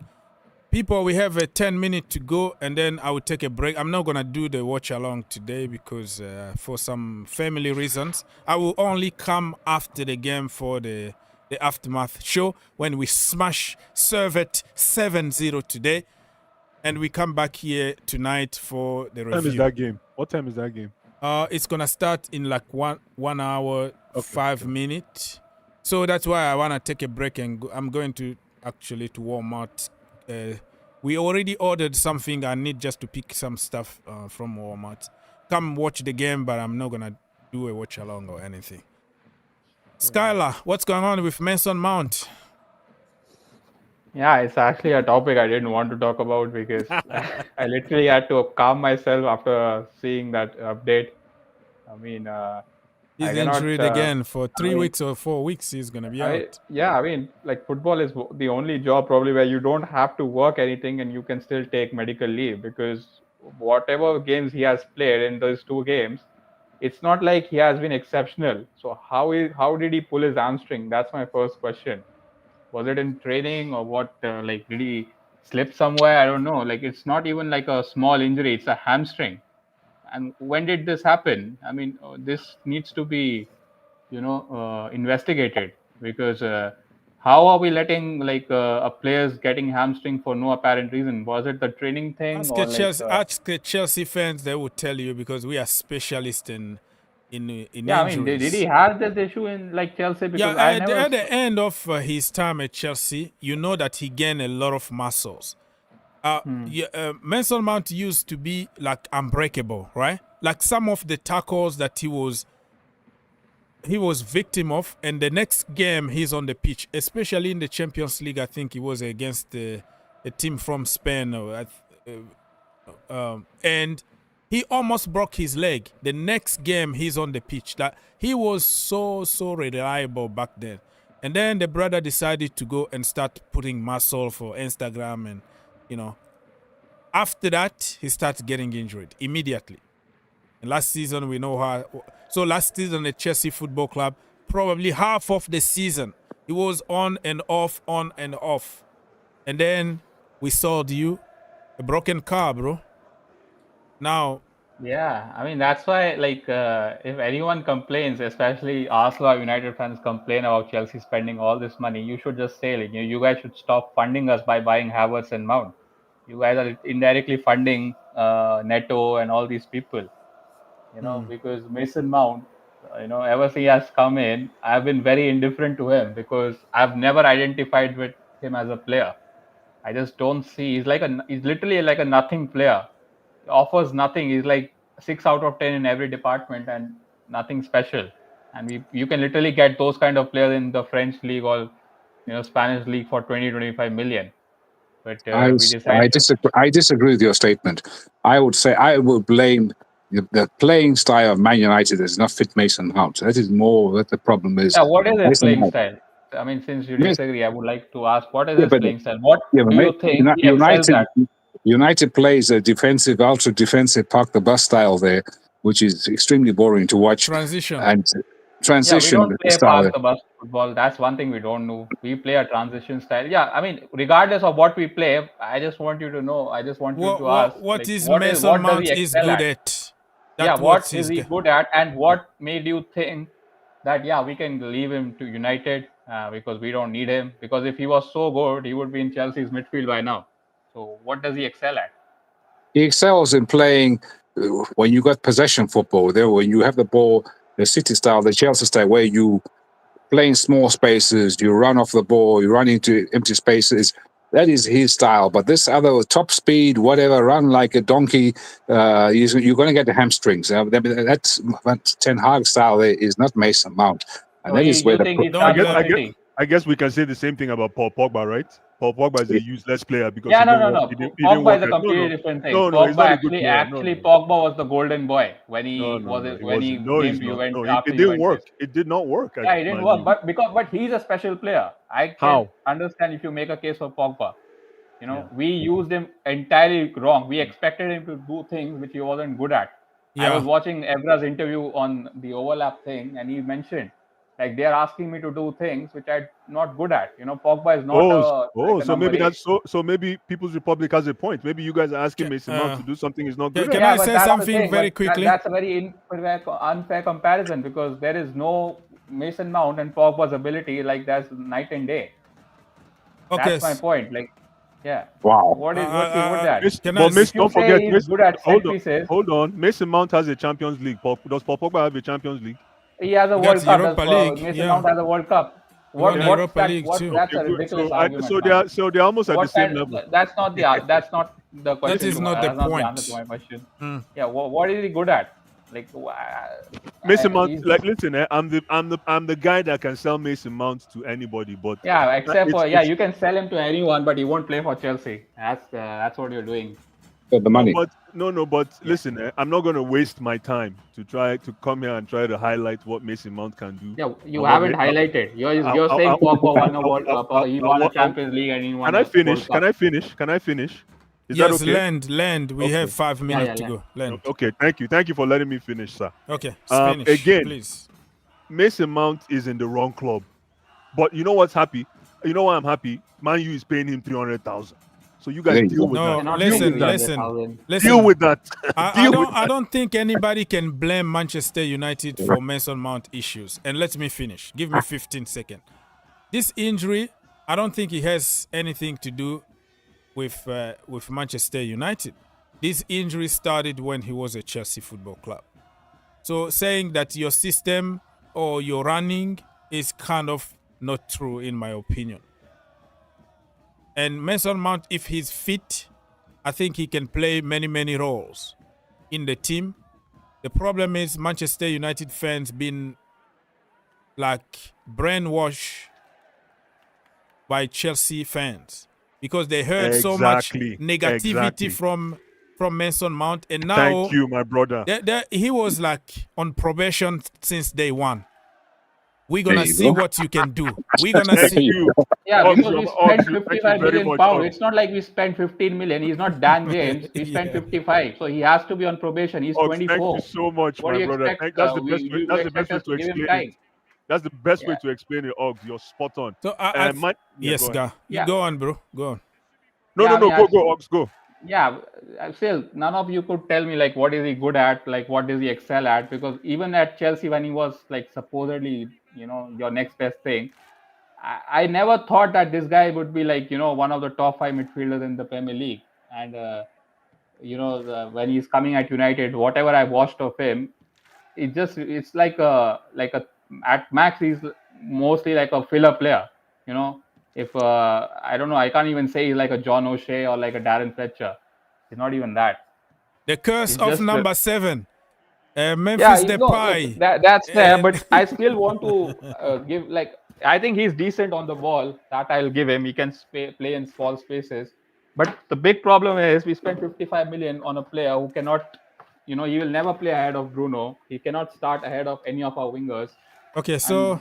People, we have a 10 minutes to go, and then I will take a break. I'm not gonna do the watch along today because for some family reasons, I will only come after the game for the aftermath show when we smash Servette 7-0 today, and we come back here tonight for the review. What time is that game? What time is that game? It's gonna start in like one hour, 5 minutes. So that's why I wanna take a break and go. I'm going to actually to Walmart. We already ordered something. I need just to pick some stuff from Walmart. Come watch the game, but I'm not gonna do a watch along or anything. Skylar, what's going on with Mason Mount? Yeah, it's actually a topic I didn't want to talk about because I literally had to calm myself after seeing that update. I mean, he's injured again for 3 weeks or 4 weeks. He's gonna be out. Yeah, I mean, like football is the only job probably where you don't have to work anything and you can still take medical leave, because whatever games he has played in those 2 games, it's not like he has been exceptional. So how did he pull his hamstring? That's my first question. Was it in training or what? Like, did he slip somewhere? I don't know. Like, it's not even like a small injury; it's a hamstring. And when did this happen? I mean, this needs to be, investigated, because how are we letting like a players getting hamstring for no apparent reason? Was it the training thing? Ask Chelsea fans; they will tell you, because we are specialists in injuries. I mean, did he have this issue in like Chelsea? Because at the end of his time at Chelsea, you know that he gained a lot of muscles. Mason Mount used to be like unbreakable, right? Like some of the tackles that he was victim of, and the next game he's on the pitch, especially in the Champions League. I think he was against a team from Spain, and he almost broke his leg. The next game he's on the pitch. That he was so reliable back then. And then the brother decided to go and start putting muscle for Instagram, and after that he started getting injured immediately. And last season we know how. So last season at Chelsea Football Club, probably half of the season he was on and off. And then we sold you a broken car, bro. Now, yeah, I mean, that's why, like, if anyone complains, especially Arsenal or United fans complain about Chelsea spending all this money, you should just say, like, you guys should stop funding us by buying Havertz and Mount. You guys are indirectly funding Neto and all these people, because Mason Mount, ever since he has come in, I've been very indifferent to him because I've never identified with him as a player. I just don't see. He's literally like a nothing player. He offers nothing. He's like 6 out of 10 in every department and nothing special. And you can literally get those kind of players in the French league or Spanish league for 20-25 million. But I disagree with your statement. I would say I would blame the playing style of Man United does not fit Mason Mount. That is more what the problem is. Yeah, what is his playing style? I mean, since you disagree, I would like to ask, what is his playing style? What do you think he excels at? United plays a defensive, ultra defensive, park the bus style there, which is extremely boring to watch. Transition. Yeah, we don't play park the bus football. That's one thing we don't do. We play a transition style. Yeah, I mean, regardless of what we play, I just want you to know. I just want you to ask. What Mason Mount is good at? What is he good at, and what made you think that we can leave him to United because we don't need him? Because if he was so good, he would be in Chelsea's midfield by now. So what does he excel at? He excels in playing when you got possession football. There, when you have the ball, the City style, the Chelsea style, where you play in small spaces, you run off the ball, you run into empty spaces. That is his style. But this other top speed, whatever, run like a donkey, you're going to get the hamstrings. That's Ten Hag style. There is not Mason Mount. And that is where I guess we can say the same thing about Paul Pogba, right? Paul Pogba is a useless player because no. Pogba is a completely different thing. Pogba actually Pogba was the golden boy when he came to Juventus. It didn't work. It did not work. Yeah, it didn't work. But he's a special player. I can understand if you make a case for Pogba. We used him entirely wrong. We expected him to do things which he wasn't good at. I was watching Evra's interview on the overlap thing, and he mentioned Like they are asking me to do things which I'm not good at. Pogba is not a so number maybe 8. so maybe People's Republic has a point. Maybe you guys are asking Mason Mount to do something he's not good Can at. I But say that's the something thing. very But quickly? that's a very unfair comparison because there is no Mason Mount and Pogba's ability like that's night and day. Okay. That's my point. Like, yeah. Wow. What's he good at? Don't forget, he's good at set pieces. Hold on. Mason Mount has a Champions League. Does Paul Pogba have a Champions League? He has a World That's Cup. Europa League. Mason Mount has a World Cup. won Europa League too. That's a Okay, good. ridiculous argument. So they're almost at the same level. That's not the question. That is not the the answer to my question. Yeah, what is he good at? Like Mason Mount, like listen, I'm the guy that can sell Mason Mount to anybody, but yeah, except for you can sell him to anyone, but he won't play for Chelsea. That's what you're doing. The money. But listen, I'm not gonna waste my time to try to come here and try to highlight what Mason Mount can do. Yeah, you haven't highlighted. You're saying Pogba won a World Cup, he won a Champions League, and he won. Can I finish? Can I finish? Is yes, that okay? land. We have 5 minutes to go. Land. Okay, thank you for letting me finish, sir. Okay, finish, again, please. Mason Mount is in the wrong club, but you know what's happy? You know why I'm happy? Man U is paying him 300,000. So you guys deal with that. No, listen. Deal with that. I don't think anybody can blame Manchester United for Mason Mount issues. And let me finish. Give me 15 seconds. This injury, I don't think it has anything to do with Manchester United. This injury started when he was at Chelsea Football Club. So saying that your system or your running is kind of not true in my opinion. And Mason Mount, if he's fit, I think he can play many roles in the team. The problem is Manchester United fans been like brainwashed by Chelsea fans because they heard so much negativity from Mason Mount, and now thank you, my brother. He was like on probation since day one. We're gonna see what you can do. We're gonna see you. Yeah, because we spent 55 million pounds. It's not like we spent 15 million. He's not Dan James. We spent 55, so he has to be on probation. He's 24. Thank you so much, what my brother. That's the best way. That's the best way to explain it. That's the best way to explain it, Oggs. You're spot on. So yes, go on, bro. Go on. No, go, Oggs, go. Yeah, still none of you could tell me like what is he good at, like what does he excel at, because even at Chelsea when he was like supposedly your next best thing, I never thought that this guy would be like one of the top 5 midfielders in the Premier League. And when he's coming at United, whatever I watched of him, it's like a at max he's mostly like a filler player. If I don't know, I can't even say he's like a John O'Shea or like a Darren Fletcher. He's not even that. The curse of number 7. Memphis Depay. That's fair, but I still want to give I think he's decent on the ball. That I'll give him. He can play in small spaces. But the big problem is we spent 55 million on a player who cannot, he will never play ahead of Bruno. He cannot start ahead of any of our wingers. Okay, so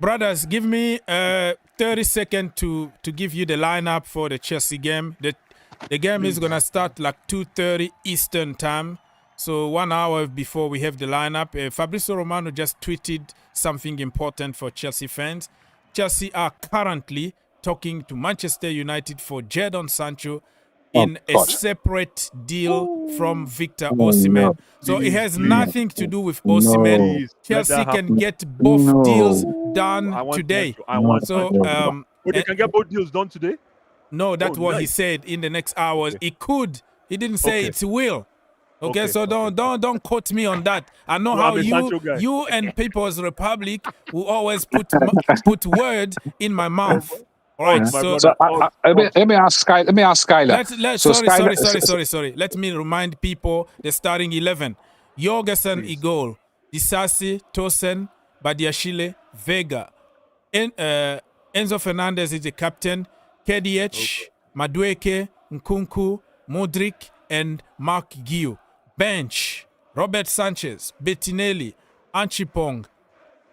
brothers, give me 30 seconds to give you the lineup for the Chelsea game. The game is gonna start like 2:30 Eastern time. So 1 hour before we have the lineup, Fabrizio Romano just tweeted something important for Chelsea fans. Chelsea are currently talking to Manchester United for Jadon Sancho in a separate deal from Victor Osimhen. So it has nothing to do with Osimhen. Chelsea can get both deals done today. They can get both deals done today? No, that's what he said in the next hours. He could. He didn't say it will. Okay, so don't quote me on that. I know how you and People's Republic will always put word in my mouth. All right, let me ask Skylar. Sorry. Let me remind people the starting 11: Jorgensen in goal, Disasi, Tosen, Badiashile, Vega, Enzo Fernandez is the captain. KDH, Madueke, Nkunku, Modric, and Mark Guiu. Bench: Robert Sanchez, Bettinelli, Anchipong,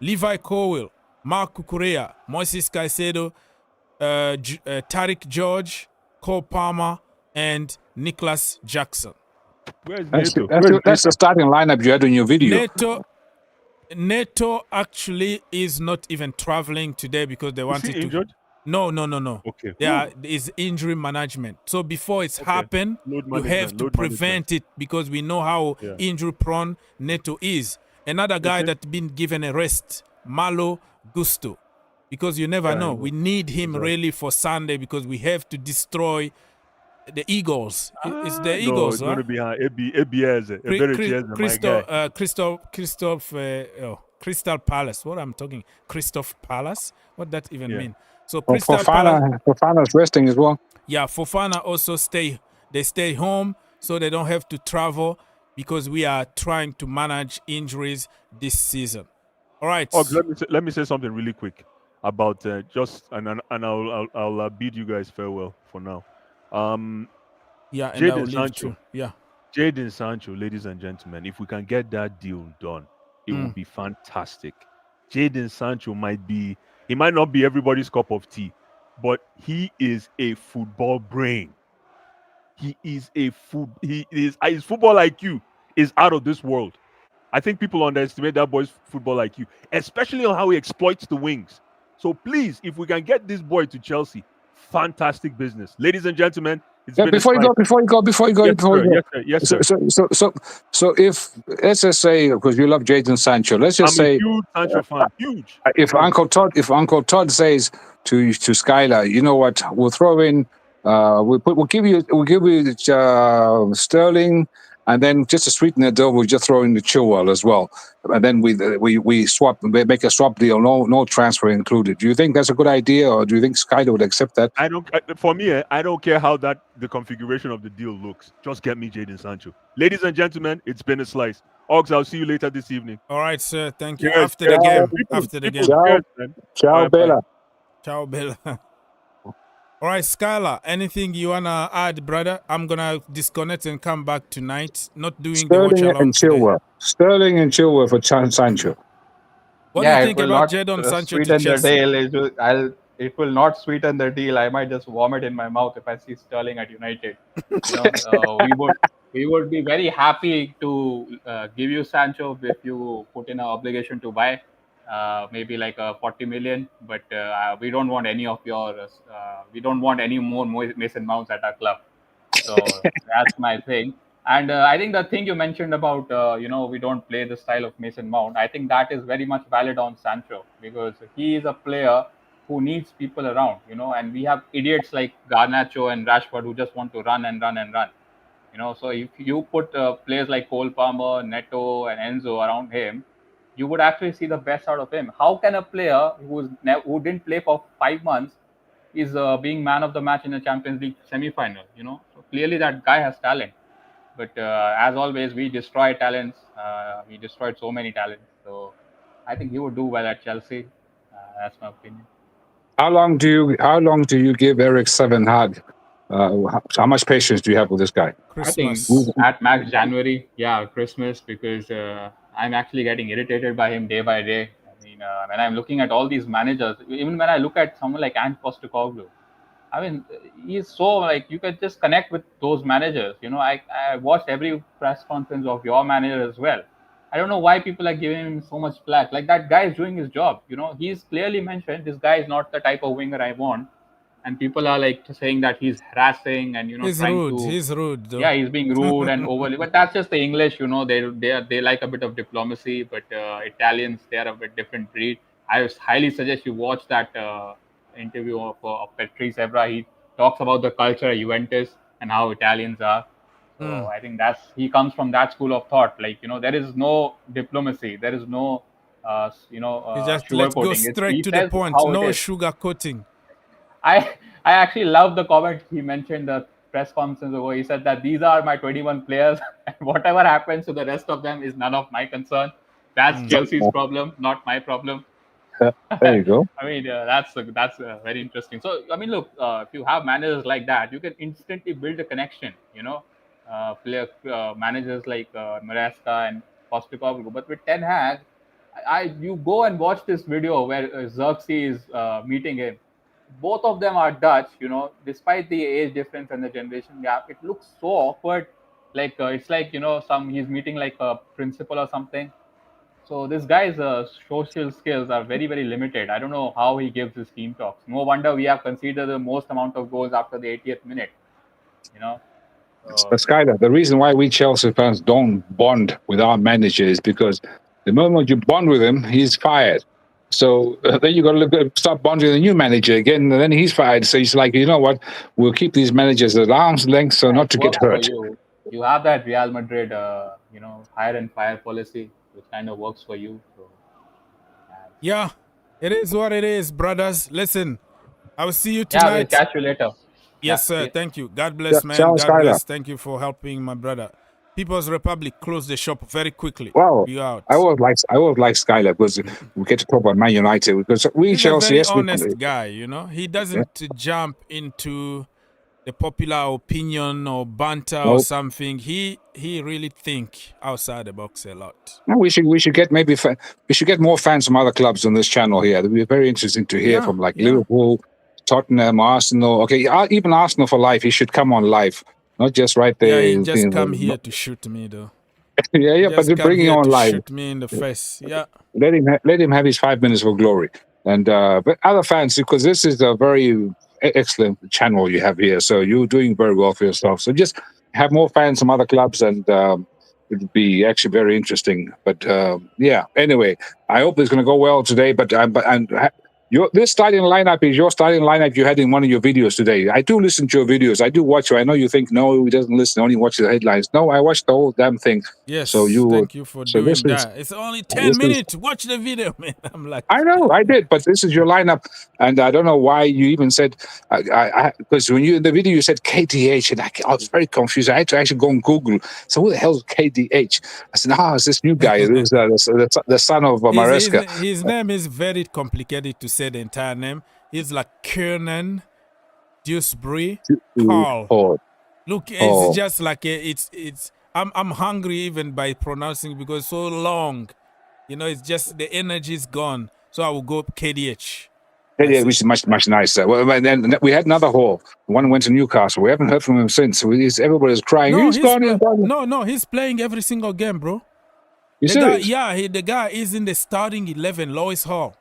Levi Colwill, Mark Cucurella, Moises Caicedo, Tariq George, Cole Palmer, and Nicholas Jackson. Where's Neto? That's the starting lineup you had in your video. Neto, Neto actually is not even traveling today because they wanted to. Injured? No. Okay. There is injury management. So before it's happened, you have to prevent it because we know how injury prone Neto is. Another guy that's been given a rest, Malo Gusto, because you never know. We need him really for Sunday because we have to destroy the Eagles. It's the Eagles, it's going to be Crystal Palace. What I'm talking, Christoph Palace. What that even mean? So Crystal Fofana, Fofana's resting as well. Yeah, Fofana also stay home so they don't have to travel because we are trying to manage injuries this season. All right. Let me say something really quick about I'll bid you guys farewell for now. Yeah, and I'll leave too. Yeah. Jadon Sancho, ladies and gentlemen, if we can get that deal done, it will be fantastic. Jadon Sancho might not be everybody's cup of tea, but he is a football brain. His football IQ is out of this world. I think people underestimate that boy's football IQ, especially on how he exploits the wings. So please, if we can get this boy to Chelsea, fantastic business. Ladies and gentlemen, before you go. Yes, sir. So if, let's just say, because you love Jadon Sancho, let's just say, I'm a huge Sancho fan. Huge. If Uncle Todd says to Skylar, you know what, we'll throw in, we'll give you Sterling, and then just to sweeten the deal, we'll just throw in the Chilwell as well, and then we swap, make a swap deal, no transfer included. Do you think that's a good idea, or do you think Skylar would accept that? For me, I don't care how the configuration of the deal looks. Just get me Jadon Sancho. Ladies and gentlemen, it's been a slice. Ox, I'll see you later this evening. All right, sir. Thank you. After the game. Ciao, Bella. Ciao, Bella. All right, Skylar, anything you want to add, brother? I'm going to disconnect and come back tonight. Not doing Sterling the watch along today. Sterling and Chilwell for Sancho. What do you think about Jadon Sancho to Chelsea? It will not sweeten the deal. I might just vomit in my mouth if I see Sterling at United. We would be very happy to give you Sancho if you put in an obligation to buy, maybe like 40 million. But we don't want any of your. We don't want any more Mason Mounts at our club. So that's my thing. And I think the thing you mentioned about, we don't play the style of Mason Mount, I think that is very much valid on Sancho because he is a player who needs people around, and we have idiots like Garnacho and Rashford who just want to run and run and run. So if you put players like Cole Palmer, Neto, and Enzo around him, you would actually see the best out of him. How can a player who didn't play for 5 months is being man of the match in a Champions League semi-final? So clearly that guy has talent. But as always, we destroy talents. We destroyed so many talents. So I think he would do well at Chelsea. That's my opinion. How long do you give Eric Sevenhag? How much patience do you have with this guy? Christmas. I think at max January, Christmas, because I'm actually getting irritated by him day by day. I mean, when I'm looking at all these managers, even when I look at someone like Ant Postecoglou, I mean, he's so you can just connect with those managers. I watched every press conference of your manager as well. I don't know why people are giving him so much flack. Like, that guy is doing his job. He's clearly mentioned this guy is not the type of winger I want. And people are saying that he's harassing and he's rude. He's rude. Though. Yeah, he's being rude and overly. But that's just the English. They like a bit of diplomacy. But Italians, they are a bit different breed. I highly suggest you watch that interview of Patrice Evra. He talks about the culture of Juventus and how Italians are. So I think he comes from that school of thought. There is no diplomacy. There is no let's go straight to the point. No sugar coating. I actually love the comment he mentioned the press conference ago. He said that these are my 21 players, and whatever happens to the rest of them is none of my concern. That's Chelsea's problem, not my problem. There you go. I mean, that's very interesting. So, I mean, look, if you have managers like that, you can instantly build a connection. Managers like Maresca and Postecoglou. But with Ten Hag, you go and watch this video where Xerxes is meeting him. Both of them are Dutch, despite the age difference and the generation gap. It looks so awkward. It's like, he's meeting like a principal or something. So this guy's social skills are very, very limited. I don't know how he gives his team talks. No wonder we have conceded the most amount of goals after the 80th minute. You know. But Skyler, the reason why we Chelsea fans don't bond with our manager is because the moment you bond with him, he's fired. So then you got to start bonding with a new manager again, and then he's fired. So it's like, you know what? We'll keep these managers at arm's length, so not to get hurt. For you have that Real Madrid, hire and fire policy, which kind of works for you. So, yeah, it is what it is, brothers. Listen, I will see you tonight. Yeah, we'll catch you later. Yes, sir. Please. Thank you. God bless, man. God bless. Thank you for helping my brother. People's Republic closed the shop very quickly. Wow. Be out. I was like Skyler because we get to talk about Man United because he's Chelsea. He's a very honest guy, you know. He doesn't jump into the popular opinion or banter or something. He really think outside the box a lot. No, we should get more fans from other clubs on this channel here. It'd be very interesting to hear from Liverpool, Tottenham, Arsenal. Okay, even Arsenal for life. He should come on live, not just right there. Yeah, he just come here to shoot me though. yeah, but bring him on live. Shoot me in the face. Yeah. Let him have his 5 minutes for glory. And but other fans, because this is a very excellent channel you have here, so you're doing very well for yourself. So just have more fans from other clubs, and it would be actually very interesting. But yeah, anyway, I hope it's going to go well today. This starting lineup is your starting lineup you had in one of your videos today. I do listen to your videos. I do watch you. I know you think, no, he doesn't listen, only watches the headlines. No, I watched the whole damn thing. Yes, so thank you for doing that. It's only 10 minutes. Watch the video, man. I'm like... I know, I did, but this is your lineup. And I don't know why you even said... Because when you in the video, you said KDH, and I was very confused. I had to actually go and Google. So who the hell is KDH? I said, it's this new guy. This is the son of Maresca. His name is very complicated to say the entire name. He's like Kiernan Dewsbury Hall. Look, it's just like I'm hungry even by pronouncing because it's so long. You know, it's just the energy is gone. So I will go KDH. KDH, which is much nicer. Well, and then we had another Hall. One went to Newcastle. We haven't heard from him since. Everybody's crying. No, he's gone. No, he's playing every single game, bro. The guy is in the starting 11, Lois Hall.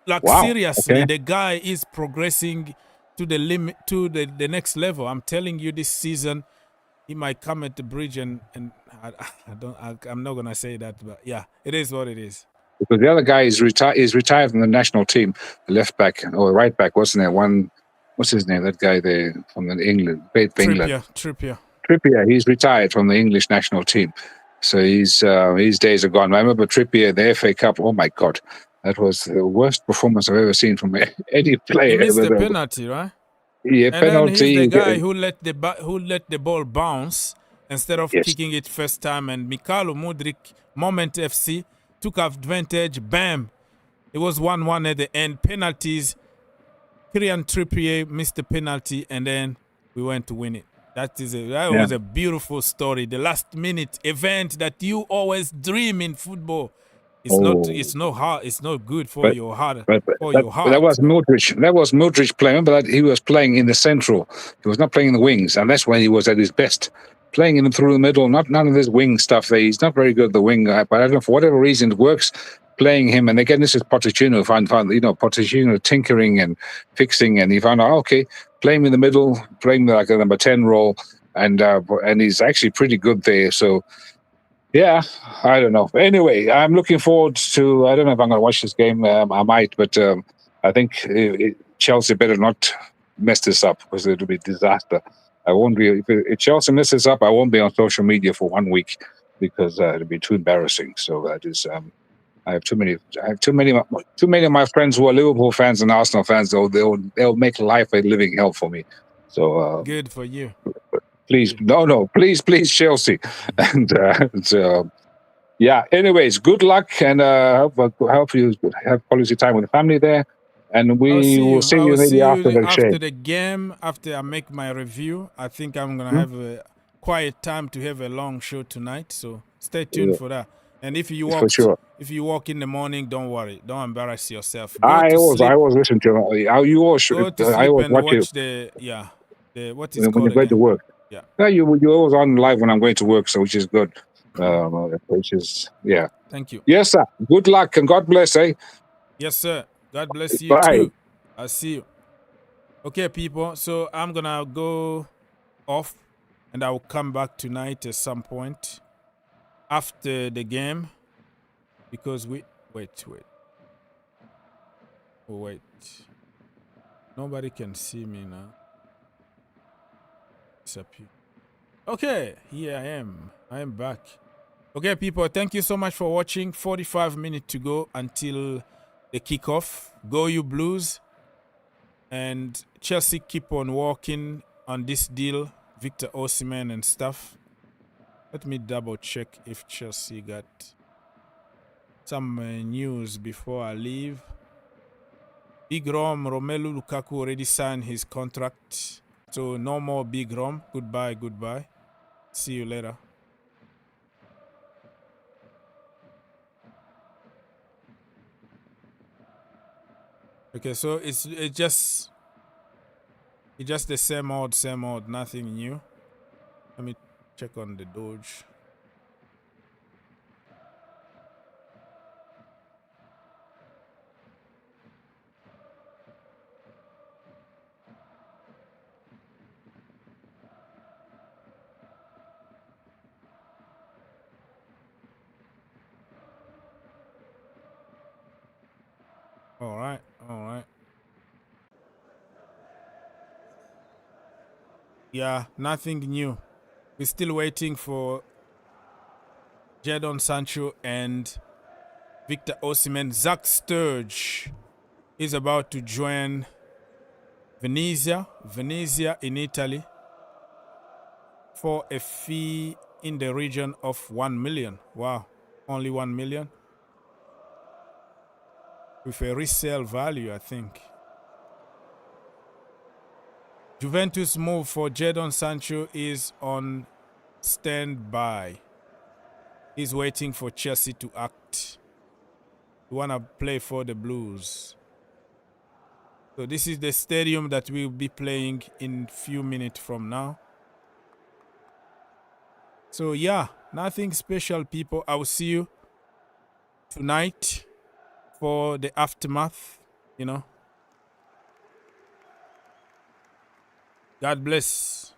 Like seriously, the guy is progressing to the limit, to the next level. I'm telling you, this season he might come at the bridge, and I'm not gonna say that, but yeah, it is what it is. Because the other guy is retired from the national team, the left back or right back, wasn't there? What's his name? That guy there from England, played for England. Trippier. He's retired from the English national team, so his days are gone. I remember Trippier, the FA Cup. Oh my God. That was the worst performance I've ever seen from any player. He missed the penalty, right? Yeah, and penalty. Then he's the guy who let the ball bounce instead of kicking it first time. And Mikhailo Mudryk, Moment FC, took advantage. Bam! It was 1-1 at the end. Penalties. Kieran Trippier missed the penalty, and then we went to win it. That was a beautiful story. The last minute event that you always dream in football. It's not good for your heart. But that was Modric. That was Modric playing, but he was playing in the central. He was not playing in the wings, and that's when he was at his best. Playing him through the middle, none of this wing stuff. He's not very good at the wing, but I don't know, for whatever reason it works. Playing him, and again, this is Pochettino. Pochettino tinkering and fixing, and he found out, play him in the middle, play him like a number 10 role, and he's actually pretty good there. So. Yeah, I don't know. Anyway, I'm looking forward to. I don't know if I'm going to watch this game. I might, but I think Chelsea better not mess this up because it'll be a disaster. I won't be. If Chelsea messes up, I won't be on social media for 1 week because it'll be too embarrassing. So that is. I have too many of my friends who are Liverpool fans and Arsenal fans. They'll make life a living hell for me. So good for you. Please, please, Chelsea. And anyways, good luck, and hope you have quality time with the family there. And we will see you maybe after the game. After I make my review, I think I'm gonna have a quiet time to have a long show tonight. So stay tuned for that. And if you walk in the morning, don't worry, don't embarrass yourself. I was listening to you all should. I always watch what is when you go to work. Yeah, you're always on live when I'm going to work, so which is good. which is, yeah. Thank you. Yes, sir. Good luck and God bless, eh? Yes, sir. God bless you Bye. too. I'll see you. Okay, people. So I'm gonna go off, and I will come back tonight at some point after the game, because we wait. Oh, wait. Nobody can see me now. Disappear. Okay, here I am. I am back. Okay, people, thank you so much for watching. 45 minutes to go until the kickoff. Go you Blues. And Chelsea keep on working on this deal. Victor Osimhen and stuff. Let me double check if Chelsea got some news before I leave. Big Rom, Romelu Lukaku already signed his contract. So no more Big Rom. Goodbye. See you later. Okay, so it's just the same old, nothing new. Let me check on the Doge. All right. Yeah, nothing new. We're still waiting for Jadon Sancho and Victor Osimhen. Zach Sturge is about to join Venezia in Italy for a fee in the region of 1 million. Wow, only 1 million. With a resale value, I think. Juventus move for Jadon Sancho is on standby. He's waiting for Chelsea to act. We want to play for the Blues. So this is the stadium that we'll be playing in few minutes from now. So yeah, nothing special, people. I will see you tonight for the aftermath, God bless.